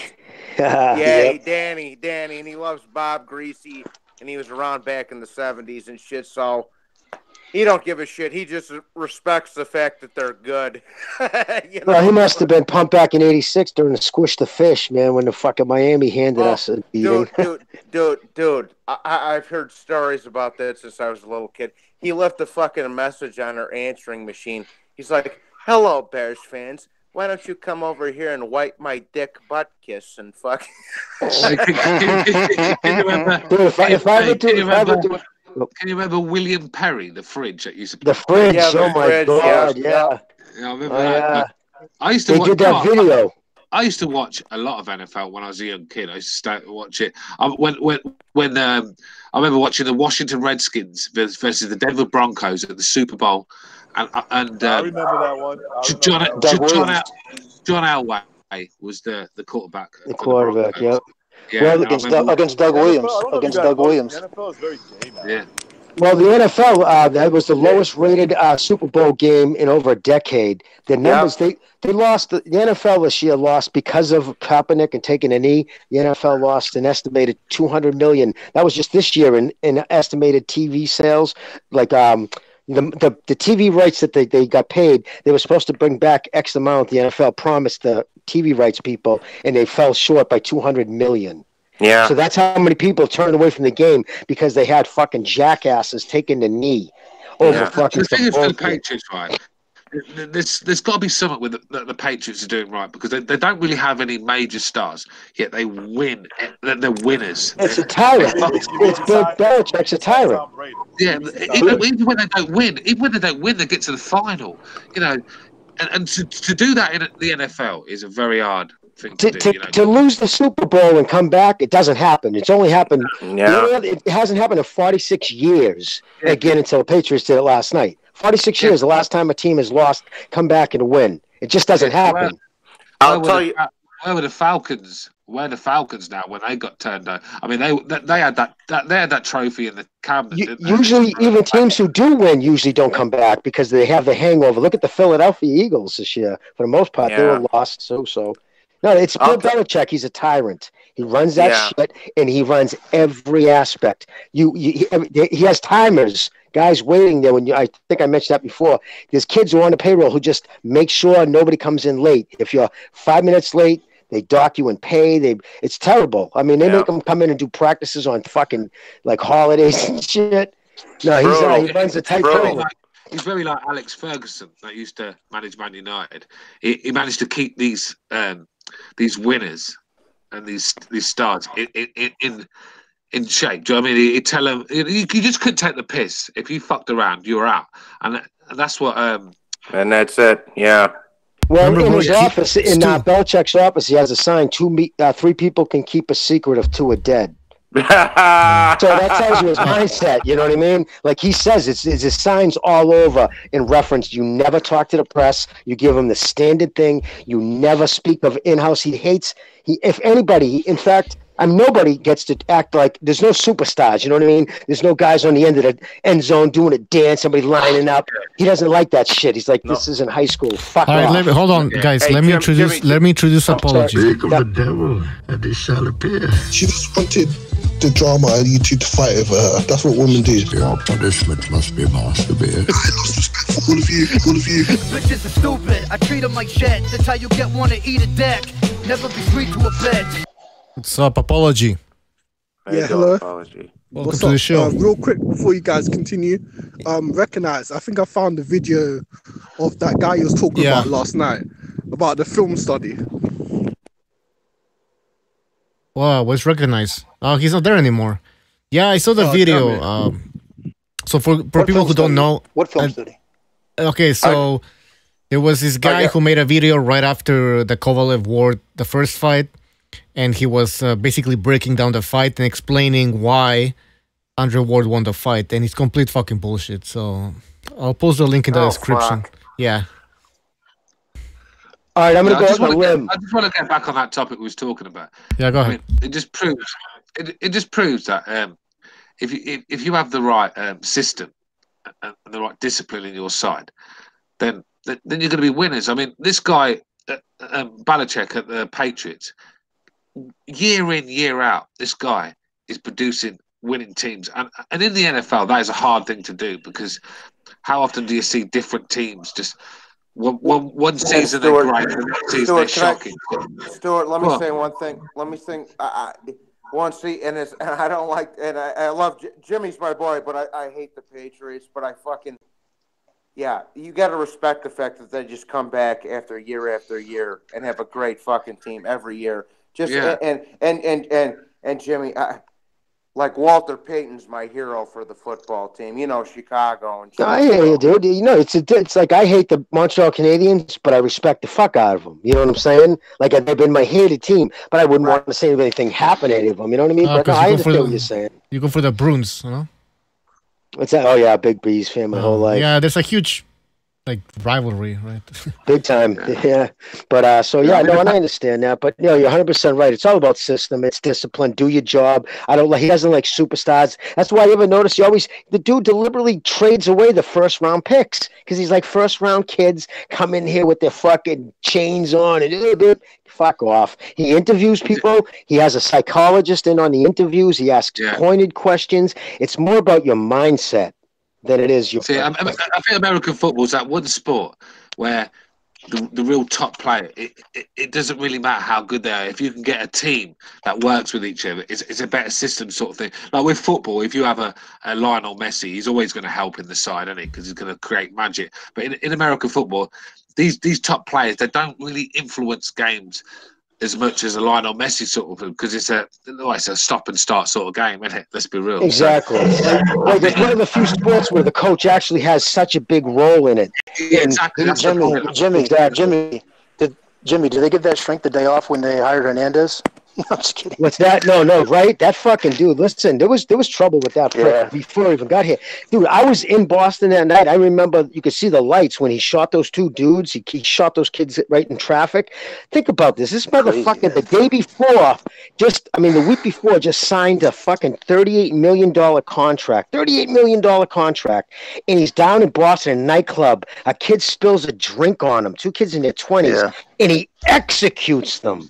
Danny, and he loves Bob Greasy, and he was around back in the 70s and shit. So he don't give a shit. He just respects the fact that they're good. Well, he must have been pumped back in '86 during the Squish the Fish, man, when the fucking Miami handed us a beating. Dude, I've heard stories about that since I was a little kid. He left a fucking message on our answering machine. He's like, "Hello, Bears fans. Why don't you come over here and wipe my dick butt kiss and fuck?" Can you remember William Perry, the fridge that used to the fridge? Oh my god, yeah. I remember that. I used to they watch did that video. I used to watch a lot of NFL when I was a young kid. I used to start to watch it. When I remember watching the Washington Redskins versus the Denver Broncos at the Super Bowl, and I remember that one. John Elway was the quarterback. The quarterback, yep. Yeah, well, against Doug Williams. Against Doug Williams. The NFL is very gay now. Yeah. Well, the NFL, that was the lowest rated Super Bowl game in over a decade. The numbers, they lost, the NFL this year lost because of Kaepernick and taking a knee. The NFL lost an estimated $200 million. That was just this year in estimated TV sales. Like the TV rights that they got paid, they were supposed to bring back X amount. The NFL promised the TV rights people, and they fell short by $200 million. Yeah. So that's how many people turned away from the game because they had fucking jackasses taking the knee over fucking. The thing is for the Patriots, right? There's got to be something with the Patriots are doing right because they don't really have any major stars, yet they win. They're winners. It's a tyrant. It's Bill Belichick's a tyrant. Yeah, even when they don't win, they get to the final. You know, and to do that in the NFL is a very hard thing to do. To lose the Super Bowl and come back, it doesn't happen. It's only happened. Yeah. It hasn't happened in 46 years. Again, until the Patriots did it last night. 46 years, the last time a team has lost, come back and win. It just doesn't happen. I'll tell you. Where were the Falcons? Where are the Falcons now when they got turned out? I mean, they had that trophy in the cabinet. Usually, even teams who do win usually don't come back because they have the hangover. Look at the Philadelphia Eagles this year. For the most part, they were lost. So. No, it's Bill Belichick. He's a tyrant. He runs that shit, and he runs every aspect. He has timers. Guys waiting there I think I mentioned that before. There's kids who are on the payroll who just make sure nobody comes in late. If you're 5 minutes late, they dock you and pay. It's terrible. I mean, they make them come in and do practices on fucking like holidays and shit. No, he runs a tight payroll. He's very like Alex Ferguson that used to manage Man United. He managed to keep these winners and these stars in in shape. Do you know what I mean? He'd tell him you just couldn't take the piss. If you fucked around, you were out, and that's what. And that's it. Yeah. Well, in his office, in Belichick's office, he has a sign: 3 people can keep a secret if 2 are dead. So that tells you his mindset. You know what I mean? Like he says, it's his signs all over in reference. You never talk to the press. You give him the standard thing. You never speak of in-house. He hates. If anybody, in fact. Nobody gets to act like there's no superstars. You know what I mean? There's no guys on the end of the end zone doing a dance, somebody lining up. He doesn't like that shit. He's like, this isn't high school. Fuck All right, off. hold on, guys. Hey, let me introduce Apology. Speak of the devil, and it shall appear. She just wanted the drama and you two to fight over her. That's what women do. Your punishment must be more severe. I lost respect for all of you. Bitches are stupid. I treat them like shit. That's how you get one to eat a dick. Never be sweet to a bitch. What's up, Apology? Yeah, hello. Apology. Welcome to the show. Real quick before you guys continue, recognize. I think I found the video of that guy you was talking about last night about the film study. Wow, what's recognized? Oh, he's not there anymore. Yeah, I saw the video. So for people who don't know, what film study? Okay, so there was this guy who made a video right after the Kovalev Ward, the first fight. And he was basically breaking down the fight and explaining why Andre Ward won the fight. And it's complete fucking bullshit. So I'll post the link in the description. Fuck. Yeah. All right, I'm going to go on a limb. I just want to get back on that topic we was talking about. Yeah, go ahead. It just proves that if you have the right system and the right discipline in your side, then you're going to be winners. I mean, this guy, Belichick at the Patriots, year in, year out, this guy is producing winning teams. And in the NFL, that is a hard thing to do because how often do you see different teams just one season they're great, and next season they're shocking? Stuart, let me say one thing. And I don't like, and I love Jimmy's my boy, but I hate the Patriots. But I fucking, you got to respect the fact that they just come back after year and have a great fucking team every year. And Jimmy, like Walter Payton's my hero for the football team. You know, Chicago and. I hear you, dude. You know, it's like I hate the Montreal Canadiens, but I respect the fuck out of them. You know what I'm saying? Like they've been my hated team, but I wouldn't want to see anything happen to any of them. You know what I mean? But no, I understand what you're saying. You go for the Bruins, you know? What's that? Oh yeah, big Bees fan my whole life. Yeah, there's a huge. Like rivalry, right? Big time, yeah. But and I understand that. But you're 100% right. It's all about system. It's discipline. Do your job. He doesn't like superstars. That's why you ever notice the dude deliberately trades away the first round picks because he's like first round kids come in here with their fucking chains on and dude, fuck off. He interviews people. He has a psychologist in on the interviews. He asks pointed questions. It's more about your mindset than it is your. See, I think American football is that one sport where the real top player, it doesn't really matter how good they are. If you can get a team that works with each other, it's a better system sort of thing. Like with football, if you have a Lionel Messi, he's always going to help in the side, isn't he? Because he's going to create magic. But in American football, these top players, they don't really influence games as much as a Lionel Messi sort of, because it's a stop and start sort of game, isn't it? Let's be real. Exactly. Like it's one of the few sports where the coach actually has such a big role in it. Yeah, exactly. Jimmy, did they give that shrink the day off when they hired Hernandez? I'm just kidding. What's that? No, right? That fucking dude. Listen, there was trouble with that prick before I even got here. Dude, I was in Boston that night. I remember you could see the lights when he shot those 2 dudes. He shot those kids right in traffic. Think about this. This motherfucker the day before, the week before, just signed a fucking $38 million contract. $38 million contract. And he's down in Boston in a nightclub. A kid spills a drink on him. 2 kids in their 20s. And he executes them.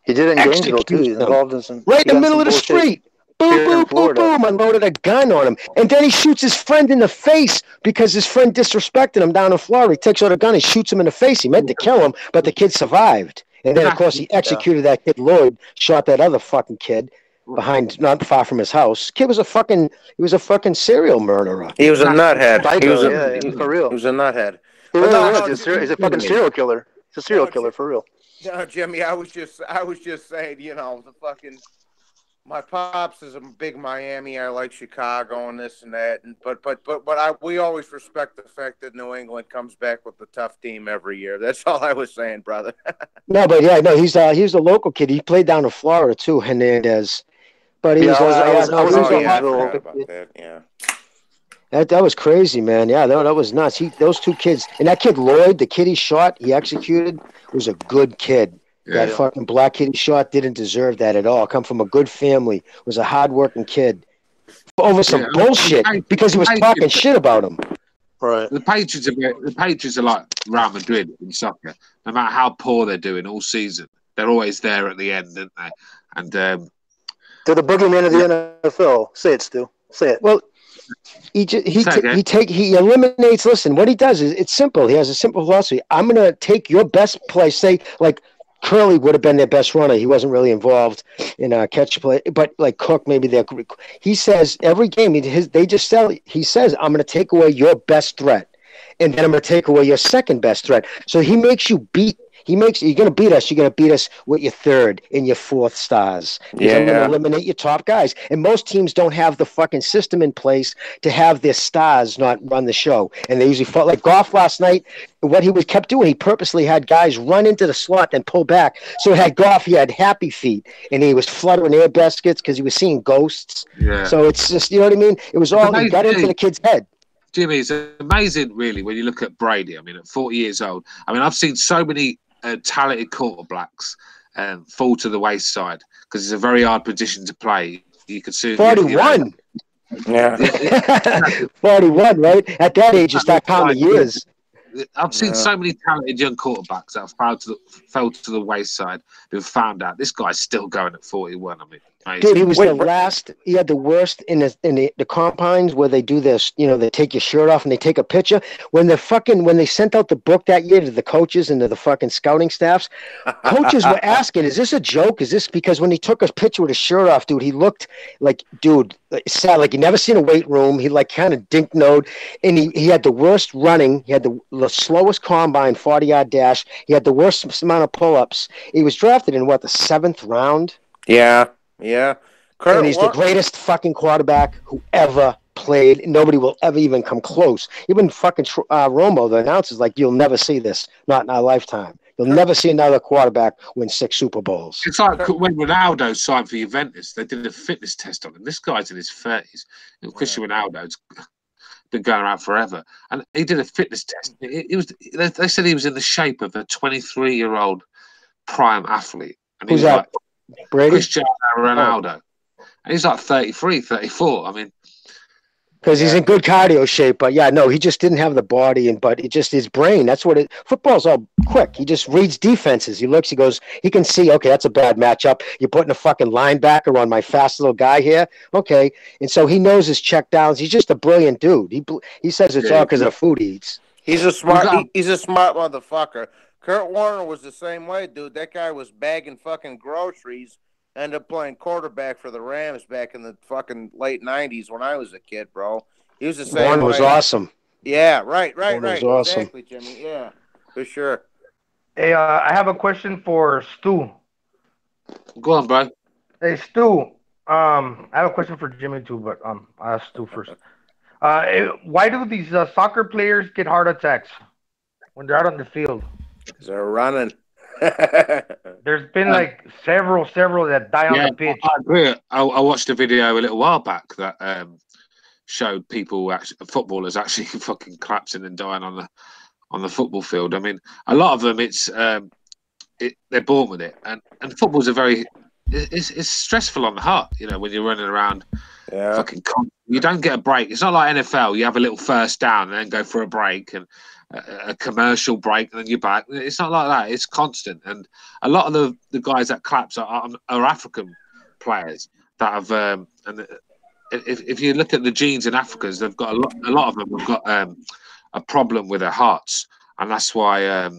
He did it in Gainesville too. He's involved in some right in the middle of the street. Boom, boom, boom, boom. I loaded a gun on him. And then he shoots his friend in the face because his friend disrespected him down in Florida. He takes out a gun and shoots him in the face. He meant to kill him, but the kid survived. And then, of course, he executed that kid, Lloyd, shot that other fucking kid not far from his house. Kid was a fucking serial murderer. He was a nuthead. For real. He was a nuthead. He's a fucking serial killer. He's a serial killer for real. No, Jimmy, I was just saying, the fucking my pops is a big Miami. I like Chicago and this and that. But we always respect the fact that New England comes back with a tough team every year. That's all I was saying, brother. No, but yeah, no, he's a local kid. He played down in Florida too, Hernandez. But he was That was crazy, man. Yeah, that was nuts. Those two kids, and that kid Lloyd, the kid he shot, he executed, was a good kid. Yeah. That fucking black kid he shot didn't deserve that at all. Come from a good family, was a hardworking kid. Over some bullshit because he was talking shit about him. Right. The Patriots are like Real Madrid in soccer. No matter how poor they're doing all season, they're always there at the end, aren't they? And they're the boogeyman of the NFL. Say it, Stu. Say it. Well, he eliminates. Listen, what he does is it's simple. He has a simple philosophy. I'm gonna take your best play. Say like Curly would have been their best runner. He wasn't really involved in catch play, but like Cook, maybe he says every game he says, I'm going to take away your best threat, and then I'm going to take away your second best threat. So he makes you beat. You're going to beat us. You're going to beat us with your third and your fourth stars. Because I'm going to eliminate your top guys. And most teams don't have the fucking system in place to have their stars not run the show. And they usually fought like Goff last night. What he kept doing, he purposely had guys run into the slot and pull back. So he had Goff, he had happy feet, and he was fluttering air baskets because he was seeing ghosts. Yeah. So it's just, you know what I mean? It was all, he got into the kid's head. Jimmy, it's amazing, really, when you look at Brady. I mean, at 40 years old, I mean, I've seen so many talented quarterbacks fall to the wayside because it's a very hard position to play. You could see 41. Yeah. 41, right? At that age, you start counting years. I've seen so many talented young quarterbacks that have fell to the wayside who've found out this guy's still going at 41. I mean, amazing. Dude, he was the last. He had the worst in the combines where they do this. You know, they take your shirt off and they take a picture. When they sent out the book that year to the coaches and to the fucking scouting staffs, coaches were asking, "Is this a joke? Is this?" Because when he took a picture with his shirt off, dude, he looked like, sad, like you never seen a weight room. He like kind of dink-noed, and he had the worst running. He had the slowest combine 40-yard dash. He had the worst amount of pull-ups. He was drafted in the 7th round. Yeah. And he's the greatest fucking quarterback who ever played. Nobody will ever even come close. Even fucking Romo, the announcer's like, you'll never see this. Not in our lifetime. You'll never see another quarterback win 6 Super Bowls. It's like when Ronaldo signed for Juventus, they did a fitness test on him. This guy's in his 30s. Cristiano Ronaldo's been going around forever. And he did a fitness test. They said he was in the shape of a 23-year-old prime athlete. And Who's that? Brady? Cristiano Ronaldo. And he's like 33, 34. I mean, because he's in good cardio shape, but yeah, no, he just didn't have the body, but it just his brain. That's what football's all quick. He just reads defenses. He looks, he goes, he can see, okay, that's a bad matchup. You're putting a fucking linebacker on my fast little guy here. Okay. And so he knows his check downs. He's just a brilliant dude. He says it's all because of the food he eats. He's a smart motherfucker. Kurt Warner was the same way, dude. That guy was bagging fucking groceries, ended up playing quarterback for the Rams back in the fucking late 90s when I was a kid, bro. He was the same Warner was awesome. Yeah, right. Was awesome. Exactly, Jimmy. Yeah, for sure. Hey, I have a question for Stu. Go on, bro. Hey, Stu. I have a question for Jimmy too, but I'll ask Stu first. Why do these soccer players get heart attacks when they're out on the field? Because they're running. There's been like several that die on the pitch. I agree. I watched a video a little while back that showed footballers actually fucking collapsing and dying on the football field. I mean, a lot of them, they're born with it, and football's it's stressful on the heart. You know, when you're running around, fucking, you don't get a break. It's not like NFL. You have a little first down and then go for a break and a commercial break and then you're back. It's not like that. It's constant. And a lot of the guys that collapse are African players that have. And if you look at the genes in Africans, they've got a lot of them have got a problem with their hearts, and that's why.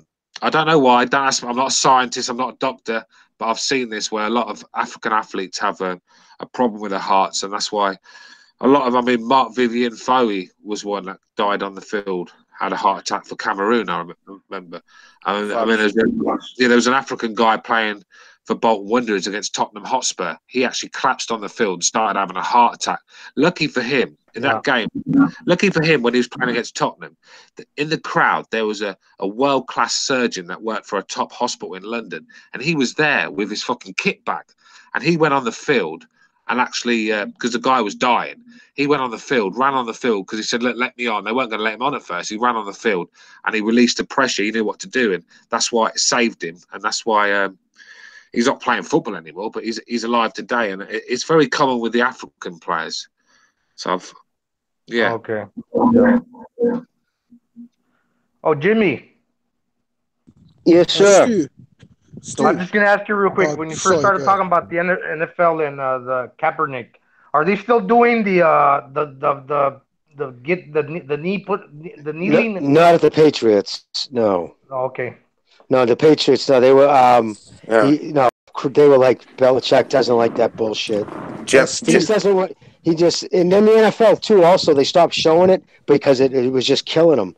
I don't know why. Don't ask me. I'm not a scientist. I'm not a doctor, but I've seen this where a lot of African athletes have a problem with their hearts, and that's why a lot of. I mean, Mark Vivian Foe was one that died on the field. Had a heart attack for Cameroon, I remember. I mean, there was an African guy playing for Bolton Wanderers against Tottenham Hotspur. He actually collapsed on the field and started having a heart attack. Lucky for him, in that game, lucky for him when he was playing against Tottenham, in the crowd, there was a world-class surgeon that worked for a top hospital in London, and he was there with his fucking kit bag. And he went on the field and actually, because the guy was dying, he went on the field, ran on the field because he said, "Look, let me on." They weren't going to let him on at first. He ran on the field and he released the pressure. He knew what to do, and that's why it saved him. And that's why he's not playing football anymore, but he's alive today. And it's very common with the African players. So, yeah. Okay. Oh, Jimmy. Yes, sir. So I'm just gonna ask you real quick. When you first started talking about the NFL and the Kaepernick, are they still doing the kneeling? Not at the Patriots. No. Oh, okay. No, the Patriots. No, they were. They were like Belichick doesn't like that bullshit. He just doesn't want. He just and then the NFL too. Also, they stopped showing it because it was just killing them.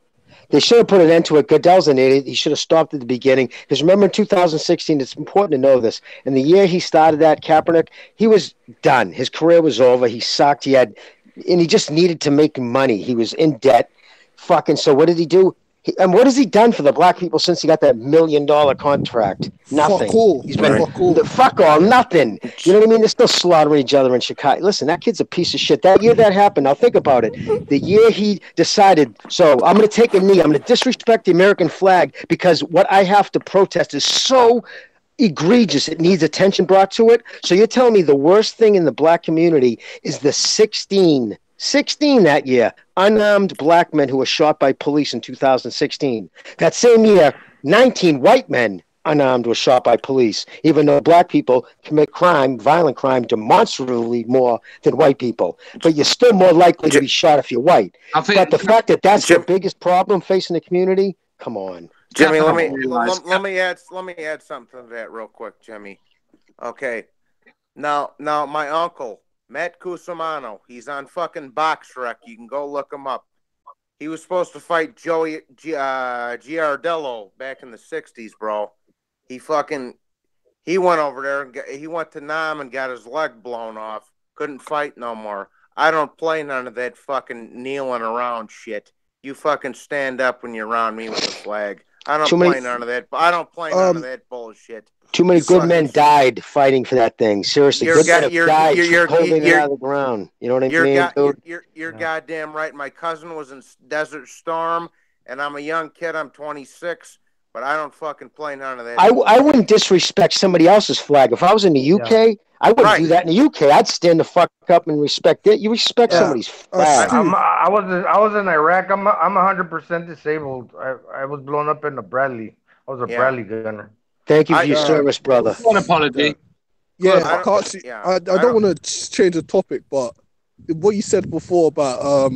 They should have put an end to it. Goodell's an idiot. He should have stopped at the beginning. Because remember in 2016, it's important to know this. In the year he started that, Kaepernick, he was done. His career was over. He sucked. And he just needed to make money. He was in debt. So what did he do? And what has he done for the black people since he got that $1 million contract? Nothing. Fuck all. He's been fuck all, nothing. You know what I mean? They're still slaughtering each other in Chicago. Listen, that kid's a piece of shit. That year that happened, now think about it. The year he decided, so I'm going to take a knee. I'm going to disrespect the American flag because what I have to protest is so egregious. It needs attention brought to it. So you're telling me the worst thing in the black community is the 16 that year, unarmed black men who were shot by police in 2016. That same year, 19 white men unarmed were shot by police, even though black people commit crime, violent crime, demonstrably more than white people. But you're still more likely to be shot if you're white. But the fact that that's the biggest problem facing the community, come on. Jimmy, let me add something to that real quick, Jimmy. Okay. Now my uncle, Matt Cusimano, he's on fucking Boxrec. You can go look him up. He was supposed to fight Joey Giardello back in the 60s, bro. He went over there and he went to Nam and got his leg blown off. Couldn't fight no more. I don't play none of that fucking kneeling around shit. You fucking stand up when you're around me with the flag. I don't play none of that. I don't play none of that bullshit. Too many good men died fighting for that thing. Seriously, good men have died holding it out of the ground. You know what I mean? You're goddamn right. My cousin was in Desert Storm, and I'm a young kid. I'm 26, but I don't fucking play none of that. I wouldn't disrespect somebody else's flag. If I was in the UK, I wouldn't do that in the UK. I'd stand the fuck up and respect it. You respect somebody's flag. I was in Iraq. I'm 100% disabled. I was blown up in a Bradley. I was a Bradley gunner. Thank you for your service, brother. One apology. I can't see. I don't want to change the topic, but what you said before about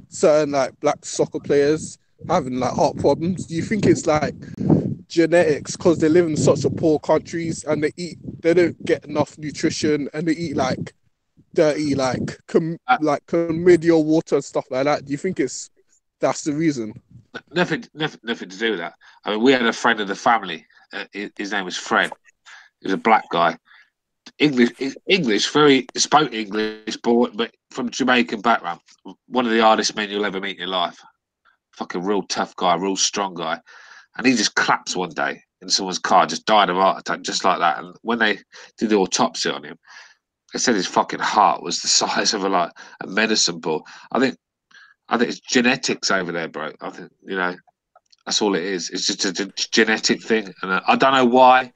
certain like black soccer players having like heart problems, do you think it's like genetics because they live in such a poor countries and they don't get enough nutrition and they eat like dirty like chlamydia water and stuff like that? Do you think that's the reason? Nothing to do with that. I mean, we had a friend of the family. His name was Fred. He was a black guy. English, spoke English, but from Jamaican background. One of the hardest men you'll ever meet in your life. Fucking real tough guy, real strong guy. And he just collapsed one day in someone's car, just died of a heart attack, just like that. And when they did the autopsy on him, they said his fucking heart was the size of a medicine ball. I think it's genetics over there, bro. I think, that's all it is. It's just a genetic thing. And I don't know why.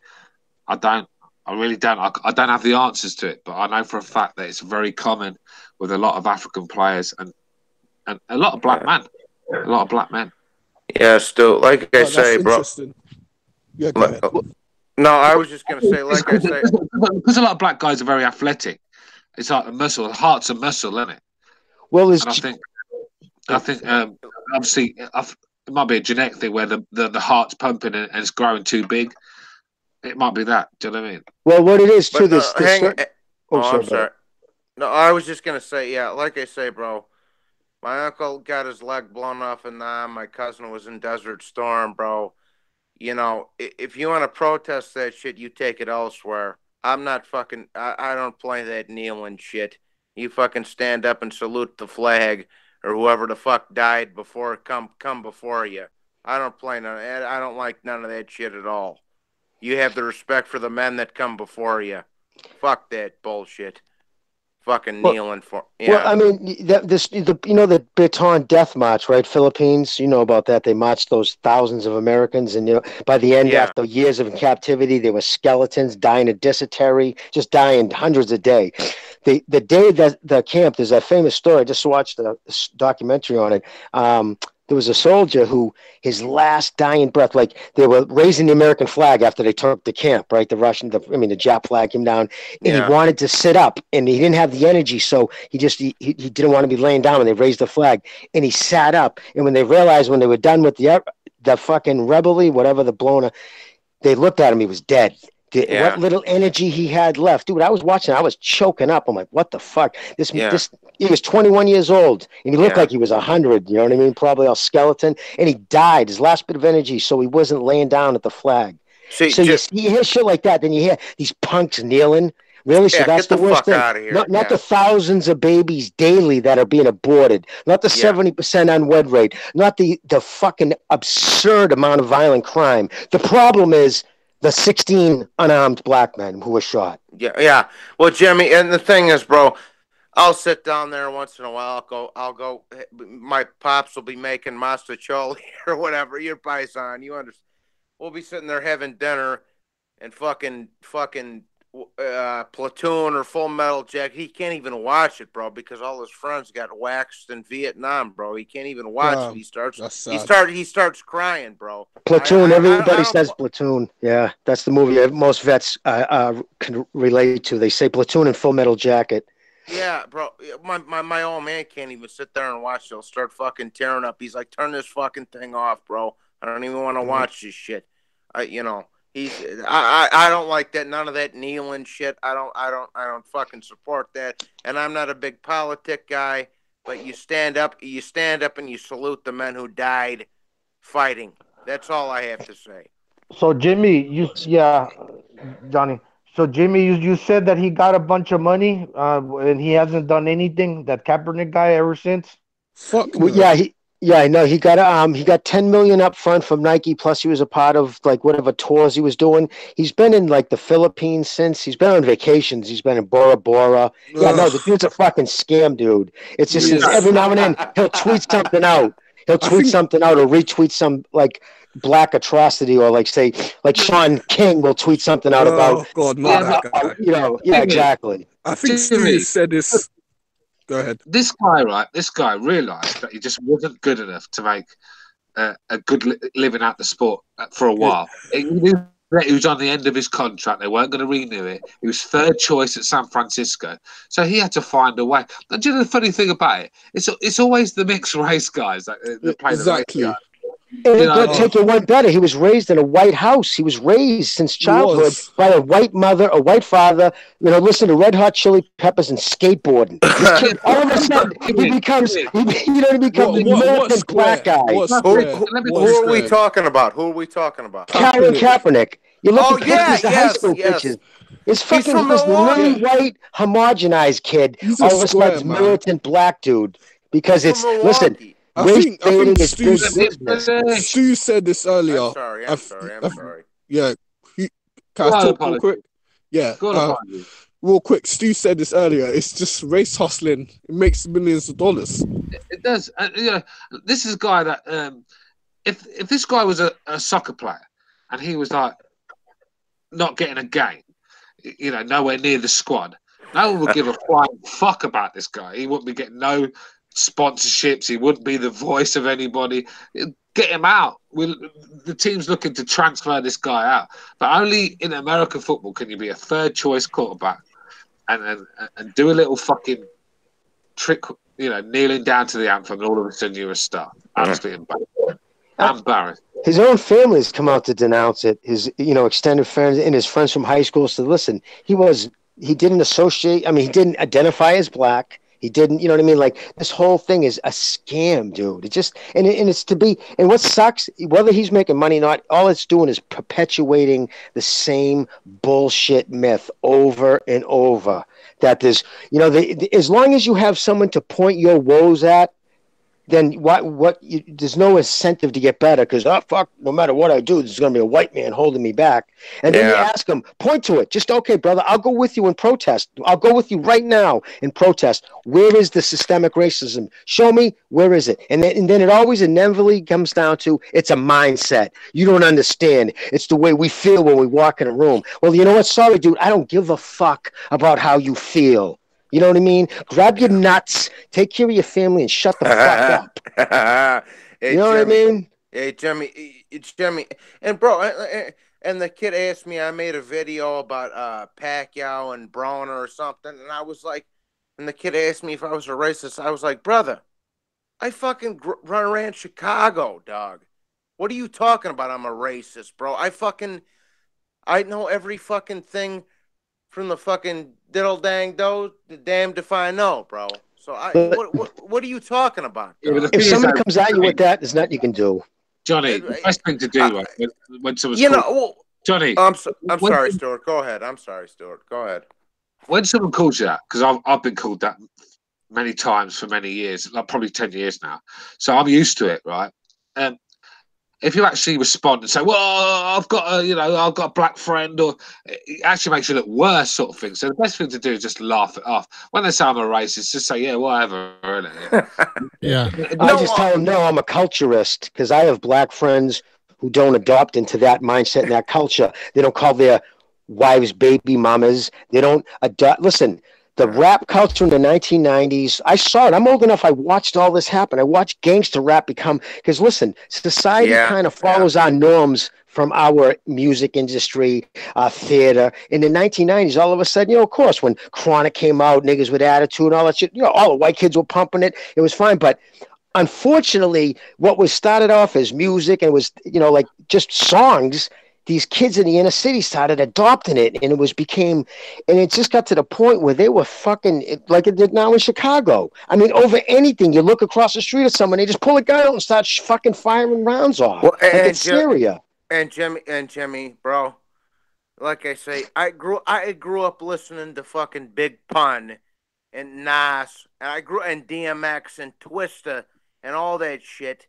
I really don't. I don't have the answers to it, but I know for a fact that it's very common with a lot of African players and a lot of black men. A lot of black men. Yeah, still, like I say, bro. Yeah, no, I was just going to say, like I say. Because a lot of black guys are very athletic. It's like a muscle. The heart's a muscle, isn't it? Well, I think obviously it might be a genetic thing where the heart's pumping and it's growing too big. It might be that. Do you know what I mean? Well, what it is too. I'm sorry. No, I was just gonna say, yeah, like I say, bro. My uncle got his leg blown off in Nam. My cousin was in Desert Storm, bro. you know, if you want to protest that shit, you take it elsewhere. I'm not fucking. I don't play that kneeling shit. You fucking stand up and salute the flag or whoever the fuck died before come before you. I don't play none. I don't like none of that shit at all. You have the respect for the men that come before you. Fuck that bullshit. Fucking kneeling for. Yeah. Well, I mean, the Baton Death March, right? Philippines, you know about that. They marched those thousands of Americans, and by the end, after years of captivity, they were skeletons dying of dysentery, just dying hundreds a day. The day that the camp, there's that famous story. I just watched a documentary on it. There was a soldier who, his last dying breath, like they were raising the American flag after they took the camp, right? The Jap flag came down, and he wanted to sit up, and he didn't have the energy, so he didn't want to be laying down when they raised the flag, and he sat up. And when they realized when they were done with the fucking rebellion, whatever the blown, they looked at him, he was dead. What little energy he had left, dude. I was watching. I was choking up. I'm like, what the fuck? He was 21 years old, and he looked like he was 100. You know what I mean? Probably a skeleton, and he died. His last bit of energy, so he wasn't laying down at the flag. So you hear shit like that, then you hear these punks kneeling. Really? So that's the worst thing. Not the thousands of babies daily that are being aborted. Not the 70% unwed rate. Not the fucking absurd amount of violent crime. The problem is the 16 unarmed black men who were shot. Yeah. Well, Jimmy, and the thing is, bro, I'll sit down there once in a while. I'll go. My pops will be making mastacholi or whatever. Your paisan, you understand? We'll be sitting there having dinner, and fucking Platoon or Full Metal Jacket. He can't even watch it, bro, because all his friends got waxed in Vietnam, bro. He can't even watch it. He starts crying, bro. Platoon. Everybody says Platoon. Yeah, that's the movie most vets can relate to. They say Platoon and Full Metal Jacket. Yeah, bro. My old man can't even sit there and watch it. He'll start fucking tearing up. He's like, turn this fucking thing off, bro. I don't even want to watch this shit. I don't like that. None of that kneeling shit. I don't fucking support that. And I'm not a big politic guy, but you stand up and you salute the men who died fighting. That's all I have to say. So Jimmy, Johnny. So Jimmy, you said that he got a bunch of money, and he hasn't done anything. That Kaepernick guy ever since. Fuck. Yeah, I know. He got $10 million up front from Nike. Plus, he was a part of like whatever tours he was doing. He's been in like the Philippines since. He's been on vacations. He's been in Bora Bora. Yeah, no, the dude's a fucking scam, dude. It's just every now and then he'll tweet something out. Or retweet some like black atrocity, or like say like Sean King will tweet something out about. Oh God, not that guy. Exactly. I think Stu said this. Go ahead. This guy realised that he just wasn't good enough to make a good living at the sport for a while. He knew that he was on the end of his contract. They weren't going to renew it. He was third choice at San Francisco. So he had to find a way. And do you know the funny thing about it? It's always the mixed race guys that play the race guys. And take it one better. He was raised in a white house. He was raised since childhood by a white mother, a white father. Listen to Red Hot Chili Peppers and skateboarding. All of a sudden, he becomes the American black guy. Who are we talking about? Colin Kaepernick. You look at the high school pictures. It's fucking this little white homogenized kid. All of a sudden, militant black dude. Because it's I think Stu said this earlier. I'm sorry. Yeah. Can I talk real quick? Yeah. Real quick, Stu said this earlier. It's just race hustling. It makes millions of dollars. It does. This is a guy that if this guy was a soccer player and he was like not getting a game, nowhere near the squad, no one would give a flying fuck about this guy. He wouldn't be getting no sponsorships. He wouldn't be the voice of anybody. Get him out. The team's looking to transfer this guy out, but only in American football can you be a third choice quarterback and do a little fucking trick, kneeling down to the anthem, and all of a sudden you're a star. Absolutely embarrassed. His own family has come out to denounce it. His extended friends and his friends from high school said, listen, he didn't associate. I mean, he didn't identify as black. He didn't, you know what I mean? Like this whole thing is a scam, dude. It just and it's to be. And what sucks, whether he's making money or not, all it's doing is perpetuating the same bullshit myth over and over. That there's, you know, as long as you have someone to point your woes at, then there's no incentive to get better because, fuck, no matter what I do, there's going to be a white man holding me back. And then you ask him, point to it. Just, okay, brother, I'll go with you in protest. I'll go with you right now in protest. Where is the systemic racism? Show me, where is it? And then it always inevitably comes down to, it's a mindset. You don't understand. It's the way we feel when we walk in a room. Well, you know what? Sorry, dude, I don't give a fuck about how you feel. You know what I mean? Grab your nuts, take care of your family, and shut the fuck up. Hey, you know what I mean? Hey, Jimmy, it's Jimmy. And, bro, and the kid asked me, I made a video about Pacquiao and Broner or something, and I was like, and the kid asked me if I was a racist. I was like, brother, I fucking run around Chicago, dog. What are you talking about? I'm a racist, bro. I know every fucking thing from the fucking diddle dang do, the damned if I know, bro. So what are you talking about? If somebody comes at you with that, there's nothing you can do. Johnny, the best thing to do when someone's Johnny, I'm sorry, Stuart. Go ahead. I'm sorry, Stuart. Go ahead. When someone calls you that, because I've been called that many times for many years, like probably 10 years now, so I'm used to it, right? If you actually respond and say, "Well, I've got a black friend," or it actually makes you look worse, sort of thing. So the best thing to do is just laugh it off. When they say I'm a racist, just say, "Yeah, whatever." Yeah. I just tell them, no, I'm a culturist because I have black friends who don't adopt into that mindset and that culture. They don't call their wives baby mamas. They don't adopt. Listen. The rap culture in the 1990s, I saw it. I'm old enough. I watched all this happen. I watched gangster rap become, because listen, society kind of follows our norms from our music industry, theater. In the 1990s, all of a sudden, of course, when Chronic came out, niggas with attitude and all that shit, all the white kids were pumping it. It was fine. But unfortunately, what was started off as music and was, like just songs, these kids in the inner city started adopting it, and it just got to the point where they were fucking like it did now in Chicago. I mean, over anything, you look across the street at someone, they just pull a gun out and start fucking firing rounds off. Like it's Syria. And Jimmy, bro, like I say, I grew up listening to fucking Big Pun and Nas, and DMX and Twista and all that shit.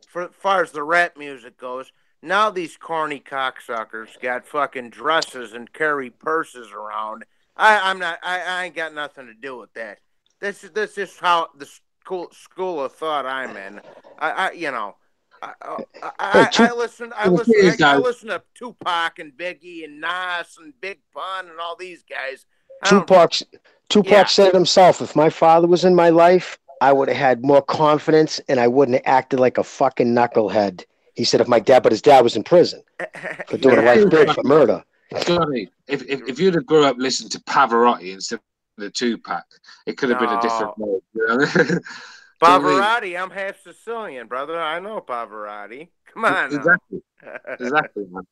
For as far as the rap music goes. Now these corny cocksuckers got fucking dresses and carry purses around. I ain't got nothing to do with that. This is how the school of thought I'm in. I listen to Tupac and Biggie and Nas and Big Pun and all these guys. Tupac said it himself. If my father was in my life, I would have had more confidence and I wouldn't have acted like a fucking knucklehead. He said, but his dad was in prison for doing a life bid for murder. Johnny, if you'd have grew up listening to Pavarotti instead of the Tupac, it could have been a different world. You know? Pavarotti, I'm half Sicilian, brother. I know Pavarotti. Come on, exactly, man.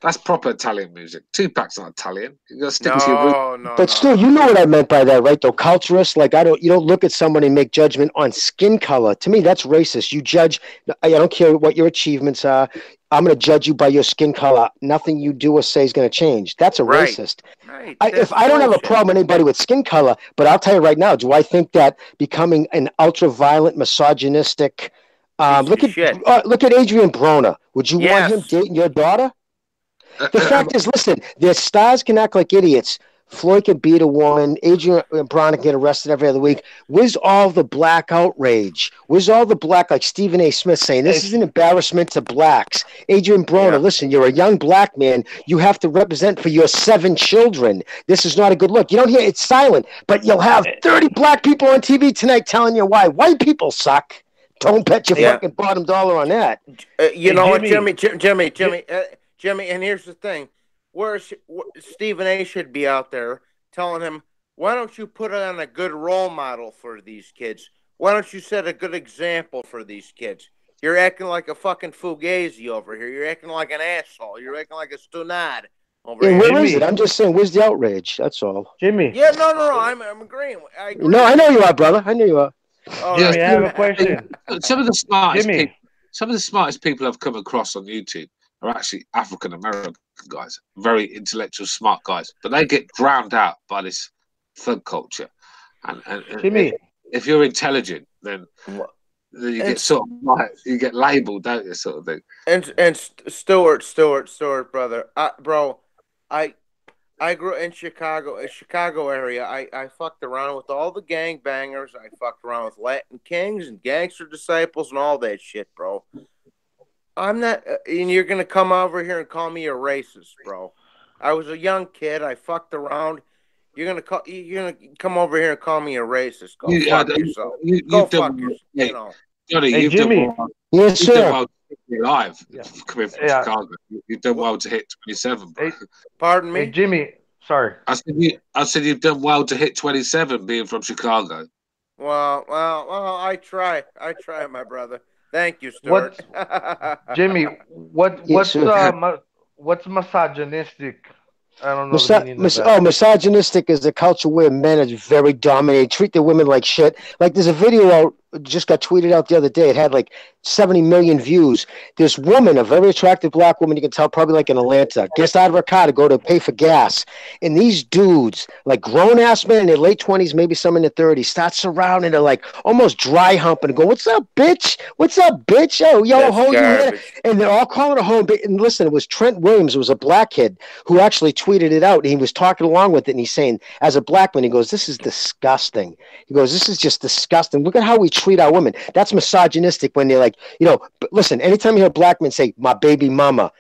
That's proper Italian music. Tupac's not Italian. You gotta stick to your roots. But still, you know what I meant by that, right? Though culturist, like you don't look at somebody and make judgment on skin color. To me, that's racist. You judge. I don't care what your achievements are. I'm going to judge you by your skin color. Nothing you do or say is going to change. That's a racist. Right. If I don't have a problem with anybody with skin color, but I'll tell you right now, do I think that becoming an ultra-violent, misogynistic? Look at Adrian Broner. Would you want him dating your daughter? The fact is, listen, their stars can act like idiots. Floyd can beat a woman. Adrian Broner can get arrested every other week. Where's all the black outrage? Where's all the black, like Stephen A. Smith saying, this is an embarrassment to blacks. Adrian Broner, listen, you're a young black man. You have to represent for your 7 children. This is not a good look. You don't hear it's silent, but you'll have 30 black people on TV tonight telling you why white people suck. Don't bet your fucking bottom dollar on that. You know what, Jimmy, and here's the thing. Stephen A. should be out there telling him, why don't you put on a good role model for these kids? Why don't you set a good example for these kids? You're acting like a fucking fugazi over here. You're acting like an asshole. You're acting like a stunad. Yeah, where is it? I'm just saying, where's the outrage? That's all. Jimmy. Yeah, no. I'm agreeing. I agree. No, I know you are, brother. I know you are. Jimmy, I have a question. Some of the smartest Jimmy. people, some of the smartest people I've come across on YouTube are actually African American guys, very intellectual, smart guys, but they get drowned out by this thug culture. And Jimmy, if you're intelligent, then you get sort of like you get labelled, don't you, sort of thing. And Stuart, brother, bro, I grew in Chicago area. I fucked around with all the gangbangers. I fucked around with Latin Kings and Gangster Disciples and all that shit, bro. I'm not, and you're gonna come over here and call me a racist, bro. I was a young kid. I fucked around. You're gonna come over here and call me a racist. Go fuck yourself. Go fuck yourself. You know. Johnny, hey, you've Jimmy. done well. Yes, You've sir. done well to hit live coming from Chicago. You've done well to hit 27, bro. Pardon me? Hey, Jimmy. Sorry. I said you've done well to hit 27 being from Chicago. Well, I try, my brother. Thank you, Stuart. Jimmy, what's misogynistic? I don't know the meaning of that. Misogynistic is a culture where men are very dominated, treat their women like shit. Like there's a video out, just got tweeted out the other day. It had like 70 million views. This woman, a very attractive black woman, you can tell probably like in Atlanta, gets out of her car to go to pay for gas. And these dudes, like grown-ass men in their late 20s, maybe some in their 30s, start surrounding her like almost dry humping and go, "What's up, bitch? What's up, bitch? Yo, hold you here." And they're all calling her home. And listen, it was Trent Williams, it was a black kid, who actually tweeted it out. And he was talking along with it. And he's saying, as a black man, he goes, "This is disgusting." He goes, "This is just disgusting. Look at how we treat our women." That's misogynistic when they're like, listen, anytime you hear black men say, "My baby mama,"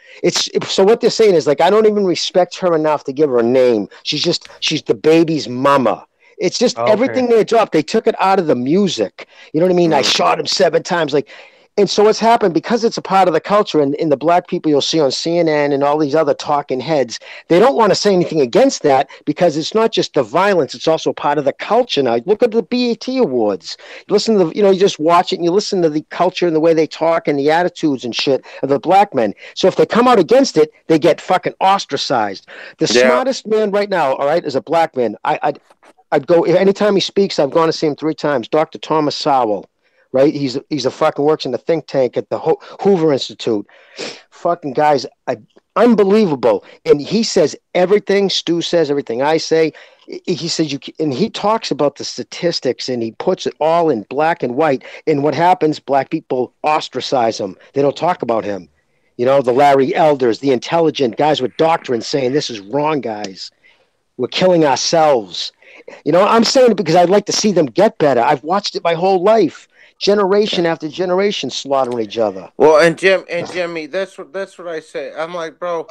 so what they're saying is like, I don't even respect her enough to give her a name. She's the baby's mama. It's just everything they dropped. They took it out of the music. You know what I mean? I shot him 7 times. And so what's happened, because it's a part of the culture, and in the black people you'll see on CNN and all these other talking heads, they don't want to say anything against that because it's not just the violence, it's also part of the culture now. Look at the BET Awards. You listen to you just watch it and you listen to the culture and the way they talk and the attitudes and shit of the black men. So if they come out against it, they get fucking ostracized. The smartest man right now, all right, is a black man. I'd go, anytime he speaks, I've gone to see him 3 times, Dr. Thomas Sowell. Right, he's a fucking works in the think tank at the Hoover Institute. Fucking guy's unbelievable, and he says everything. Stu says everything I say. He says and he talks about the statistics, and he puts it all in black and white. And what happens? Black people ostracize him. They don't talk about him. The Larry Elders, the intelligent guys with doctrine, saying this is wrong, guys. We're killing ourselves. I'm saying it because I'd like to see them get better. I've watched it my whole life. Generation after generation slaughtering each other. Well, and Jimmy, that's what I say. I'm like, bro,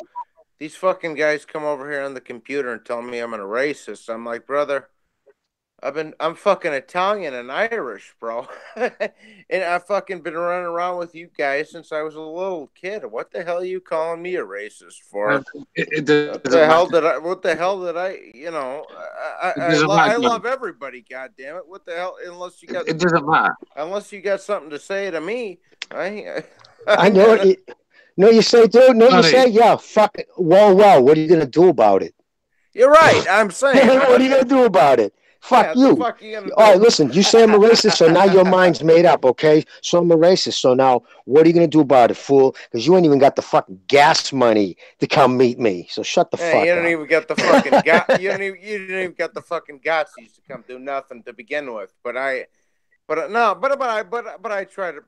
these fucking guys come over here on the computer and tell me I'm a racist. I'm like, brother, I'm fucking Italian and Irish, bro. And I've fucking been running around with you guys since I was a little kid. What the hell are you calling me a racist for? What the hell did I? I love everybody. God damn it! What the hell? Unless you got, it doesn't matter. Unless you got something to say to me, I know it. No, you say, dude. No, you say, yeah. Fuck it. Well, what are you gonna do about it? You're right. I'm saying. What are you gonna do about it? Fuck you. All right, listen, you say I'm a racist, so now your mind's made up, okay? So I'm a racist, so now what are you going to do about it, fool? Because you ain't even got the fucking gas money to come meet me, so shut the fuck up. You don't even get the fucking you didn't even get the fucking Gotzies to come do nothing to begin with. But I try to.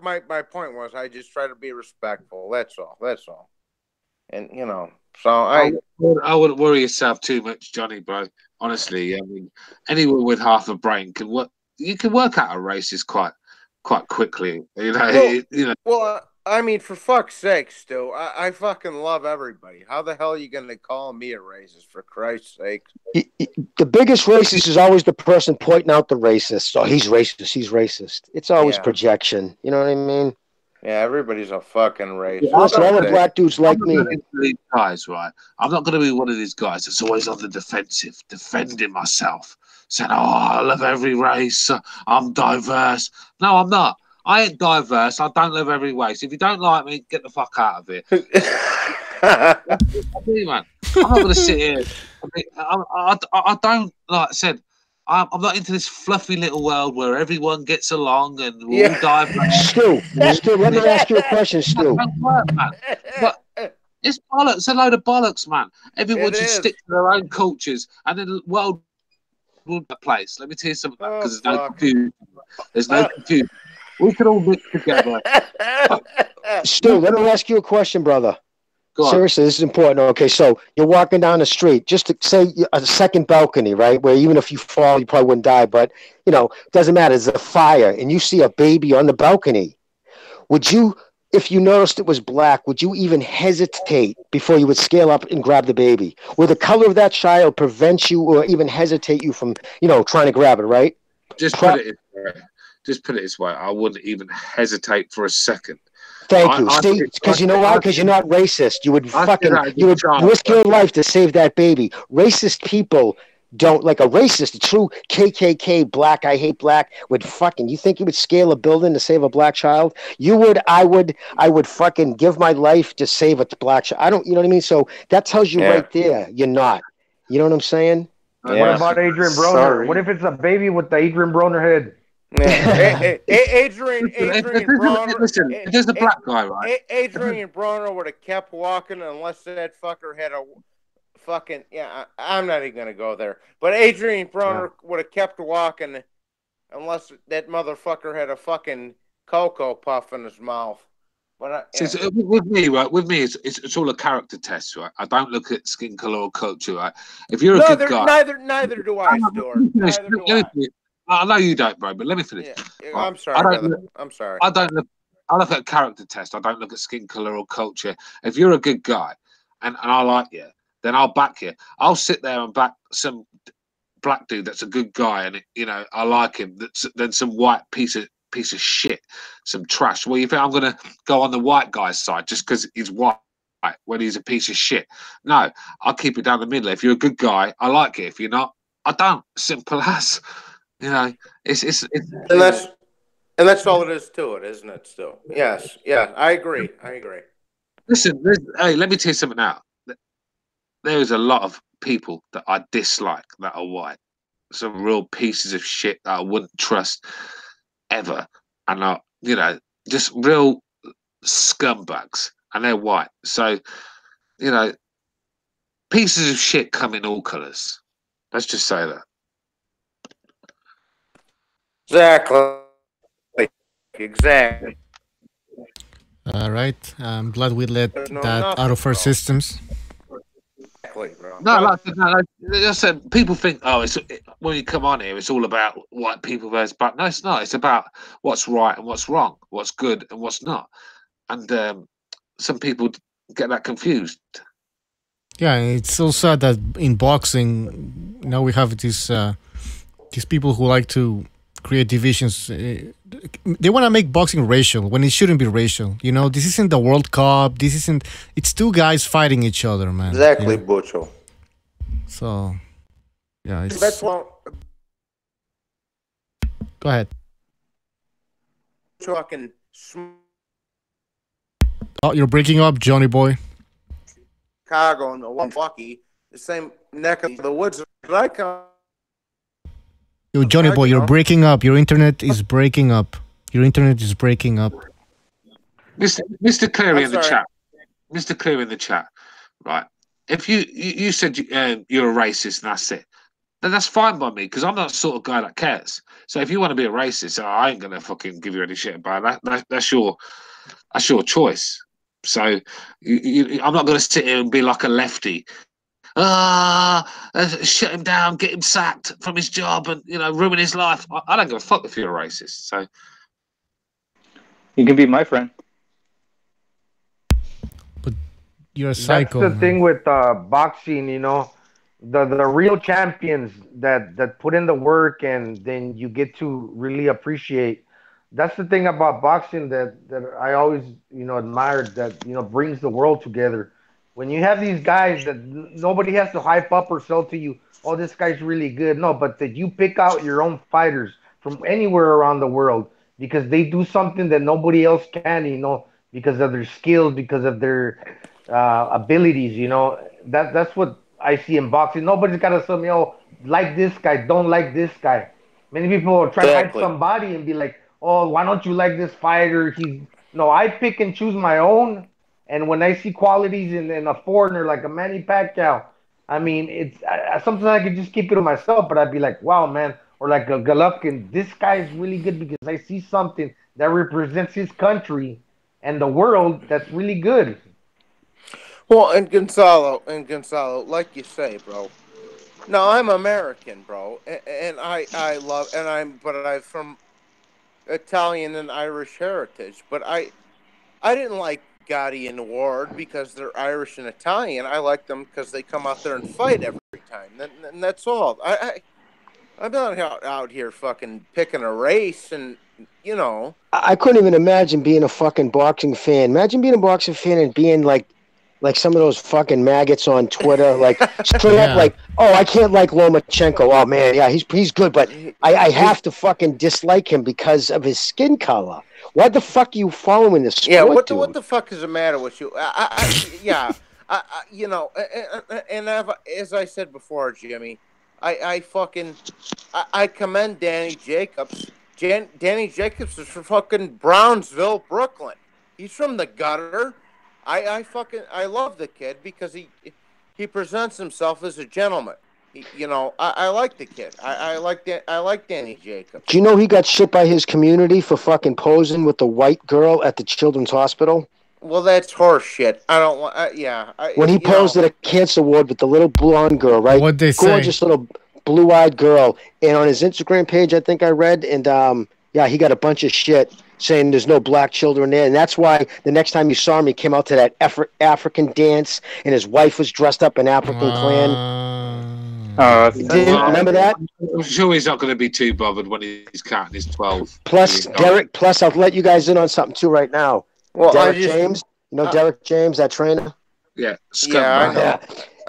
My point was I just try to be respectful. That's all. And so I wouldn't worry yourself too much, Johnny, bro. Honestly, I mean, anyone with half a brain can work. You can work out a racist quite quickly. Well, I mean, for fuck's sake, Stu, I fucking love everybody. How the hell are you gonna call me a racist? For Christ's sake. The biggest racist is always the person pointing out the racist. Oh, he's racist. He's racist. It's always projection. You know what I mean? Yeah, everybody's a fucking racist. Also, all the black dudes like me. These guys, right? I'm not going to be one of these guys that's always on the defensive, defending myself, saying, "Oh, I love every race. I'm diverse." No, I'm not. I ain't diverse. I don't love every race. If you don't like me, get the fuck out of here. I do, man. I'm not going to sit here. I don't, like I said, I'm not into this fluffy little world where everyone gets along and we all die. Stu, let me ask you a question, Stu. That don't work, man. But it's bollocks. It's a load of bollocks, man. Everyone should stick to their own cultures, and then the world will be a place. Let me tell you something, because there's no confusion. There's no confusion. We can all live together. Stu, let me ask you a question, brother. Go on. Seriously, this is important. Okay, so you're walking down the street, just to say a second balcony, right? Where even if you fall, you probably wouldn't die, but you know, it doesn't matter. There's a fire, and you see a baby on the balcony. Would you, if you noticed it was black, would you even hesitate before you would scale up and grab the baby? Would the color of that child prevent you or even hesitate you from, you know, trying to grab it, right? Just put it this way. I wouldn't even hesitate for a second. Thank you. See, because you know why? Because you're not racist. You would risk your life to save that baby. Racist people don't, like a racist, a true KKK black, I hate black, would fucking, you think you would scale a building to save a black child? You would, I would fucking give my life to save a black child. I don't, you know what I mean? So that tells you right there, you're not. You know what I'm saying? What about Adrian Broner? Sorry. What if it's a baby with the Adrian Broner head? Adrian Broner. Listen, if there's a black guy, right? Adrian Broner would have kept walking unless that fucker had a fucking I'm not even gonna go there. But Adrian Broner would have kept walking unless that motherfucker had a fucking Cocoa Puff in his mouth. But with me, right? With me, it's all a character test, right? I don't look at skin color or culture, right? If you're a good guy, neither do I, Stuart. Neither do I. I know you don't, bro, but let me finish. Yeah, I'm sorry, brother. I'm sorry. I look at character test. I don't look at skin color or culture. If you're a good guy and I like you, then I'll back you. I'll sit there and back some black dude that's a good guy and you know I like him. Then some white piece of shit, some trash. Well, you think I'm gonna go on the white guy's side just because he's white when he's a piece of shit? No, I'll keep it down the middle. If you're a good guy, I like it. If you're not, I don't. Simple as. You know, it's and that's all it is to it, isn't it? Still, yes, yeah, I agree. Listen, hey, let me tell you something now. There's a lot of people that I dislike that are white. Some real pieces of shit that I wouldn't trust ever, and are, you know, just real scumbags, and they're white. So, you know, pieces of shit come in all colours. Let's just say that. Exactly. All right. I'm glad we let that out of our systems. Exactly, bro. No, like I said, people think, when you come on here, it's all about white people versus black. No, it's not. It's about what's right and what's wrong, what's good and what's not. And some people get that confused. Yeah, it's so sad that in boxing now we have these people who like to create divisions. They want to make boxing racial when it shouldn't be racial. You know, this isn't the World Cup. This isn't. It's two guys fighting each other, man. Exactly, you know? Bucho. So, yeah, it's. That's one. Go ahead. Fucking. Oh, you're breaking up, Johnny boy. Chicago and the Milwaukee, the same neck of the woods that I come. Yo, Johnny boy, you're breaking up. Your internet is breaking up. Mr. Cleary in the chat. Mr. Cleary in the chat. Right. If you said you're a racist and that's it, then that's fine by me because I'm not the sort of guy that cares. So if you want to be a racist, I ain't gonna fucking give you any shit about that. That's your choice. So I'm not gonna sit here and be like a lefty. Shut him down, get him sacked from his job, and ruin his life. I don't give a fuck if you're a racist. So you can be my friend. But you're a psycho. That's the thing with boxing, the real champions that put in the work and then you get to really appreciate. That's the thing about boxing that I always admired, that brings the world together. When you have these guys that nobody has to hype up or sell to you, oh, this guy's really good. No, but that you pick out your own fighters from anywhere around the world because they do something that nobody else can, because of their skills, because of their abilities. You know, that's what I see in boxing. Nobody's got to tell me, oh, like this guy, don't like this guy. Many people try to hype somebody and be like, oh, why don't you like this fighter? No, I pick and choose my own. And when I see qualities in a foreigner like a Manny Pacquiao, I mean, sometimes I could just keep it to myself, but I'd be like, wow, man. Or like a Golovkin, this guy is really good because I see something that represents his country and the world that's really good. Well, and Gonzalo, like you say, bro. No, I'm American, bro, and I love, but I'm from Italian and Irish heritage. But I didn't like Gotti and Ward because they're Irish and Italian. I like them because they come out there and fight every time, and that's all. I'm not out here fucking picking a race, and you know. I couldn't even imagine being a fucking boxing fan. Imagine being a boxing fan and being like some of those fucking maggots on Twitter, like straight up like, oh, I can't like Lomachenko. Oh man, yeah, he's good, but I have to fucking dislike him because of his skin color. Why the fuck are you following this sport? Yeah, what the fuck is the matter with you? You know, and as I said before, Jimmy, I commend Danny Jacobs. Danny Jacobs is from fucking Brownsville, Brooklyn. He's from the gutter. I love the kid because he presents himself as a gentleman. I like the kid. I like Danny Jacobs. Do you know he got shit by his community for fucking posing with the white girl at the children's hospital? Well, that's horse shit. I don't want. When he posed at a cancer ward with the little blonde girl, right? What'd they say? Gorgeous little blue-eyed girl. And on his Instagram page, I think I read, and he got a bunch of shit saying there's no black children there. And that's why the next time you saw him, he came out to that African dance, and his wife was dressed up in African clan. Remember that? I'm sure he's not going to be too bothered when he's counting his 12. Plus, I'll let you guys in on something too right now. Well, Derek James, Derek James, that trainer? Yeah. I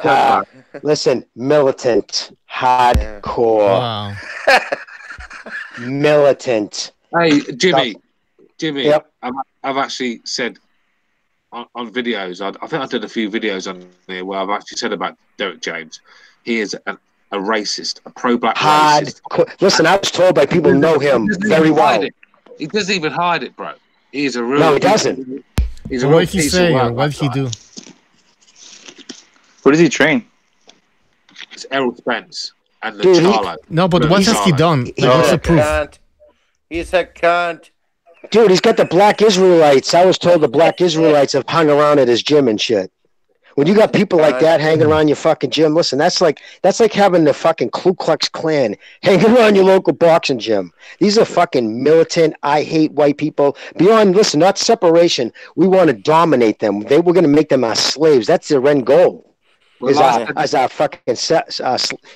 know. Listen, militant, hardcore. Wow. Militant. Hey, Jimmy. Yep. I've actually said on videos, I think I did a few videos on there where I've actually said about Derek James. He is a racist, a pro-black racist. Listen, I was told by people who know him very well. He doesn't even hide it, bro. He's a real. No, he doesn't. He's a what real did he piece say of or work, what did he do? Where does he train? It's Errol Spence and the Dude, Charlo. No, but what has he done? What's the proof? He's a cunt. Dude, he's got the black Israelites. I was told the black Israelites have hung around at his gym and shit. When you got people like that hanging around your fucking gym, listen, that's like having the fucking Ku Klux Klan hanging around your local boxing gym. These are fucking militant, I hate white people. Beyond, listen, not separation. We want to dominate them. We're going to make them our slaves. That's their end goal. As our fucking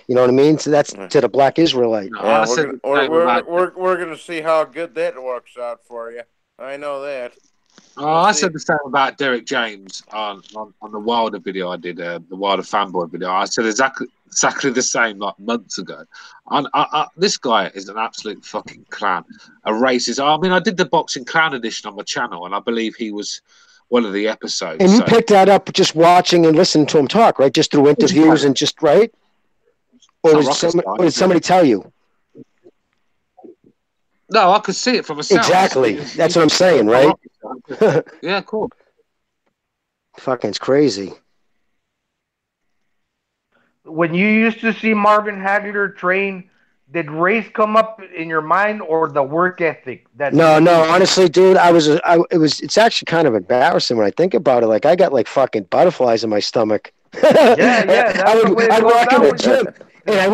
you know what I mean? So that's to the black Israelite. Yeah, we're going to see how good that works out for you. I know that. I said the same about Derek James on the Wilder video I did, the Wilder fanboy video. I said exactly the same like months ago. This guy is an absolute fucking clown, a racist. I mean, I did the boxing clown edition on my channel, and I believe he was one of the episodes. And you picked that up just watching and listening to him talk, right? Just through interviews and just right? Or did somebody tell you? No, I could see it from myself. Exactly. That's what I'm saying, right? Yeah, cool. Fucking, it's crazy. When you used to see Marvin Hagler train, did race come up in your mind or the work ethic? No, honestly, dude, it's actually kind of embarrassing when I think about it. Like, I got like fucking butterflies in my stomach. Yeah, I'd walk in the gym. And I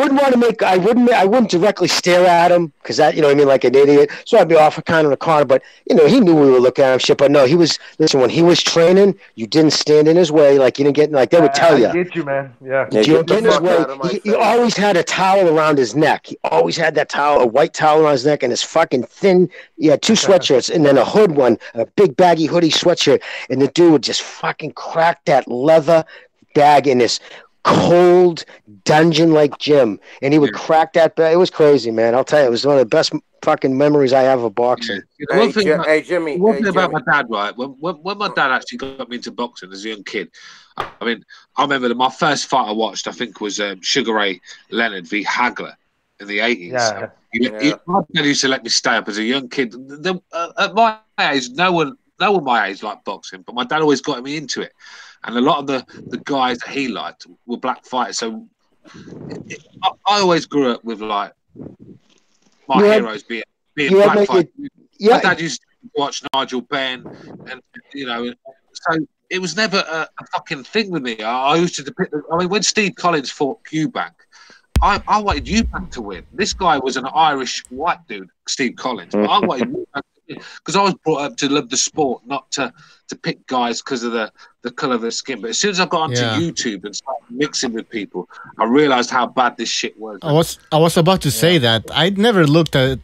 wouldn't directly stare at him because that, you know what I mean, like an idiot. So I'd be off kind of the corner, but you know, he knew we were looking at him shit. But no, when he was training, you didn't stand in his way. Like you didn't get, like they would tell you. I get you, man. Yeah. You didn't get in his way. He always had a towel around his neck. He always had that towel, a white towel around his neck, and his fucking thin, two sweatshirts, and then a hood one, a big baggy hoodie sweatshirt. And the dude would just fucking crack that leather bag in his cold dungeon-like gym, and he would crack that bell. It was crazy, man. I'll tell you, it was one of the best fucking memories I have of boxing. One thing Jimmy. One thing about my dad, right? When my dad actually got me into boxing as a young kid, I mean, I remember that my first fight I watched, I think, was Sugar Ray Leonard v. Hagler in the 80s. My dad used to let me stay up as a young kid. At my age, no one my age liked boxing, but my dad always got me into it. And a lot of the guys that he liked were black fighters. So I always grew up with like my heroes being black fighters. My dad used to watch Nigel Benn, and so it was never a fucking thing with me. I used to depict. I mean, when Steve Collins fought Eubank, I wanted Eubank to win. This guy was an Irish white dude, Steve Collins, but I wanted Eubank to win because I was brought up to love the sport, not to pick guys because of the colour of their skin. But as soon as I got onto YouTube and started mixing with people, I realised how bad this shit was. I was about to say that I'd never looked at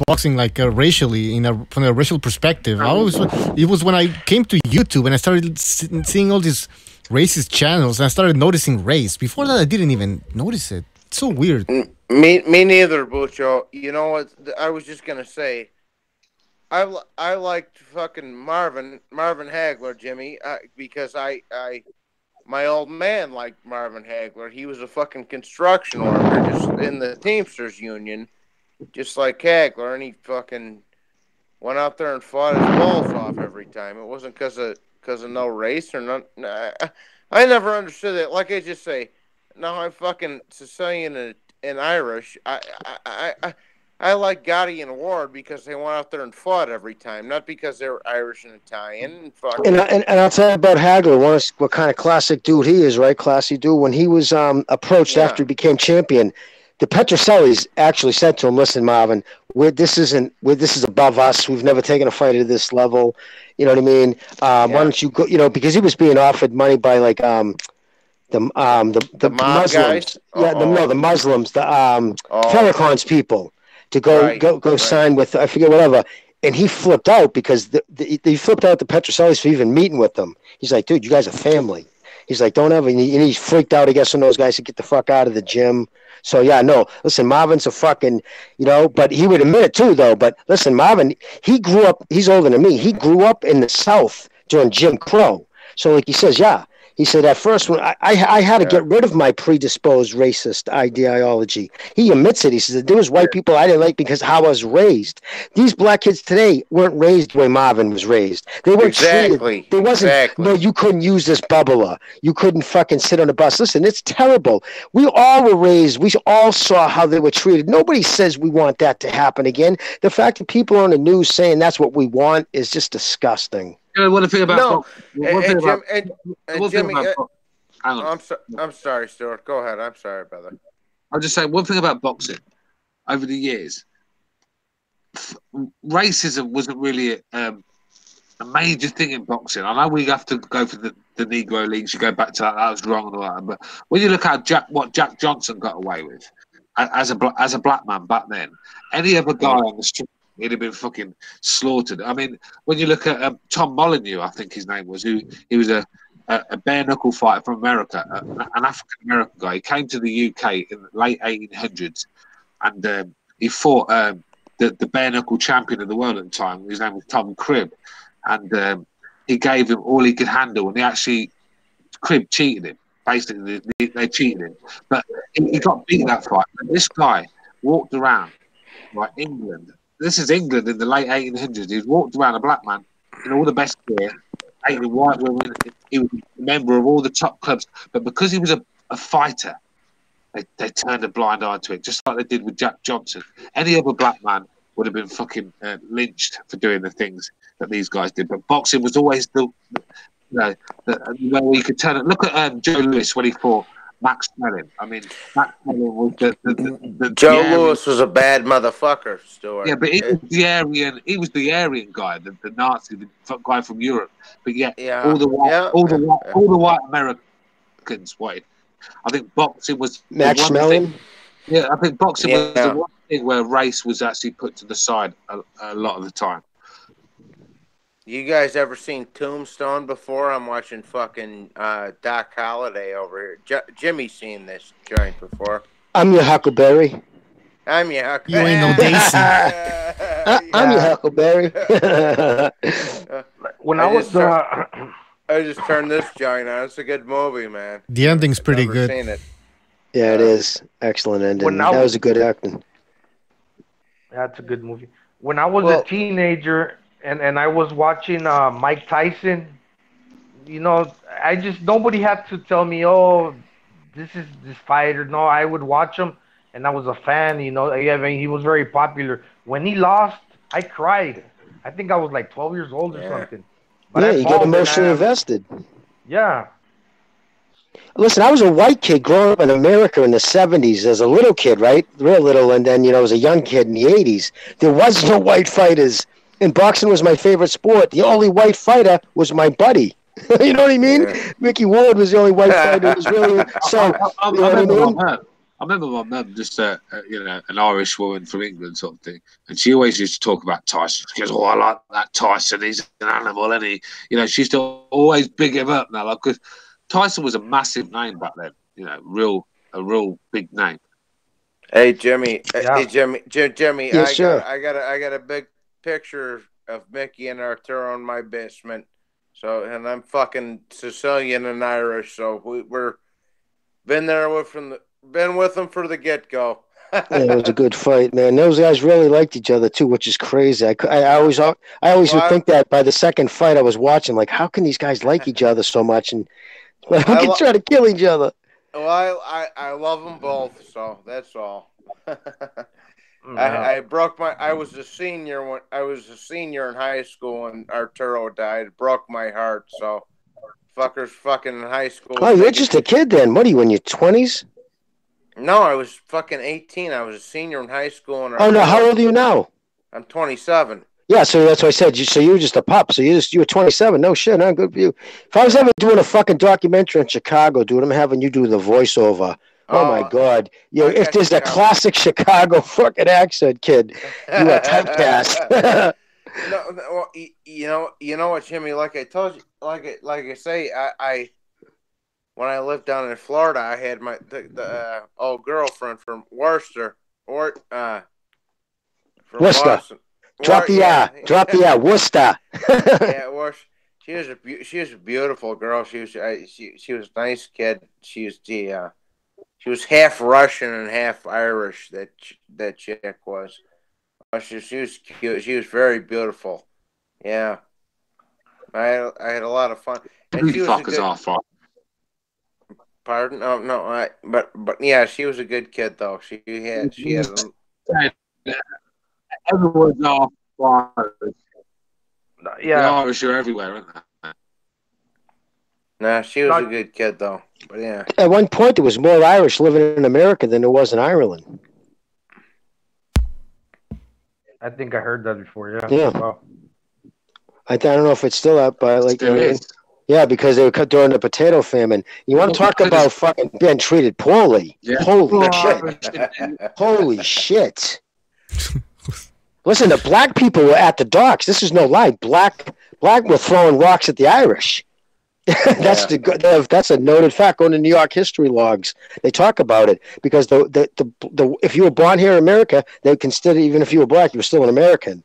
boxing like racially from a racial perspective. It was when I came to YouTube and I started seeing all these racist channels and I started noticing race. Before that, I didn't even notice it. It's so weird. Me neither, Bucho. You know what? I was just gonna say, I liked fucking Marvin Hagler, Jimmy, because my old man liked Marvin Hagler. He was a fucking construction worker just in the Teamsters Union, just like Hagler, and he fucking went out there and fought his balls off every time. It wasn't because of no race or none. I never understood it. Like I just say, now I'm fucking Sicilian and Irish. I like Gotti and Ward because they went out there and fought every time, not because they were Irish and Italian. And I'll tell you about Hagler. What kind of classic dude he is, right? Classy dude. When he was approached after he became champion, the Petrosellis actually said to him, "Listen, Marvin, this is above us. We've never taken a fight at this level. You know what I mean? Why don't you go? You know, because he was being offered money by like the Muslims. Guys? The Muslims, the Farrakhan's people, to go sign with, I forget, whatever." And he flipped out because he flipped out the Petrosellis for even meeting with them. He's like, "Dude, you guys are family." He's like, "Don't ever," and he freaked out, I guess, when those guys said, "Get the fuck out of the gym." So yeah, no, listen, Marvin's a fucking, but he would admit it too, though. But listen, Marvin, he grew up, he's older than me. He grew up in the South during Jim Crow. So like he says, he said at first when I had to get rid of my predisposed racist ideology. He admits it. He says there was white people I didn't like because how I was raised. These black kids today weren't raised the way Marvin was raised. They weren't treated. There wasn't. No, you couldn't use this bubbler. You couldn't fucking sit on a bus. Listen, it's terrible. We all were raised. We all saw how they were treated. Nobody says we want that to happen again. The fact that people on the news saying that's what we want is just disgusting. One thing about Jimmy, I'm sorry, Stuart. Go ahead. I'm sorry, brother. I'll just say one thing about boxing. Over the years, racism wasn't really a major thing in boxing. I know we have to go for the Negro Leagues. You go back to that was wrong and all that. But when you look at what Jack Johnson got away with as a black man back then, any other guy on the street, he'd have been fucking slaughtered. I mean, when you look at Tom Molyneux, I think his name was, he was a bare knuckle fighter from America, an African American guy. He came to the UK in the late 1800s, and he fought the bare knuckle champion of the world at the time. His name was Tom Cribb, and he gave him all he could handle, and Cribb cheated him. Basically, they cheated him, but he got beat that fight. And this guy walked around like England. This is England in the late 1800s. He walked around a black man in all the best gear, dating white women. He was a member of all the top clubs. But because he was a fighter, they turned a blind eye to it, just like they did with Jack Johnson. Any other black man would have been fucking lynched for doing the things that these guys did. But boxing was always the where you could turn it. Look at Joe Louis when he fought Max Mellin. I mean, Max Mellin was the Joe Louis was a bad motherfucker, Stuart. Yeah, but he was the Aryan guy, the Nazi, the guy from Europe. But all the white Americans wanted. I think boxing was Max Mellin. Yeah, I think boxing was the one thing where race was actually put to the side a lot of the time. You guys ever seen Tombstone before? I'm watching fucking Doc Holliday over here. Jimmy's seen this joint before. I'm your Huckleberry. I'm your Huckleberry. You ain't no Daisy. I'm your Huckleberry. When I was I just turned this joint on. It's a good movie, man. The ending's pretty good. Seen it. Yeah, it is. Excellent ending. That was a good acting. That's a good movie. When I was a teenager and I was watching Mike Tyson, you know, nobody had to tell me, oh, this is this fighter. No, I would watch him, and I was a fan. You know, I mean, he was very popular. When he lost, I cried. I think I was like 12 years old or something. But Yeah, you get emotionally invested. Yeah. Listen, I was a white kid growing up in America in the 70s as a little kid, right? Real little, and then, as a young kid in the 80s. There was no white fighters, and boxing was my favorite sport. The only white fighter was my buddy. You know what I mean? Yeah. Mickey Ward was the only white fighter who was really... So, I remember my mum, just an Irish woman from England sort of thing, and she always used to talk about Tyson. She goes, "Oh, I like that Tyson. He's an animal, and he, she used to always big him up now, because Tyson was a massive name back then. a real big name." Hey Jimmy, hey Jimmy, Yes, sir. I got a big picture of Mickey and Arturo in my basement. So, and I'm fucking Sicilian and Irish, so we're been with them for the get-go. Yeah, it was a good fight, man. Those guys really liked each other too, which is crazy. I always would think that by the second fight I was watching, like, how can these guys like each other so much, and like, who can try to kill each other? Well, I love them both, so that's all. I was a senior in high school when Arturo died. It broke my heart. So, fuckers, fucking in high school. Oh, you're just a kid then. What are you, in your 20s? No, I was fucking 18. I was a senior in high school. Oh no, how old are you now? I'm 27. Yeah, so that's what I said. So you were just a pup. So you were 27. No shit, huh? Good for you. If I was ever doing a fucking documentary in Chicago, dude, I'm having you do the voiceover. Oh my God! If there's a classic Chicago fucking accent, kid, you are typecast. No, you know what, Jimmy? Like I told you, like I say, I when I lived down in Florida, I had the old girlfriend from Worcester, from Worcester. Boston. Drop the R, Worcester. Yeah, Worcester. She was a beautiful girl. She was a nice kid. She was half Russian and half Irish. That chick was. She was cute. She was very beautiful. Yeah, I had a lot of fun. And she was Pardon? Oh no, but yeah, she was a good kid though. She had. Everyone's off. Yeah, the Irish are everywhere, aren't they? Nah, she was a good kid though. But yeah. At one point, there was more Irish living in America than there was in Ireland. I think I heard that before. Yeah. Yeah. Wow. I don't know if it's still up, but yeah, because they were cut during the potato famine. You want to talk about fucking being treated poorly? Yeah. Holy shit! Holy shit! Listen, the black people were at the docks. This is no lie. Black were throwing rocks at the Irish. That's a noted fact. Going to New York history logs, they talk about it because the if you were born here in America, they consider, even if you were black, you were still an American.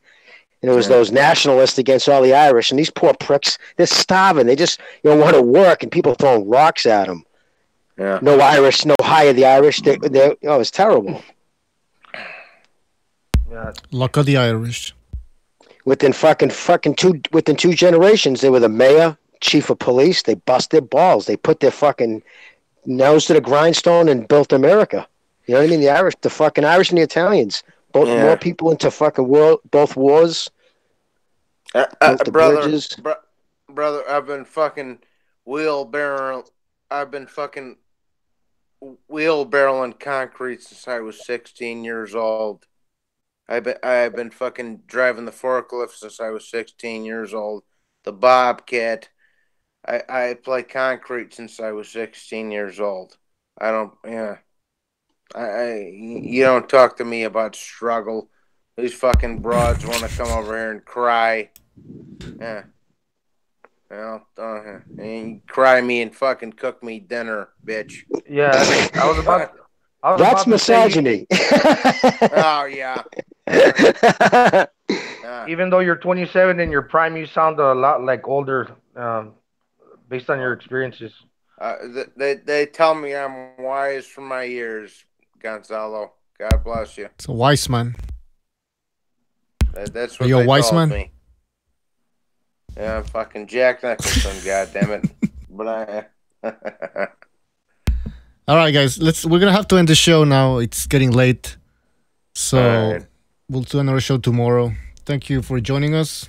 And it was those nationalists against all the Irish, and these poor pricks, they're starving. They just want to work, and people throwing rocks at them. Yeah. No Irish, no hire the Irish. It's terrible. Yeah. Luck of the Irish. Within two generations, they were the mayor, chief of police. They bust their balls. They put their fucking nose to the grindstone and built America. You know what I mean? The fucking Irish and the Italians. More people into fucking both wars. Brother, I've been fucking wheelbarrowing concrete since I was 16 years old. I've been fucking driving the forklift since I was 16 years old. The Bobcat. I played concrete since I was 16 years old. You don't talk to me about struggle. These fucking broads want to come over here and cry. Yeah. Well, and cry me and fucking cook me dinner, bitch. Yeah, I was about. That's misogyny. Oh yeah. Even though you're 27 in your prime, you sound a lot like older, based on your experiences. They tell me I'm wise for my years, Gonzalo. God bless you. It's a wise man. That's Are what you a they wise told man? me. Yeah, I'm fucking Jack Nicholson, goddammit. But All right, guys. We're gonna have to end the show now. It's getting late, so we'll do another show tomorrow. Thank you for joining us.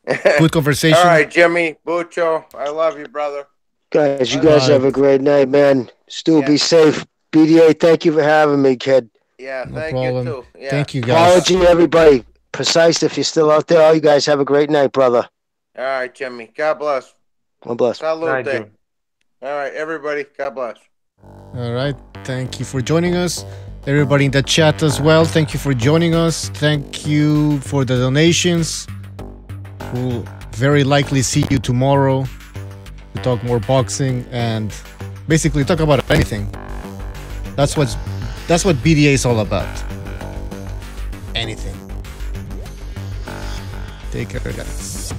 Good conversation. All right, Jimmy Bucho, I love you, brother. Guys, you guys have a great night, man. Stu, be safe. BDA, thank you for having me, kid. Yeah, No thank problem. you too. Yeah. Thank you, guys. Apology, everybody. Precise, if you're still out there. All you guys have a great night, brother. All right, Jimmy. God bless. God bless. Salute. All right, everybody. God bless. All right. Thank you for joining us. Everybody in the chat as well. Thank you for joining us. Thank you for the donations. We'll very likely see you tomorrow to talk more boxing and basically talk about anything. That's what BDA is all about. Anything. Take care, guys.